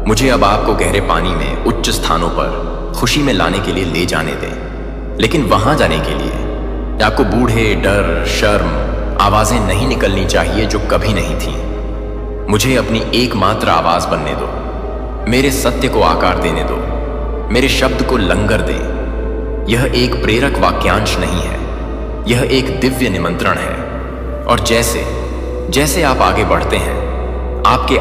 मुझे अब आपको गहरे पानी में, उच्च स्थानों पर खुशी में लाने के लिए ले जाने दें। लेकिन वहां जाने के लिए आपको बूढ़े, डर, शर्म, आवाजें नहीं निकलनी चाहिए जो कभी नहीं थी। मुझे अपनी एकमात्र आवाज बनने दो। मेरे सत्य को आकार देने दो। मेरे शब्द को लंगर दें। यह एक प्रेरक वाक्यांश नहीं है, यह एक दिव्य निमंत्रण है। और जैसे जैसे आप आगे बढ़ते हैं, आपके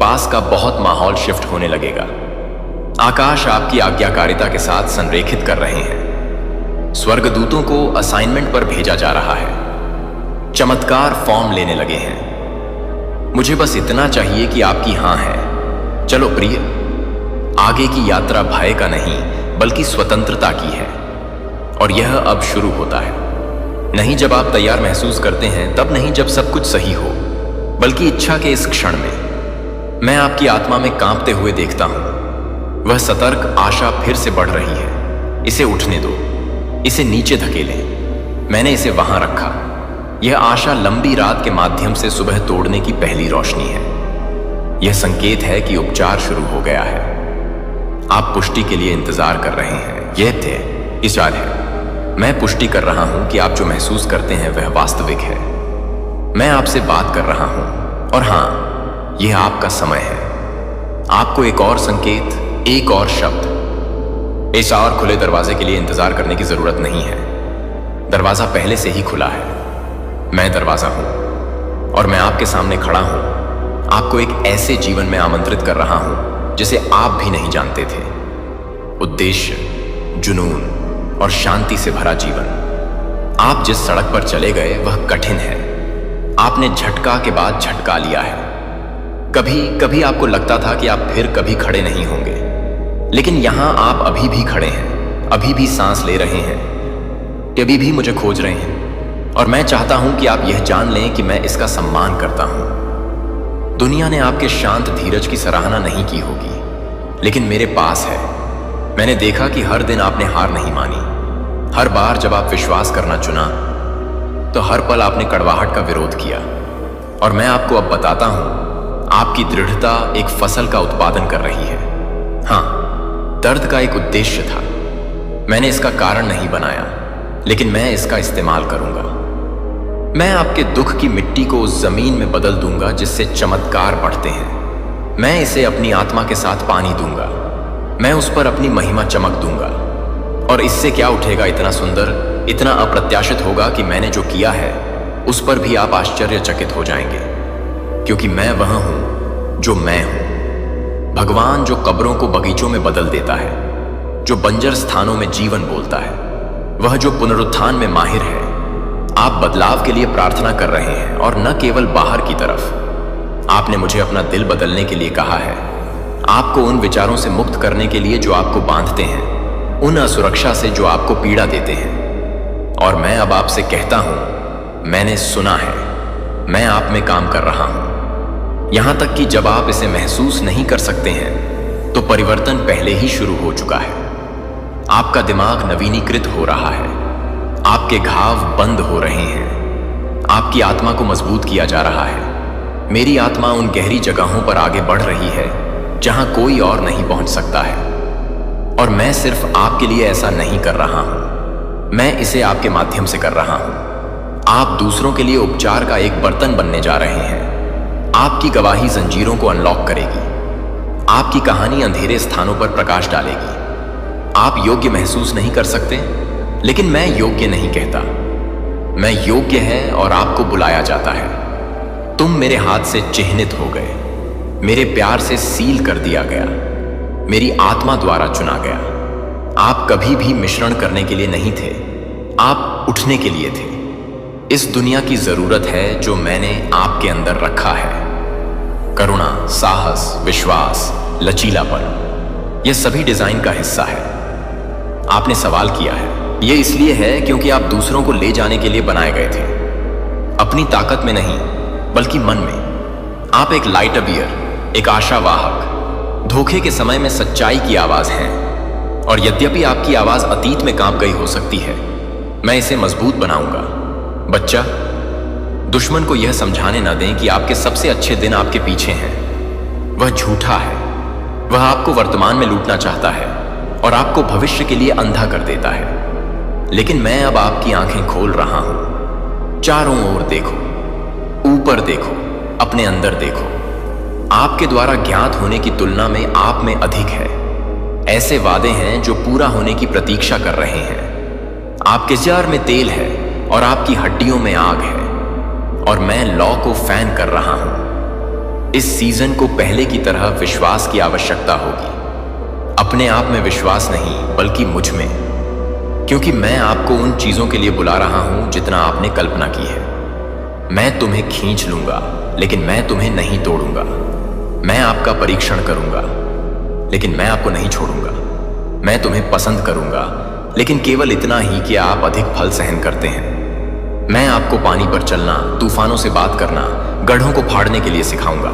पास का बहुत माहौल शिफ्ट होने लगेगा। आकाश आपकी आज्ञाकारिता के साथ संरेखित कर रहे हैं। स्वर्गदूतों को असाइनमेंट पर भेजा जा रहा है। चमत्कार फॉर्म लेने लगे हैं। मुझे बस इतना चाहिए कि आपकी हां है। चलो प्रिय, आगे की यात्रा भय का नहीं बल्कि स्वतंत्रता की है। और यह अब शुरू होता है। नहीं जब आप तैयार महसूस करते हैं, तब नहीं जब सब कुछ सही हो, बल्कि इच्छा के इस क्षण में मैं आपकी आत्मा में कांपते हुए देखता हूं। वह सतर्क आशा फिर से बढ़ रही है। इसे उठने दो, इसे नीचे धकेलें। मैंने इसे वहां रखा। यह आशा लंबी रात के माध्यम से सुबह तोड़ने की पहली रोशनी है। यह संकेत है कि उपचार शुरू हो गया है। आप पुष्टि के लिए इंतजार कर रहे हैं। यह थे इशार है। मैं पुष्टि कर रहा हूं कि आप जो महसूस करते हैं वह वास्तविक है। मैं आपसे बात कर रहा हूं और हां, यह आपका समय है। आपको एक और संकेत, एक और शब्द। इस और खुले दरवाजे के लिए इंतजार करने की जरूरत नहीं है। दरवाजा पहले से ही खुला है। मैं दरवाजा हूं और मैं आपके सामने खड़ा हूं। आपको एक ऐसे जीवन में आमंत्रित कर रहा हूं जिसे आप भी नहीं जानते थे। उद्देश्य, जुनून और शांति से भरा जीवन। आप जिस सड़क पर चले गए वह कठिन है। आपने झटका के बाद झटका लिया है। कभी कभी आपको लगता था कि आप फिर कभी खड़े नहीं होंगे, लेकिन यहां आप अभी भी खड़े हैं, अभी भी सांस ले रहे हैं, अभी भी मुझे खोज रहे हैं। और मैं चाहता हूं कि आप यह जान लें कि मैं इसका सम्मान करता हूं। दुनिया ने आपके शांत धीरज की सराहना नहीं की होगी, लेकिन मेरे पास है। मैंने देखा कि हर दिन आपने हार नहीं मानी। हर बार जब आप विश्वास करना चुना, तो हर पल आपने कड़वाहट का विरोध किया। और मैं आपको अब बताता हूं, आपकी दृढ़ता एक फसल का उत्पादन कर रही है। हां, दर्द का एक उद्देश्य था। मैंने इसका कारण नहीं बनाया, लेकिन मैं इसका इस्तेमाल करूंगा। मैं आपके दुख की मिट्टी को उस जमीन में बदल दूंगा जिससे चमत्कार बढ़ते हैं। मैं इसे अपनी आत्मा के साथ पानी दूंगा। मैं उस पर अपनी महिमा चमक दूंगा। और इससे क्या उठेगा इतना सुंदर, इतना अप्रत्याशित होगा कि मैंने जो किया है उस पर भी आप आश्चर्यचकित हो जाएंगे। क्योंकि मैं वह हूं जो मैं हूं। भगवान जो कब्रों को बगीचों में बदल देता है, जो बंजर स्थानों में जीवन बोलता है, वह जो पुनरुत्थान में माहिर है। आप बदलाव के लिए प्रार्थना कर रहे हैं और न केवल बाहर की तरफ। आपने मुझे अपना दिल बदलने के लिए कहा है, आपको उन विचारों से मुक्त करने के लिए जो आपको बांधते हैं, उन असुरक्षा से जो आपको पीड़ा देते हैं। और मैं अब आपसे कहता हूं, मैंने सुना है, मैं आप में काम कर रहा हूं। यहां तक कि जब आप इसे महसूस नहीं कर सकते हैं, तो परिवर्तन पहले ही शुरू हो चुका है। आपका दिमाग नवीनीकृत हो रहा है। आपके घाव बंद हो रहे हैं। आपकी आत्मा को मजबूत किया जा रहा है। मेरी आत्मा उन गहरी जगहों पर आगे बढ़ रही है जहां कोई और नहीं पहुंच सकता है। और मैं सिर्फ आपके लिए ऐसा नहीं कर रहा हूं, मैं इसे आपके माध्यम से कर रहा हूं। आप दूसरों के लिए उपचार का एक बर्तन बनने जा रहे हैं। आपकी गवाही जंजीरों को अनलॉक करेगी। आपकी कहानी अंधेरे स्थानों पर प्रकाश डालेगी। आप योग्य महसूस नहीं कर सकते, लेकिन मैं योग्य नहीं कहता। मैं योग्य है और आपको बुलाया जाता है। तुम मेरे हाथ से चिह्नित हो गए, मेरे प्यार से सील कर दिया गया, मेरी आत्मा द्वारा चुना गया। आप कभी भी मिश्रण करने के लिए नहीं थे, आप उठने के लिए थे। इस दुनिया की जरूरत है जो मैंने आपके अंदर रखा है। करुणा, साहस, विश्वास, लचीलापन, यह सभी डिजाइन का हिस्सा है। आपने सवाल किया है, यह इसलिए है क्योंकि आप दूसरों को ले जाने के लिए बनाए गए थे, अपनी ताकत में नहीं बल्कि मन में। आप एक लाइट अबियर, एक आशावाहक, धोखे के समय में सच्चाई की आवाज हैं। और यद्यपि आपकी आवाज अतीत में कांप गई हो सकती है, मैं इसे मजबूत बनाऊंगा। बच्चा, दुश्मन को यह समझाने न दें कि आपके सबसे अच्छे दिन आपके पीछे हैं। वह झूठा है। वह आपको वर्तमान में लूटना चाहता है और आपको भविष्य के लिए अंधा कर देता है। लेकिन मैं अब आपकी आंखें खोल रहा हूं। चारों ओर देखो, ऊपर देखो, अपने अंदर देखो। आपके द्वारा ज्ञात होने की तुलना में आप में अधिक है। ऐसे वादे हैं जो पूरा होने की प्रतीक्षा कर रहे हैं। आपके जार में तेल है और आपकी हड्डियों में आग है, और मैं लॉ को फैन कर रहा हूं। इस सीजन को पहले की तरह विश्वास की आवश्यकता होगी। अपने आप में विश्वास नहीं, बल्कि मुझ में, क्योंकि मैं आपको उन चीजों के लिए बुला रहा हूं जितना आपने कल्पना की है। मैं तुम्हें खींच लूंगा, लेकिन मैं तुम्हें नहीं तोड़ूंगा। मैं आपका परीक्षण करूंगा, लेकिन मैं आपको नहीं छोड़ूंगा। मैं तुम्हें पसंद करूंगा, लेकिन केवल इतना ही कि आप अधिक फल सहन करते हैं। मैं आपको पानी पर चलना, तूफानों से बात करना, गढ़ों को फाड़ने के लिए सिखाऊंगा।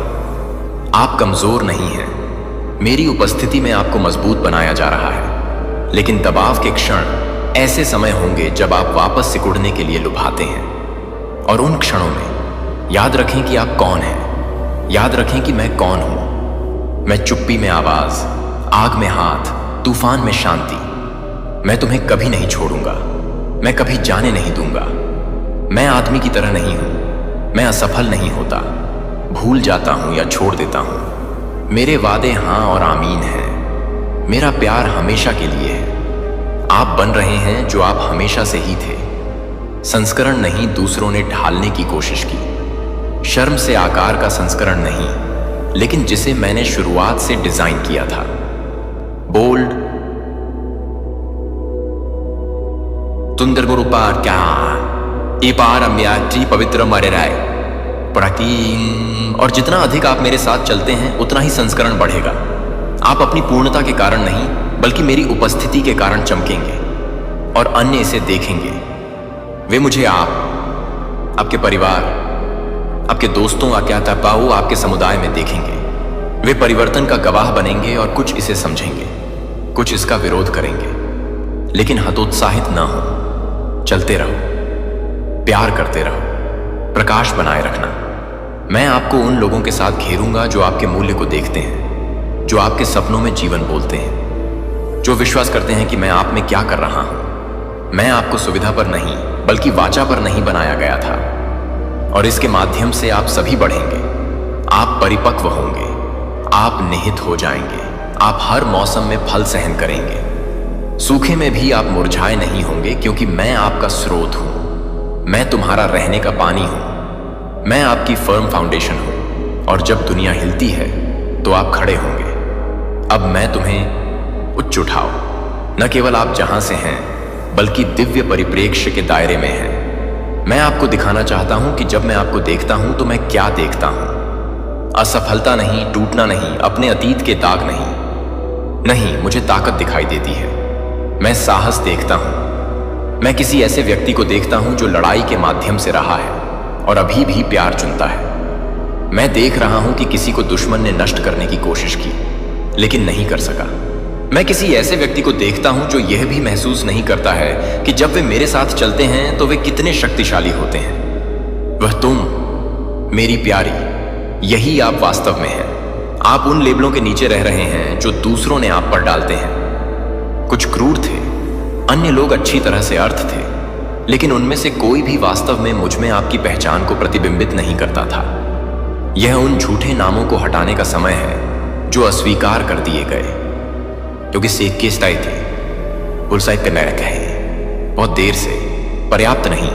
आप कमजोर नहीं हैं। मेरी उपस्थिति में आपको मजबूत बनाया जा रहा है। लेकिन दबाव के क्षण ऐसे समय होंगे जब आप वापस सिकुड़ने के लिए लुभाते हैं। और उन क्षणों में याद रखें कि आप कौन हैं। याद रखें कि मैं कौन हूं। मैं चुप्पी में आवाज, आग में हाथ, तूफान में शांति। मैं तुम्हें कभी नहीं छोड़ूंगा। मैं कभी जाने नहीं दूंगा। मैं आदमी की तरह नहीं हूं। मैं असफल नहीं होता, भूल जाता हूं या छोड़ देता हूं। मेरे वादे हां और आमीन हैं। मेरा प्यार हमेशा के लिए है। आप बन रहे हैं जो आप हमेशा से ही थे। संस्करण नहीं दूसरों ने ढालने की कोशिश की। शर्म से आकार का संस्करण नहीं, लेकिन जिसे मैंने शुरुआत से डिजाइन किया था। बोल्ड तुंदरगुरुपार क्या पवित्र मरे राय प्राचीन। और जितना अधिक आप मेरे साथ चलते हैं, उतना ही संस्करण बढ़ेगा। आप अपनी पूर्णता के कारण नहीं, बल्कि मेरी उपस्थिति के कारण चमकेंगे, और अन्य इसे देखेंगे। वे मुझे आपके परिवार, आपके दोस्तों, आपके समुदाय में देखेंगे। वे परिवर्तन का गवाह बनेंगे, और कुछ इसे समझेंगे, कुछ इसका विरोध करेंगे। लेकिन हतोत्साहित ना हो, चलते रहो, प्यार करते रहो, प्रकाश बनाए रखना। मैं आपको उन लोगों के साथ घेरूंगा जो आपके मूल्य को देखते हैं, जो आपके सपनों में जीवन बोलते हैं, जो विश्वास करते हैं कि मैं आप में क्या कर रहा हूं। मैं आपको सुविधा पर नहीं, बल्कि वाचा पर नहीं बनाया गया था। और इसके माध्यम से आप सभी बढ़ेंगे। आप परिपक्व होंगे, आप निहित हो जाएंगे। आप हर मौसम में फल सहन करेंगे। सूखे में भी आप मुरझाए नहीं होंगे, क्योंकि मैं आपका स्रोत हूं। मैं तुम्हारा रहने का पानी हूं। मैं आपकी फर्म फाउंडेशन हूं, और जब दुनिया हिलती है तो आप खड़े होंगे। अब मैं तुम्हें उच्च उठाओ। न केवल आप जहां से हैं, बल्कि दिव्य परिप्रेक्ष्य के दायरे में हैं। मैं आपको दिखाना चाहता हूं कि जब मैं आपको देखता हूं तो मैं क्या देखता हूं। असफलता नहीं, टूटना नहीं, अपने अतीत के दाग नहीं, मुझे ताकत दिखाई देती है। मैं साहस देखता हूं। मैं किसी ऐसे व्यक्ति को देखता हूं जो लड़ाई के माध्यम से रहा है और अभी भी प्यार चुनता है। मैं देख रहा हूं कि किसी को दुश्मन ने नष्ट करने की कोशिश की, लेकिन नहीं कर सका। मैं किसी ऐसे व्यक्ति को देखता हूं जो यह भी महसूस नहीं करता है कि जब वे मेरे साथ चलते हैं तो वे कितने शक्तिशाली होते हैं। वह तुम, मेरी प्यारी, यही आप वास्तव में हैं। आप उन लेबलों के नीचे रह रहे हैं जो दूसरों ने आप पर डालते हैं। कुछ क्रूर थे, अन्य लोग अच्छी तरह से अर्थ थे, लेकिन उनमें से कोई भी वास्तव में मुझ में आपकी पहचान को प्रतिबिंबित नहीं करता था। यह उन झूठे नामों को हटाने का समय है जो अस्वीकार कर दिए गए, क्योंकि सेक्केस्टाई थे, पुलसाई कन्नड़ कहे, बहुत देर से, पर्याप्त नहीं।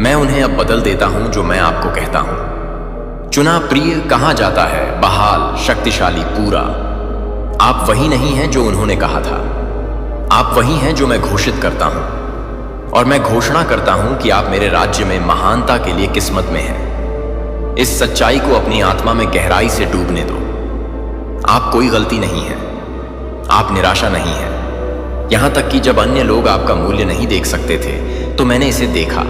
मैं उन्हें अब बदल देता हूं जो मैं आपको कहता हूं। चुना प्रिय कहा जाता है, बहाल, शक्तिशाली, पूरा। आप वही नहीं हैं जो उन्होंने कहा था। आप वही हैं जो मैं घोषित करता हूं, और मैं घोषणा करता हूं कि आप मेरे राज्य में महानता के लिए किस्मत में हैं। इस सच्चाई को अपनी आत्मा में गहराई से डूबने दो। आप कोई गलती नहीं है, आप निराशा नहीं है। यहां तक कि जब अन्य लोग आपका मूल्य नहीं देख सकते थे, तो मैंने इसे देखा।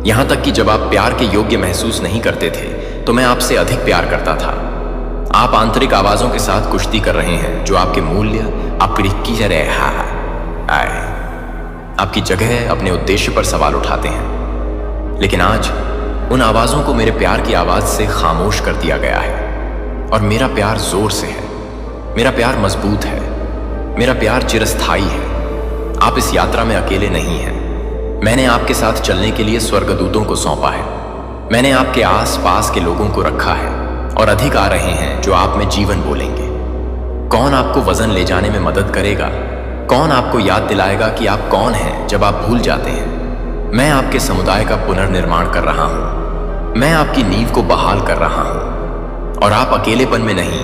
यहां तक कि जब आप प्यार के योग्य महसूस नहीं करते थे, तो मैं आपसे अधिक प्यार करता था। आप आंतरिक आवाजों के साथ कुश्ती कर रहे हैं जो आपके मूल्य, आपकी आपकी जगह, अपने उद्देश्य पर सवाल उठाते हैं। लेकिन आज उन आवाजों को मेरे प्यार की आवाज से खामोश कर दिया गया है। और मेरा प्यार जोर से है, मेरा प्यार मजबूत है, मेरा प्यार चिरस्थायी है। आप इस यात्रा में अकेले नहीं हैं। मैंने आपके साथ चलने के लिए स्वर्गदूतों को सौंपा है। मैंने आपके आस पास के लोगों को रखा है। और अधिक आ रहे हैं जो आप में जीवन बोलेंगे। कौन आपको वजन ले जाने में मदद करेगा? कौन आपको याद दिलाएगा कि आप कौन हैं जब आप भूल जाते हैं? मैं आपके समुदाय का पुनर्निर्माण कर रहा हूं। मैं आपकी नींव को बहाल कर रहा हूं और आप अकेलेपन में नहीं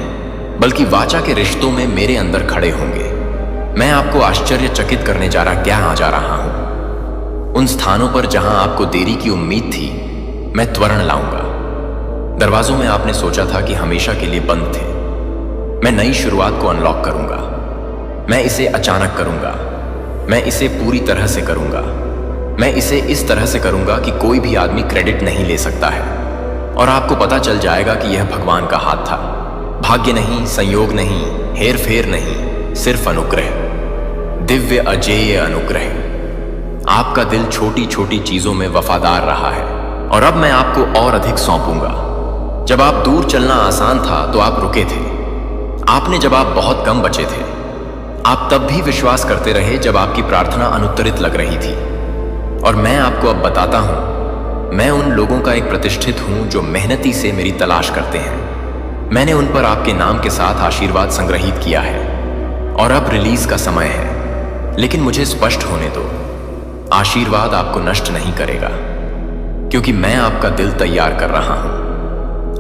बल्कि वाचा के रिश्तों में मेरे अंदर खड़े होंगे। मैं आपको आश्चर्यचकित करने जा रहा हूं। उन स्थानों पर जहां आपको देरी की उम्मीद थी, मैं त्वरण लाऊंगा। दरवाजों में आपने सोचा था कि हमेशा के लिए बंद थे। मैं नई शुरुआत को अनलॉक करूंगा। मैं इसे अचानक करूंगा। मैं इसे पूरी तरह से करूंगा। मैं इसे इस तरह से करूंगा कि कोई भी आदमी क्रेडिट नहीं ले सकता है और आपको पता चल जाएगा कि यह भगवान का हाथ था। भाग्य नहीं, संयोग नहीं, हेर फेर नहीं, सिर्फ अनुग्रह, दिव्य अजेय अनुग्रह। आपका दिल छोटी छोटी चीजों में वफादार रहा है और अब मैं आपको और अधिक सौंपूंगा। जब आप दूर चलना आसान था तो आप रुके थे। आपने जब आप बहुत कम बचे थे, आप तब भी विश्वास करते रहे जब आपकी प्रार्थना अनुत्तरित लग रही थी। और मैं आपको अब बताता हूं, मैं उन लोगों का एक प्रतिष्ठित हूं जो मेहनती से मेरी तलाश करते हैं। मैंने उन पर आपके नाम के साथ आशीर्वाद संग्रहित किया है और अब रिलीज का समय है। लेकिन मुझे स्पष्ट होने दो, आशीर्वाद आपको नष्ट नहीं करेगा क्योंकि मैं आपका दिल तैयार कर रहा हूं।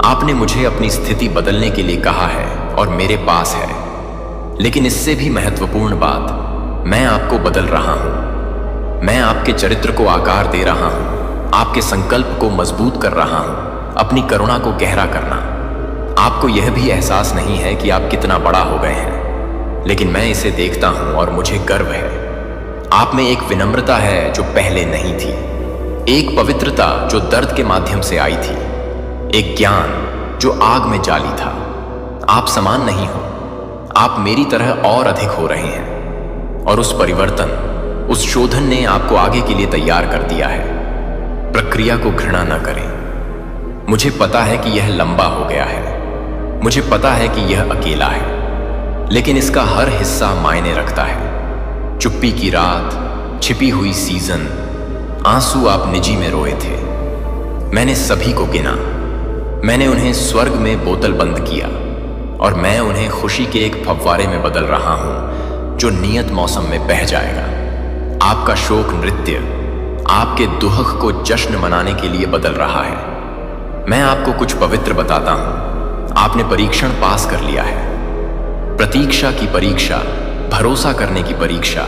आपने मुझे अपनी स्थिति बदलने के लिए कहा है और मेरे पास है, लेकिन इससे भी महत्वपूर्ण बात, मैं आपको बदल रहा हूं। मैं आपके चरित्र को आकार दे रहा हूं, आपके संकल्प को मजबूत कर रहा हूं, अपनी करुणा को गहरा करना। आपको यह भी एहसास नहीं है कि आप कितना बड़ा हो गए हैं, लेकिन मैं इसे देखता हूं और मुझे गर्व है। आप में एक विनम्रता है जो पहले नहीं थी, एक पवित्रता जो दर्द के माध्यम से आई थी, एक ज्ञान जो आग में जाली था। आप समान नहीं हो, आप मेरी तरह और अधिक हो रहे हैं और उस परिवर्तन, उस शोधन ने आपको आगे के लिए तैयार कर दिया है। प्रक्रिया को घृणा न करें। मुझे पता है कि यह लंबा हो गया है, मुझे पता है कि यह अकेला है, लेकिन इसका हर हिस्सा मायने रखता है। चुप्पी की रात, छिपी हुई सीजन, आंसू आप निजी में रोए थे। मैंने सभी को गिना, मैंने उन्हें स्वर्ग में बोतल बंद किया और मैं उन्हें खुशी के एक फव्वारे में बदल रहा हूं जो नियत मौसम में बह जाएगा। आपका शोक नृत्य आपके दुहक को जश्न मनाने के लिए बदल रहा है। मैं आपको कुछ पवित्र बताता हूं। आपने परीक्षण पास कर लिया है, प्रतीक्षा की परीक्षा, भरोसा करने की परीक्षा,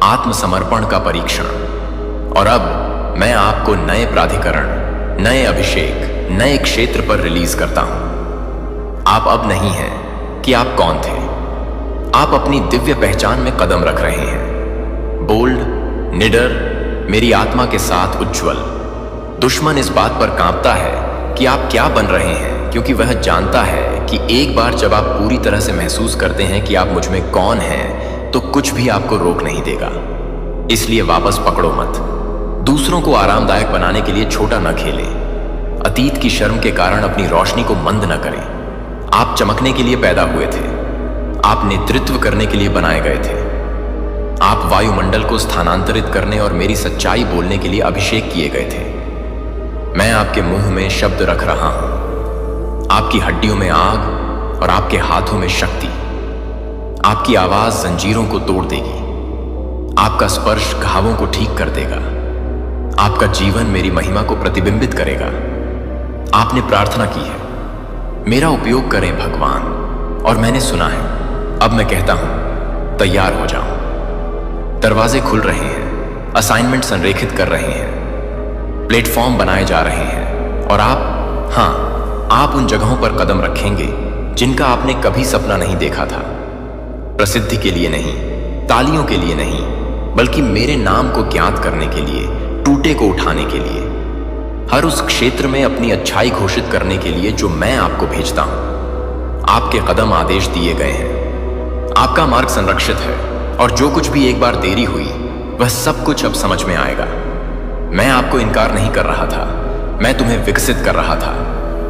आत्मसमर्पण का परीक्षण। और अब मैं आपको नए प्राधिकरण, नए अभिषेक, नए क्षेत्र पर रिलीज करता हूं। आप अब नहीं हैं कि आप कौन थे, आप अपनी दिव्य पहचान में कदम रख रहे हैं। बोल्ड, निडर, मेरी आत्मा के साथ उज्जवल। दुश्मन इस बात पर कांपता है कि आप क्या बन रहे हैं, क्योंकि वह जानता है कि एक बार जब आप पूरी तरह से महसूस करते हैं कि आप मुझ में कौन हैं, तो कुछ भी आपको रोक नहीं देगा। इसलिए वापस पकड़ो मत। दूसरों को आरामदायक बनाने के लिए छोटा न खेलें। अतीत की शर्म के कारण अपनी रोशनी को मंद न करें। आप चमकने के लिए पैदा हुए थे, आप नेतृत्व करने के लिए बनाए गए थे। आप वायुमंडल को स्थानांतरित करने और मेरी सच्चाई बोलने के लिए अभिषेक किए गए थे। मैं आपके मुंह में शब्द रख रहा हूं, आपकी हड्डियों में आग और आपके हाथों में शक्ति। आपकी आवाज जंजीरों को तोड़ देगी, आपका स्पर्श घावों को ठीक कर देगा, आपका जीवन मेरी महिमा को प्रतिबिंबित करेगा। आपने प्रार्थना की है, मेरा उपयोग करें भगवान, और मैंने सुना है। अब मैं कहता हूं, तैयार हो जाओ। दरवाजे खुल रहे हैं, असाइनमेंट संरेखित कर रहे हैं, प्लेटफॉर्म बनाए जा रहे हैं और आप उन जगहों पर कदम रखेंगे जिनका आपने कभी सपना नहीं देखा था। प्रसिद्धि के लिए नहीं, तालियों के लिए नहीं, बल्कि मेरे नाम को ज्ञात करने के लिए, टूटे को उठाने के लिए, हर उस क्षेत्र में अपनी अच्छाई घोषित करने के लिए जो मैं आपको भेजता हूं। आपके कदम आदेश दिए गए हैं, आपका मार्ग संरक्षित है और जो कुछ भी एक बार देरी हुई, वह सब कुछ अब समझ में आएगा। मैं आपको इनकार नहीं कर रहा था, मैं तुम्हें विकसित कर रहा था।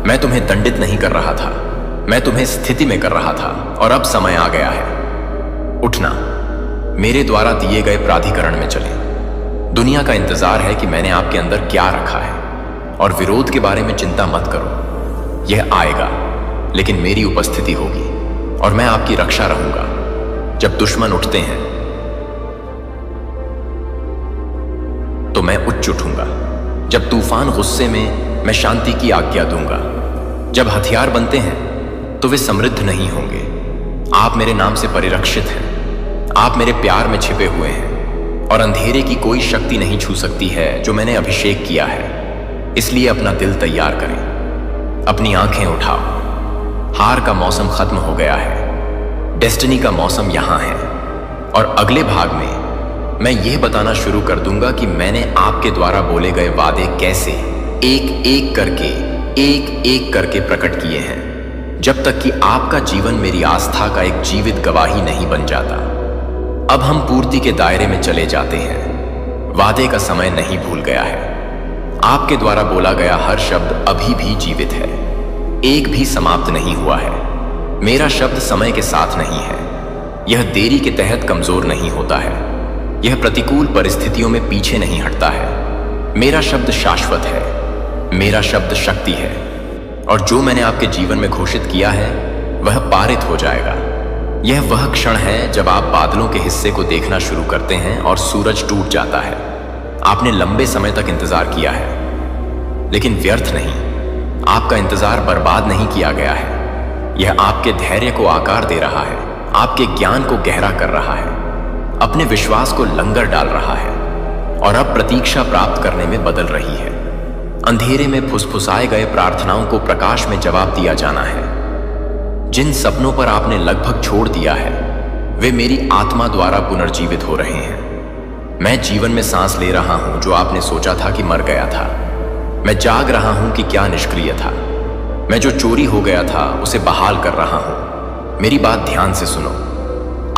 मैं तुम्हें दंडित नहीं कर रहा था, मैं तुम्हें स्थिति में कर रहा था। और अब समय आ गया है, उठना, मेरे द्वारा दिए गए प्राधिकरण में चलें। दुनिया का इंतजार है कि मैंने आपके अंदर क्या रखा है, और विरोध के बारे में चिंता मत करो, यह आएगा। लेकिन मेरी उपस्थिति होगी और मैं आपकी रक्षा रहूंगा। जब दुश्मन उठते हैं तो मैं उच्च उठूंगा। जब तूफान गुस्से में, मैं शांति की आज्ञा दूंगा। जब हथियार बनते हैं तो वे समृद्ध नहीं होंगे। आप मेरे नाम से परिरक्षित हैं। आप मेरे प्यार में छिपे हुए हैं और अंधेरे की कोई शक्ति नहीं छू सकती है जो मैंने अभिषेक किया है। इसलिए अपना दिल तैयार करें, अपनी आंखें उठाओ। हार का मौसम खत्म हो गया है, डेस्टिनी का मौसम यहां है। और अगले भाग में मैं यह बताना शुरू कर दूंगा कि मैंने आपके द्वारा बोले गए वादे कैसे एक एक करके प्रकट किए हैं, जब तक कि आपका जीवन मेरी आस्था का एक जीवित गवाही नहीं बन जाता। अब हम पूर्ति के दायरे में चले जाते हैं। वादे का समय नहीं भूल गया है। आपके द्वारा बोला गया हर शब्द अभी भी जीवित है, एक भी समाप्त नहीं हुआ है। मेरा शब्द समय के साथ नहीं है। यह देरी के तहत कमजोर नहीं होता है। यह प्रतिकूल परिस्थितियों में पीछे नहीं हटता है। मेरा शब्द शाश्वत है। मेरा शब्द शक्ति है। और जो मैंने आपके जीवन में घोषित किया है वह पारित हो जाएगा। यह वह क्षण है जब आप बादलों के हिस्से को देखना शुरू करते हैं और सूरज टूट जाता है। आपने लंबे समय तक इंतजार किया है, लेकिन व्यर्थ नहीं। आपका इंतजार बर्बाद नहीं किया गया है। यह आपके धैर्य को आकार दे रहा है, आपके ज्ञान को गहरा कर रहा है, अपने विश्वास को लंगर डाल रहा है और अब प्रतीक्षा प्राप्त करने में बदल रही है। अंधेरे में फुसफुसाए गए प्रार्थनाओं को प्रकाश में जवाब दिया जाना है। जिन सपनों पर आपने लगभग छोड़ दिया है वे मेरी आत्मा द्वारा पुनर्जीवित हो रहे हैं। मैं जीवन में सांस ले रहा हूं जो आपने सोचा था कि मर गया था। मैं जाग रहा हूं कि क्या निष्क्रिय था। मैं जो चोरी हो गया था उसे बहाल कर रहा हूं। मेरी बात ध्यान से सुनो।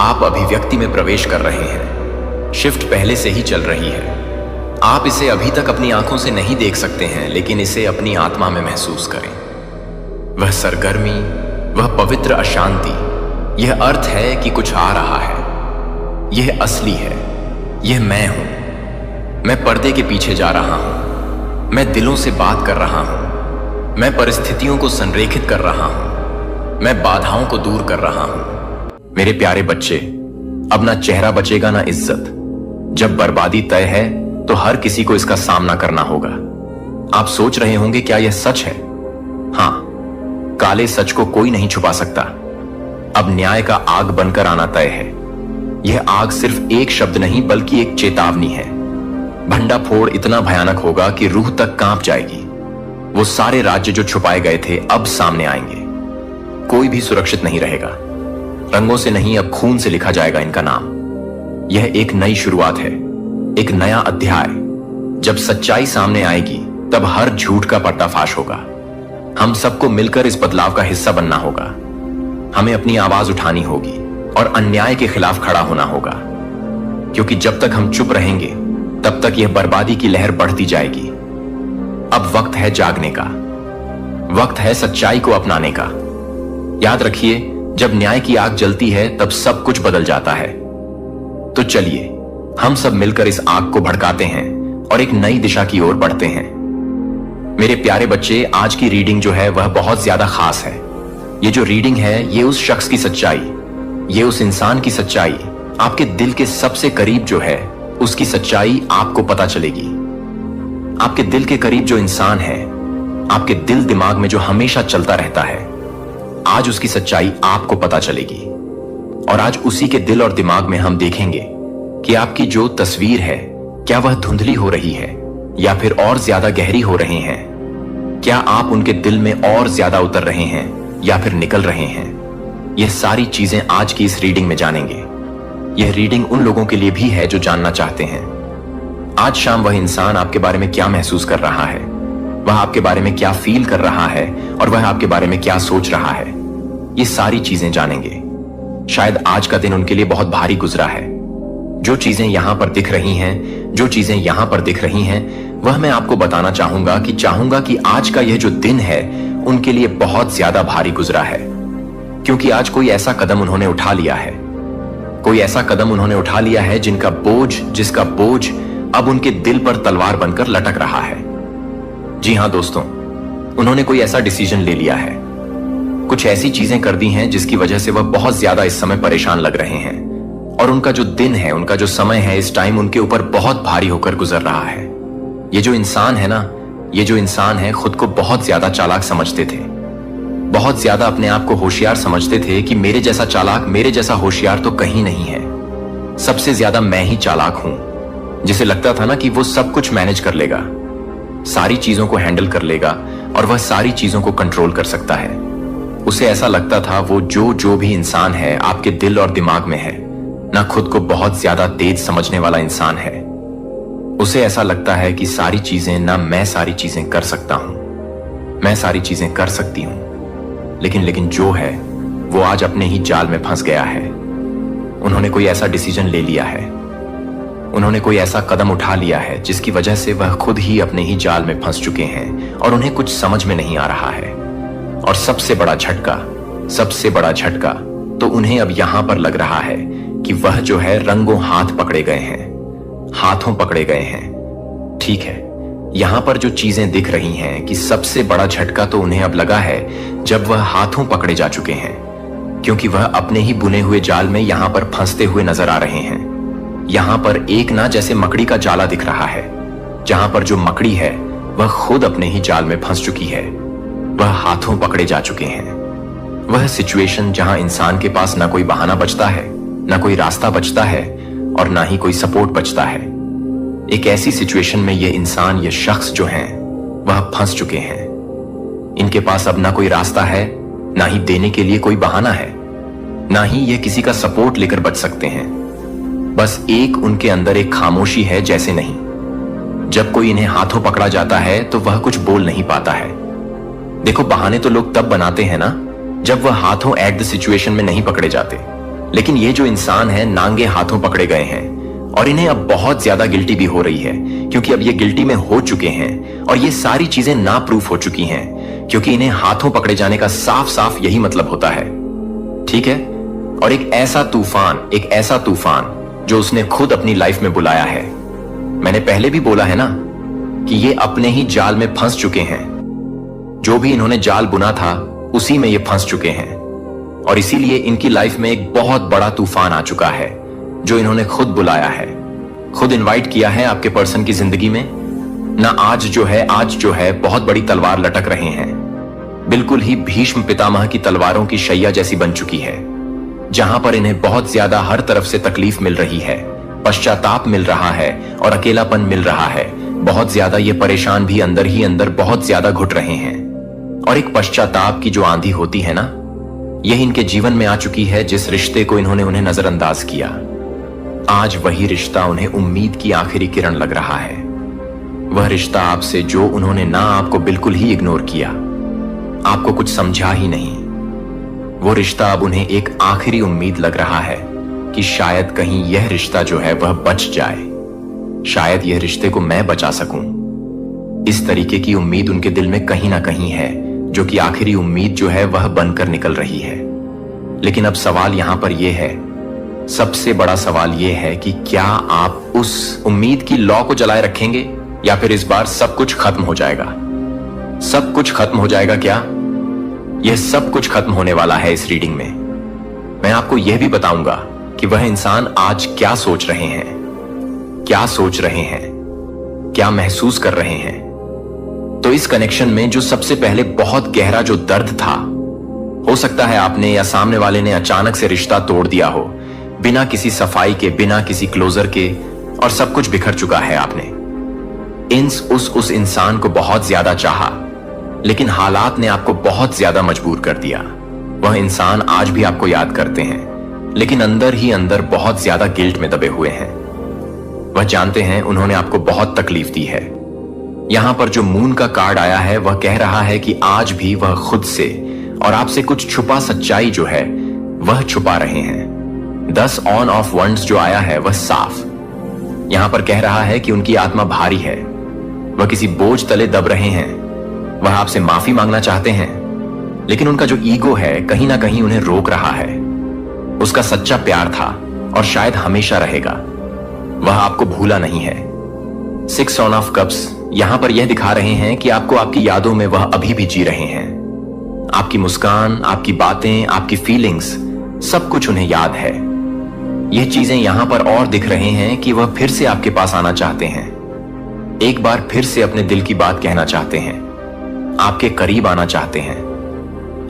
आप अभिव्यक्ति में प्रवेश कर रहे हैं। शिफ्ट पहले से ही चल रही है। आप इसे अभी तक अपनी आंखों से नहीं देख सकते हैं, लेकिन इसे अपनी आत्मा में महसूस करें। वह सरगर्मी, वह पवित्र अशांति, यह अर्थ है कि कुछ आ रहा है। यह असली है। यह मैं हूं। मैं पर्दे के पीछे जा रहा हूं। मैं दिलों से बात कर रहा हूं। मैं परिस्थितियों को संरेखित कर रहा हूं। मैं बाधाओं को दूर कर रहा हूं। मेरे प्यारे बच्चे, अब ना चेहरा बचेगा ना इज्जत। जब बर्बादी तय है तो हर किसी को इसका सामना करना होगा। आप सोच रहे होंगे क्या यह सच है? हां, काले सच को कोई नहीं छुपा सकता। अब न्याय का आग बनकर आना तय है। यह आग सिर्फ एक शब्द नहीं बल्कि एक चेतावनी है। भंडाफोड़ इतना भयानक होगा कि रूह तक कांप जाएगी। वो सारे राज्य जो छुपाए गए थे अब सामने आएंगे। कोई भी सुरक्षित नहीं रहेगा। रंगों से नहीं, अब खून से लिखा जाएगा इनका नाम। यह एक नई शुरुआत है, एक नया अध्याय। जब सच्चाई सामने आएगी तब हर झूठ का पर्दाफाश होगा। हम सबको मिलकर इस बदलाव का हिस्सा बनना होगा। हमें अपनी आवाज उठानी होगी और अन्याय के खिलाफ खड़ा होना होगा, क्योंकि जब तक हम चुप रहेंगे तब तक यह बर्बादी की लहर बढ़ती जाएगी। अब वक्त है जागने का। वक्त है सच्चाई को अपनाने का। याद रखिए, जब न्याय की आग जलती है तब सब कुछ बदल जाता है। तो चलिए हम सब मिलकर इस आग को भड़काते हैं और एक नई दिशा की ओर बढ़ते हैं। मेरे प्यारे बच्चे, आज की रीडिंग जो है वह बहुत ज्यादा खास है। ये जो रीडिंग है ये उस शख्स की सच्चाई, ये उस इंसान की सच्चाई, आपके दिल के सबसे करीब जो है उसकी सच्चाई आपको पता चलेगी। आपके दिल के करीब जो इंसान है, आपके दिल दिमाग में जो हमेशा चलता रहता है, आज उसकी सच्चाई आपको पता चलेगी। और आज उसी के दिल और दिमाग में हम देखेंगे कि आपकी जो तस्वीर है क्या वह धुंधली हो रही है या फिर और ज्यादा गहरी हो रही हैं? क्या आप उनके दिल में और ज्यादा उतर रहे हैं या फिर निकल रहे हैं? यह सारी चीजें आज की इस रीडिंग में जानेंगे। यह रीडिंग उन लोगों के लिए भी है जो जानना चाहते हैं आज शाम वह इंसान आपके बारे में क्या महसूस कर रहा है, वह आपके बारे में क्या फील कर रहा है और वह आपके बारे में क्या सोच रहा है। ये सारी चीजें जानेंगे। शायद आज का दिन उनके लिए बहुत भारी गुजरा है। जो चीजें यहां पर दिख रही हैं, जो चीजें यहां पर दिख रही हैं, वह मैं आपको बताना चाहूंगा कि आज का यह जो दिन है उनके लिए बहुत ज्यादा भारी गुजरा है, क्योंकि आज कोई ऐसा कदम उन्होंने उठा लिया है, कोई ऐसा कदम उन्होंने उठा लिया है जिसका बोझ अब उनके दिल पर तलवार बनकर लटक रहा है। जी हां दोस्तों, उन्होंने कोई ऐसा डिसीजन ले लिया है, कुछ ऐसी चीजें कर दी हैं जिसकी वजह से वह बहुत ज्यादा इस समय परेशान लग रहे हैं, और उनका जो दिन है, उनका जो समय है, इस टाइम उनके ऊपर बहुत भारी होकर गुजर रहा है। ये जो इंसान है ना, ये जो इंसान है, खुद को बहुत ज्यादा चालाक समझते थे, बहुत ज्यादा अपने आप को होशियार समझते थे कि मेरे जैसा चालाक, मेरे जैसा होशियार तो कहीं नहीं है, सबसे ज्यादा मैं ही चालाक हूं। जिसे लगता था ना कि वो सब कुछ मैनेज कर लेगा, सारी चीजों को हैंडल कर लेगा और वह सारी चीजों को कंट्रोल कर सकता है। उसे ऐसा लगता था वो जो भी इंसान है आपके दिल और दिमाग में है ना, खुद को बहुत ज्यादा तेज समझने वाला इंसान है। उसे ऐसा लगता है कि सारी चीजें ना, मैं सारी चीजें कर सकता हूं, मैं सारी चीजें कर सकती हूं, लेकिन जो है वो आज अपने ही जाल में फंस गया है। उन्होंने कोई ऐसा डिसीजन ले लिया है, उन्होंने कोई ऐसा कदम उठा लिया है जिसकी वजह से वह खुद ही अपने ही जाल में फंस चुके हैं और उन्हें कुछ समझ में नहीं आ रहा है। और सबसे बड़ा झटका तो उन्हें अब यहां पर लग रहा है कि वह जो है रंगों हाथों पकड़े गए हैं। ठीक है, यहां पर जो चीजें दिख रही हैं कि सबसे बड़ा झटका तो उन्हें अब लगा है जब वह हाथों पकड़े जा चुके हैं, क्योंकि वह अपने ही बुने हुए जाल में यहां पर फंसते हुए नजर आ रहे हैं। यहां पर एक ना जैसे मकड़ी का जाला दिख रहा है, जहां पर जो मकड़ी है वह खुद अपने ही जाल में फंस चुकी है, वह हाथों पकड़े जा चुके हैं। वह सिचुएशन जहां इंसान के पास ना कोई बहाना बचता है, ना कोई रास्ता बचता है और ना ही कोई सपोर्ट बचता है। एक ऐसी सिचुएशन में ये इंसान, ये शख्स जो हैं वह फंस चुके हैं। इनके पास अब ना कोई रास्ता है, ना ही देने के लिए कोई बहाना है, ना ही ये किसी का सपोर्ट लेकर बच सकते हैं। बस एक उनके अंदर एक खामोशी है, जैसे नहीं। जब कोई इन्हें हाथों पकड़ा जाता है तो वह कुछ बोल नहीं पाता है। देखो, बहाने तो लोग तब बनाते हैं ना जब वह हाथों एट द सिचुएशन में नहीं पकड़े जाते, लेकिन ये जो इंसान है नांगे हाथों पकड़े गए हैं और इन्हें अब बहुत ज्यादा गिल्टी भी हो रही है, क्योंकि अब ये गिल्टी में हो चुके हैं और ये सारी चीजें ना प्रूफ हो चुकी हैं, क्योंकि इन्हें हाथों पकड़े जाने का साफ साफ यही मतलब होता है। ठीक है, और एक ऐसा तूफान जो उसने खुद अपनी लाइफ में बुलाया है। मैंने पहले भी बोला है ना कि ये अपने ही जाल में फंस चुके हैं। जो भी इन्होंने जाल बुना था उसी में ये फंस चुके हैं, और इसीलिए इनकी लाइफ में एक बहुत बड़ा तूफान आ चुका है जो इन्होंने खुद बुलाया है, खुद इनवाइट किया है आपके पर्सन की जिंदगी में ना। आज जो है बहुत बड़ी तलवार लटक रहे हैं, बिल्कुल ही भीष्म पितामह की तलवारों की शैया जैसी बन चुकी है, जहां पर इन्हें बहुत ज्यादा हर तरफ से तकलीफ मिल रही है, पश्चाताप मिल रहा है और अकेलापन मिल रहा है। बहुत ज्यादा ये परेशान भी अंदर ही अंदर बहुत ज्यादा घुट रहे हैं। और एक पश्चाताप की जो आंधी होती है ना, यह इनके जीवन में आ चुकी है। जिस रिश्ते को इन्होंने उन्हें नजरअंदाज किया, आज वही रिश्ता उन्हें उम्मीद की आखिरी किरण लग रहा है। वह रिश्ता आपसे जो उन्होंने ना आपको बिल्कुल ही इग्नोर किया, आपको कुछ समझा ही नहीं, वो रिश्ता अब उन्हें एक आखिरी उम्मीद लग रहा है कि शायद कहीं यह रिश्ता जो है वह बच जाए, शायद यह रिश्ते को मैं बचा सकूं। इस तरीके की उम्मीद उनके दिल में कहीं ना कहीं है, जो कि आखिरी उम्मीद जो है वह बनकर निकल रही है। लेकिन अब सवाल यहां पर यह है, सबसे बड़ा सवाल यह है कि क्या आप उस उम्मीद की लौ को जलाए रखेंगे या फिर इस बार सब कुछ खत्म हो जाएगा? सब कुछ खत्म हो जाएगा क्या? यह सब कुछ खत्म होने वाला है इस रीडिंग में। मैं आपको यह भी बताऊंगा कि वह इंसान आज क्या सोच रहे हैं, क्या सोच रहे हैं, क्या महसूस कर रहे हैं। तो इस कनेक्शन में जो सबसे पहले बहुत गहरा जो दर्द था, हो सकता है आपने या सामने वाले ने अचानक से रिश्ता तोड़ दिया हो, बिना किसी सफाई के, बिना किसी क्लोजर के, और सब कुछ बिखर चुका है। आपने उस इंसान को बहुत ज्यादा चाहा, लेकिन हालात ने आपको बहुत ज्यादा मजबूर कर दिया। वह इंसान आज भी आपको याद करते हैं, लेकिन अंदर ही अंदर बहुत ज्यादा गिल्ट में दबे हुए हैं। वह जानते हैं उन्होंने आपको बहुत तकलीफ दी है। यहां पर जो मून का कार्ड आया है वह कह रहा है कि आज भी वह खुद से और आपसे कुछ छुपा सच्चाई जो है वह छुपा रहे हैं। 10 ऑन ऑफ वंड्स जो आया है वह साफ यहां पर कह रहा है कि उनकी आत्मा भारी है, वह किसी बोझ तले दब रहे हैं। वह आपसे माफी मांगना चाहते हैं, लेकिन उनका जो ईगो है कहीं ना कहीं उन्हें रोक रहा है। उसका सच्चा प्यार था और शायद हमेशा रहेगा, वह आपको भूला नहीं है। 6 ऑन ऑफ कप्स यहां पर यह दिखा रहे हैं कि आपको आपकी यादों में वह अभी भी जी रहे हैं, आपकी मुस्कान, आपकी बातें, आपकी फीलिंग्स, सब कुछ उन्हें याद है। ये चीजें यहां पर और दिख रहे हैं कि वह फिर से आपके पास आना चाहते हैं, एक बार फिर से अपने दिल की बात कहना चाहते हैं, आपके करीब आना चाहते हैं।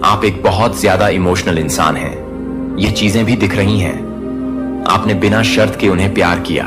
आप एक बहुत ज्यादा इमोशनल इंसान हैं, ये चीजें भी दिख रही हैं। आपने बिना शर्त के उन्हें प्यार किया।